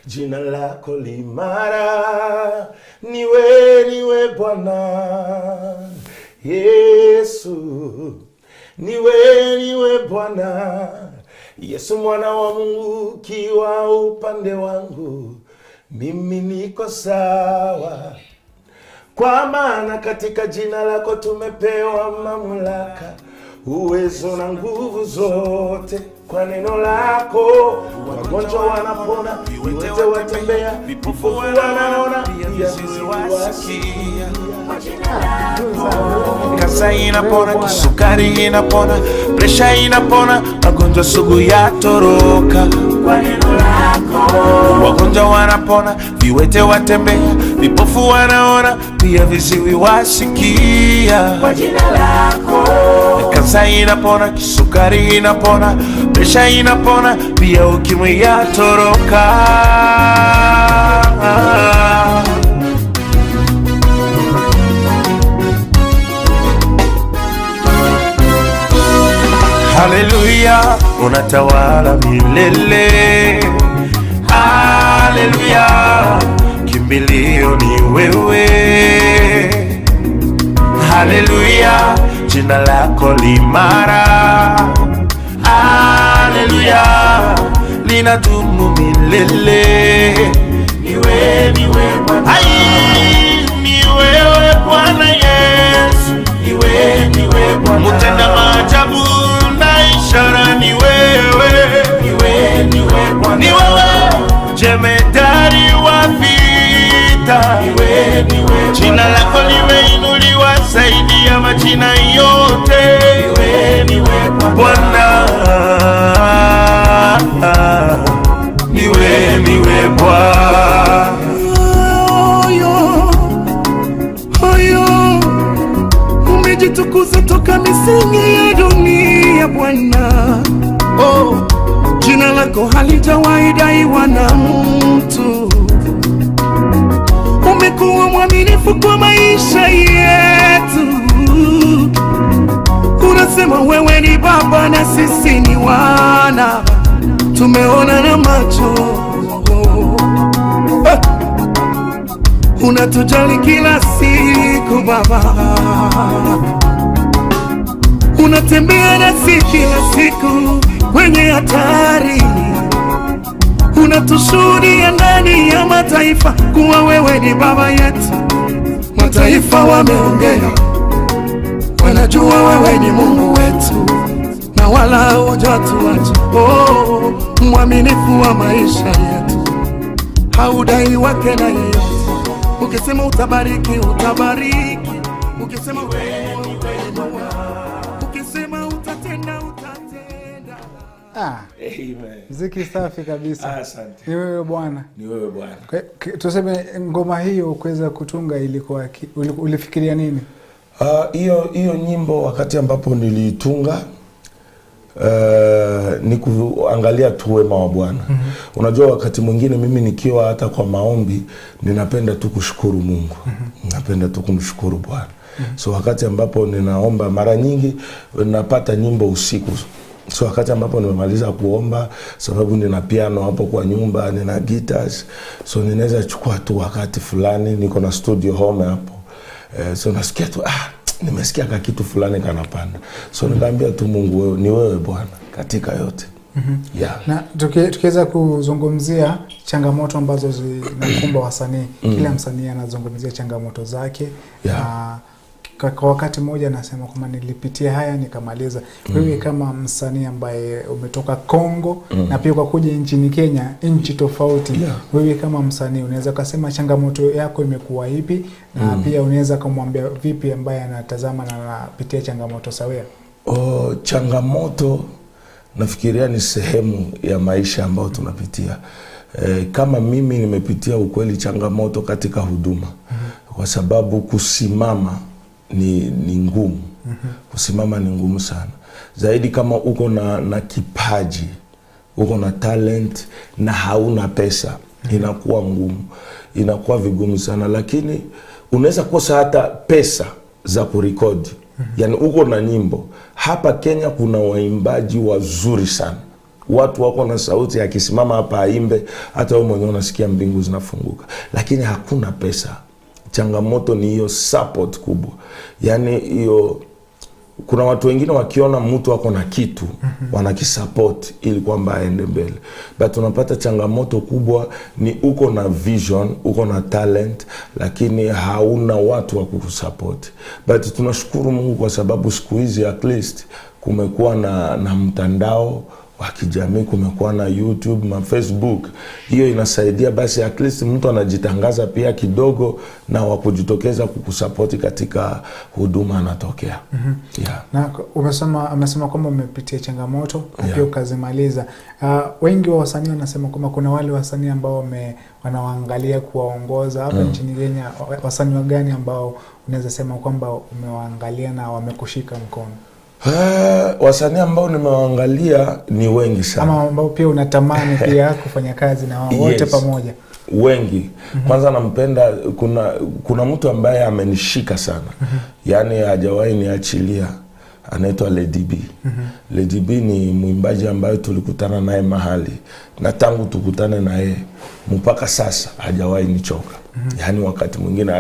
jina lako limara. Niwe Bwana Yesu, niwe Bwana Yesu, mwana wa Mungu, kiwa upande wangu mimi niko sawa. Kwa maana katika jina lako tumepewa mamlaka, uwezo na nguvu zote. Kwa neno lako wagonjwa wanapona, viwete watembea, vipofu wanaona, viziwi wasikia. Kansa inapona, kisukari inapona, presha inapona, magonjwa sugu yatoroka. Kwa neno lako wagonjwa wanapona, viwete watembea, vipofu wanaona, pia viziwi wasikia. Kwa jina lako kansa inapona, kisukari inapona, presha inapona, pia ukimwi yatoroka. Haleluya, unatawala milele. Haleluya, kimbilio ni wewe. Haleluya, jina lako limara. Haleluya, linadumu milele. Niwe Bwana. Ni wewe Bwana Yesu. Niwe Bwana. Mutenda maajabu na ishara ni wewe. Niwe Bwana. Ni wewe jemedari wa vita. Niwe jina lako limeinuliwa zaidi ya majina yote. Niwe Bwana. Niwe Bwana. Oyo umejitukuza toka misingi ya dunia Bwana. Jina lako halijawahi daiwa na mtu. Umekuwa mwaminifu kwa maisha yetu. Unasema wewe ni baba na sisi ni wana. Tumeona na macho. Unatujali kila siku Baba. Unatembea nasi kila siku kwenye hatari. Unatushuhudia ndani ya mataifa kuwa wewe ni baba yetu. Mataifa wameongea, wanajua wewe ni Mungu wetu, na wala hujatuacha. Mwaminifu wa maisha yetu, haudai wake na yeyote. Ukisema utabariki, utabariki. Ukisema ukisema utatenda, utatenda. Amen. Muziki safi kabisa. Asante. Ni wewe Bwana. Ni wewe Bwana. Tuseme ngoma hiyo kuweza kutunga ilikuwa ulifikiria nini? Hiyo nyimbo wakati ambapo niliitunga ni kuangalia tu wema wa Bwana. Unajua wakati mwingine mimi nikiwa hata kwa maombi ninapenda tu kushukuru Mungu. Napenda tu kumshukuru Bwana. So wakati ambapo ninaomba mara nyingi napata nyimbo usiku. So wakati ambapo nimemaliza kuomba, sababu nina piano hapo kwa nyumba, nina guitars, so ninaweza chukua tu wakati fulani, niko na studio home hapo. So nasikia tu nimesikia kitu fulani kanapanda. So nikaambia tu Mungu, wewe ni wewe Bwana katika yote. Yeah. Na tukiweza kuzungumzia changamoto ambazo zinakumba wasanii, kila msanii anazungumzia changamoto zake. Kwa wakati mmoja anasema kwamba nilipitia haya nikamaliza. Wewe kama msanii ambaye umetoka Kongo na pia kwa kuja nchini Kenya, nchi tofauti, wewe kama msanii unaweza kusema changamoto yako imekuwa ipi, na pia unaweza kumwambia vipi ambaye anatazama na anapitia changamoto sawia? Changamoto nafikiria ni sehemu ya maisha ambayo tunapitia. Kama mimi nimepitia ukweli changamoto katika huduma, kwa sababu kusimama ni ngumu. Kusimama ni ngumu sana. Zaidi kama uko na kipaji, uko na talent na hauna pesa, inakuwa ngumu. Inakuwa vigumu sana, lakini unaweza kosa hata pesa za kurekodi. Yani uko na nyimbo. Hapa Kenya kuna waimbaji wazuri sana. Watu wako na sauti, akisimama hapa aimbe hata wewe mwenyewe unasikia mbingu zinafunguka. Lakini hakuna pesa. Changamoto ni hiyo support kubwa. Yani hiyo, kuna watu wengine wakiona mtu wako na kitu wanakisupport ili kwamba aende mbele. But unapata changamoto kubwa ni uko na vision, uko na talent, lakini hauna watu wa kukusupport. But tunashukuru Mungu kwa sababu siku hizi at least kumekuwa na mtandao wa kijamii, kumekuwa na YouTube na Facebook. Hiyo inasaidia basi at least mtu anajitangaza pia kidogo na wakujitokeza kukusupport katika huduma anatokea. Na amesema kwamba umepitia changamoto pia ukazimaliza. Wengi wa wasanii wanasema kwamba kuna wale wasanii ambao wanawaangalia kuwaongoza hapa nchini Kenya. Wasanii gani ambao unaweza sema kwamba umewaangalia na wamekushika mkono? Wasanii ambao nimewaangalia ni wengi sana. Ama ambao pia unatamani pia kufanya kazi na wao wote pamoja? Wengi. Kwanza nampenda, kuna mtu ambaye amenishika sana. Yani hajawahi niachilia. Anaitwa Lady B. Lady B ni mwimbaji ambaye tulikutana naye mahali. Na tangu tukutane naye mpaka sasa hajawahi nichoka. Yani wakati mwingine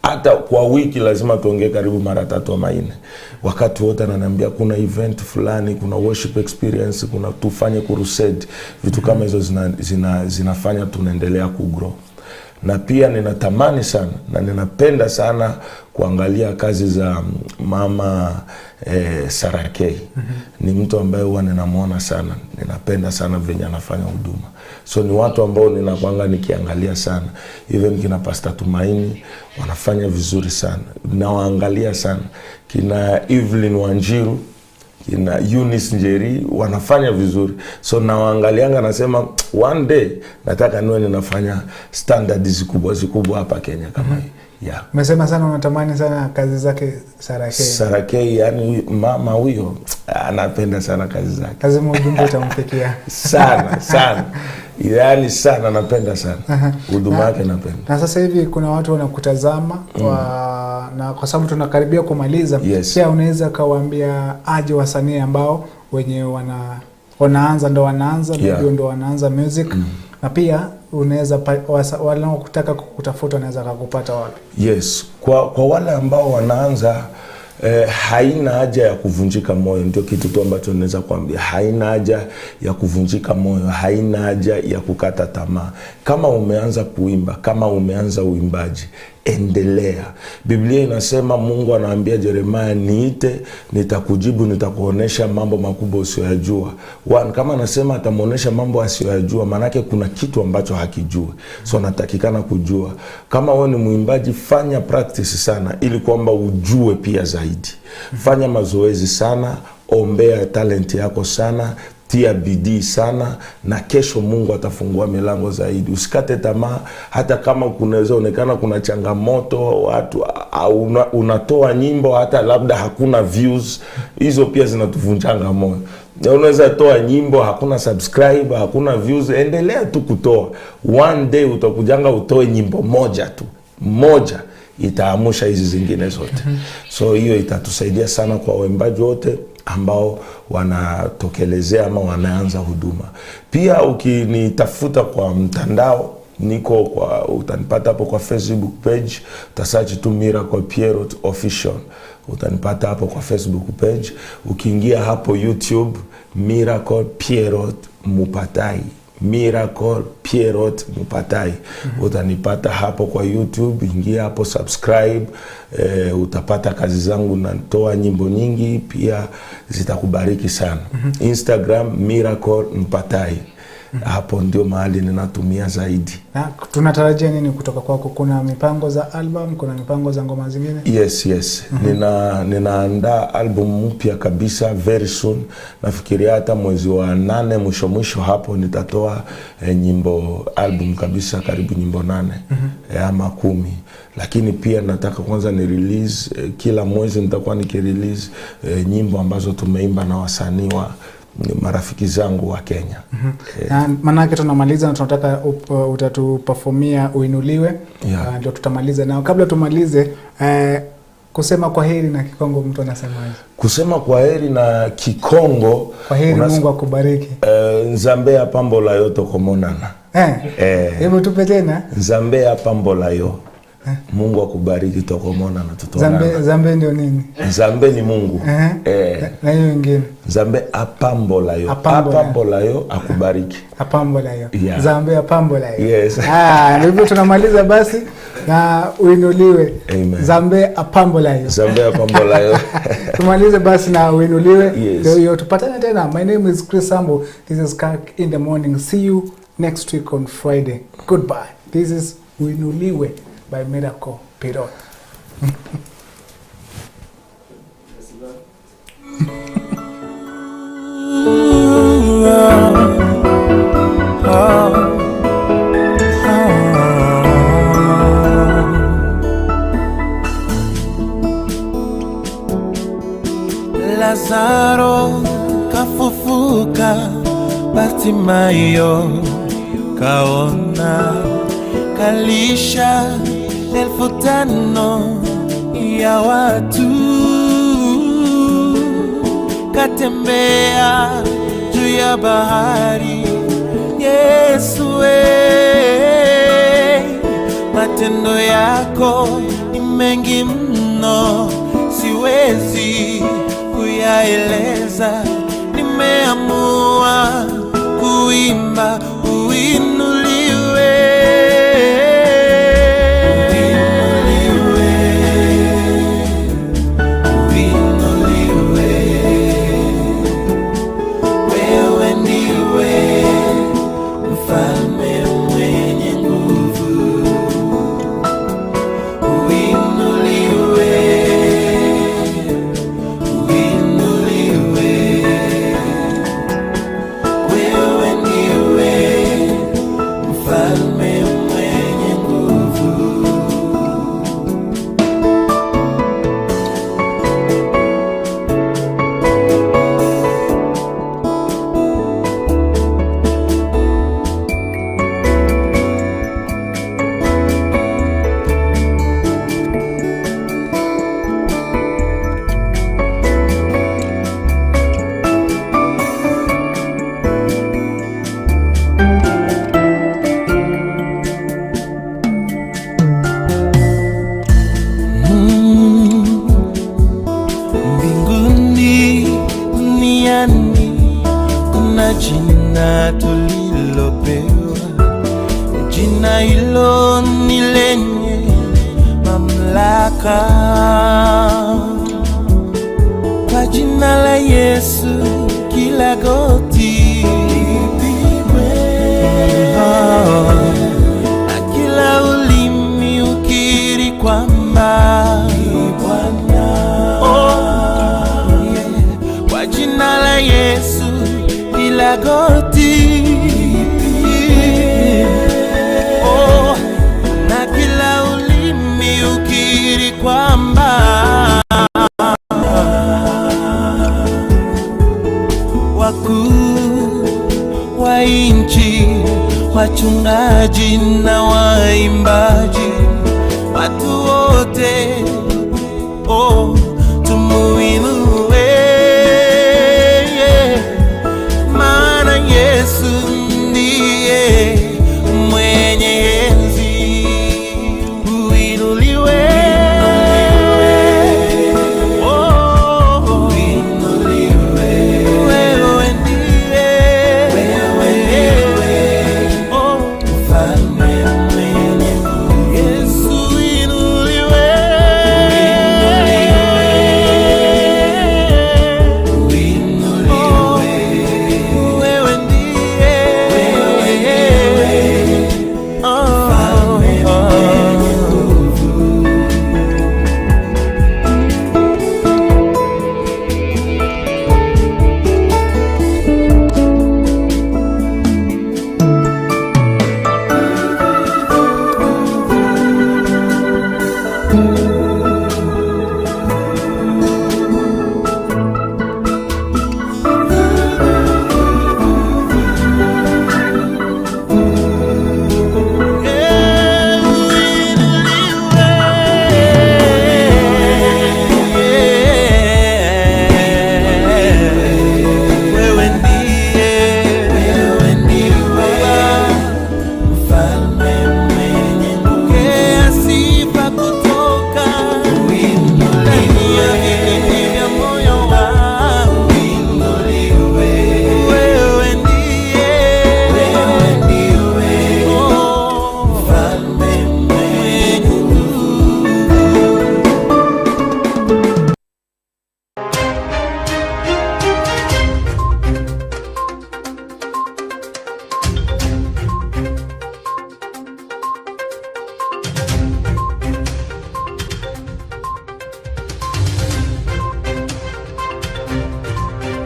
hata kwa wiki lazima tuongee karibu mara 3 ama 4. Wakati wote ananiambia kuna event fulani, kuna worship experience, kuna tufanye crusade. Vitu kama hizo zinafanya tunaendelea kugrow. Na pia ninatamani sana na ninapenda sana kuangalia kazi za mama Sarakei. Ni mtu ambaye huwa ninamuona sana. Ninapenda sana venye anafanya huduma. So ni watu ambao ninakuanga nikiangalia sana. Even kina Pastor Tumaini wanafanya vizuri sana. Nawaangalia sana. Kina Evelyn Wanjiru, kina Eunice Njeri wanafanya vizuri. So nawaangalianga nasema one day nataka niwe ninafanya standards kubwa hapa Kenya kama hii. Umesema sana unatamani sana kazi zake Sarakei. Sarakei, yani mama huyo anapenda sana kazi zake. Kazi mjumbe utamfikia. Sana. Yani sana napenda sana. Huduma yake napenda. Na sasa hivi kuna watu wanakutazama na kwa sababu tunakaribia kumaliza, pia unaweza kawaambia aje wasanii ambao wenyewe wanaanza ndo wanaanza music, na pia unaweza wanaotaka kukutafuta wanaweza kukupata wapi? Yes, kwa wale ambao wanaanza haina haja ya kuvunjika moyo. Ndio kitu tu ambacho naweza kuambia. Haina haja ya kuvunjika moyo, haina haja ya kukata tamaa. Kama umeanza kuimba, kama umeanza uimbaji, endelea. Biblia inasema, Mungu anaambia Yeremia, niite nitakujibu, nitakuonesha mambo makubwa usiyojua. Kama anasema atamuonesha mambo asiyojua, maana yake kuna kitu ambacho hakijui. So natakikana kujua. Kama wewe ni muimbaji, fanya practice sana ili kwamba ujue pia zaidi. Fanya mazoezi sana, ombea talent yako sana, tia bidii sana, na kesho Mungu atafungua milango zaidi. Usikate tamaa hata kama kunaweza onekana kuna changamoto, watu unatoa nyimbo hata labda hakuna views, hizo pia zinatuvunjanga moyo. Unaweza toa nyimbo hakuna subscribe, hakuna views, endelea tu kutoa. One day utakujanga utoe nyimbo moja tu. Moja itaamusha hizi zingine zote. So hiyo itatusaidia sana kwa waimbaji wote ambao wanatokelezea ama wanaanza huduma. Pia ukinitafuta kwa mtandao, niko kwa, utanipata hapo kwa Facebook page, utasearch tu Miracle Pierrot Official, utanipata hapo kwa Facebook page. Ukiingia hapo YouTube, Miracle Pierrot Mupatai, Miracle Pierrot Mupatai, utanipata hapo kwa YouTube. Ingia hapo, subscribe, utapata kazi zangu, natoa nyimbo nyingi pia, zitakubariki sana. Instagram Miracle Mupatai, hapo ndio mahali ninatumia zaidi. Na tunatarajia nini kutoka kwako? Kuna mipango za album, kuna mipango za ngoma zingine? Yes. Ninaandaa album mpya kabisa very soon. Nafikiria hata mwezi wa 8 mwisho hapo nitatoa nyimbo album kabisa, karibu nyimbo 8 ama 10. Lakini pia nataka kwanza ni release kila mwezi, nitakuwa nikirelease nyimbo ambazo tumeimba na wasanii wa marafiki zangu wa Kenya. Na manake tunamaliza na tunataka utatuperformia Uinuliwe. Ndio tutamaliza. Na kabla tumalize, kusema kwa heri na Kikongo mtu anasemaje? Kusema kwa heri na Kikongo, kwa heri, Mungu akubariki. Nzambea pambola yo tokomonana. Hebu tupe tena. Nzambea pambola yo. Mungu akubariki, tokomona na tutonana. Zambe ndio nini? Zambe ni Mungu. Na hiyo nyingine. Zambe apambola yo. Apambola yo akubariki. Apambola yo. Yeah. Zambe apambola yo. Yes. Hivyo tunamaliza basi na Uinuliwe. Amen. Zambe apambola yo. Zambe apambola yo. Tumalize basi na Uinuliwe. Yes. Yo tupatane tena. My name is Chris Sambo. This is Kirk in the morning. See you next week on Friday. Goodbye. This is Uinuliwe by Miracle Pierrot. Lazaro kafufuka, Bartimayo kaona, kalisha 5,000 ya watu, katembea juu ya bahari. Yesu matendo yako ni mengi mno, siwezi kuyaeleza. Nimeamua kuimba Uinuliwe. Jina tulilopewa, jina hilo ni lenye mamlaka. Kwa jina la Yesu kila goti lipigwe, na kila ulimi ukiri kwamba ni Bwana. Kwa jina la Yesu kila goti, na kila ulimi ukiri kwamba wakuu wa inchi, wachungaji na waimbaji, watu wote tumuinue, maana Yesu ndiye mwenye mfalme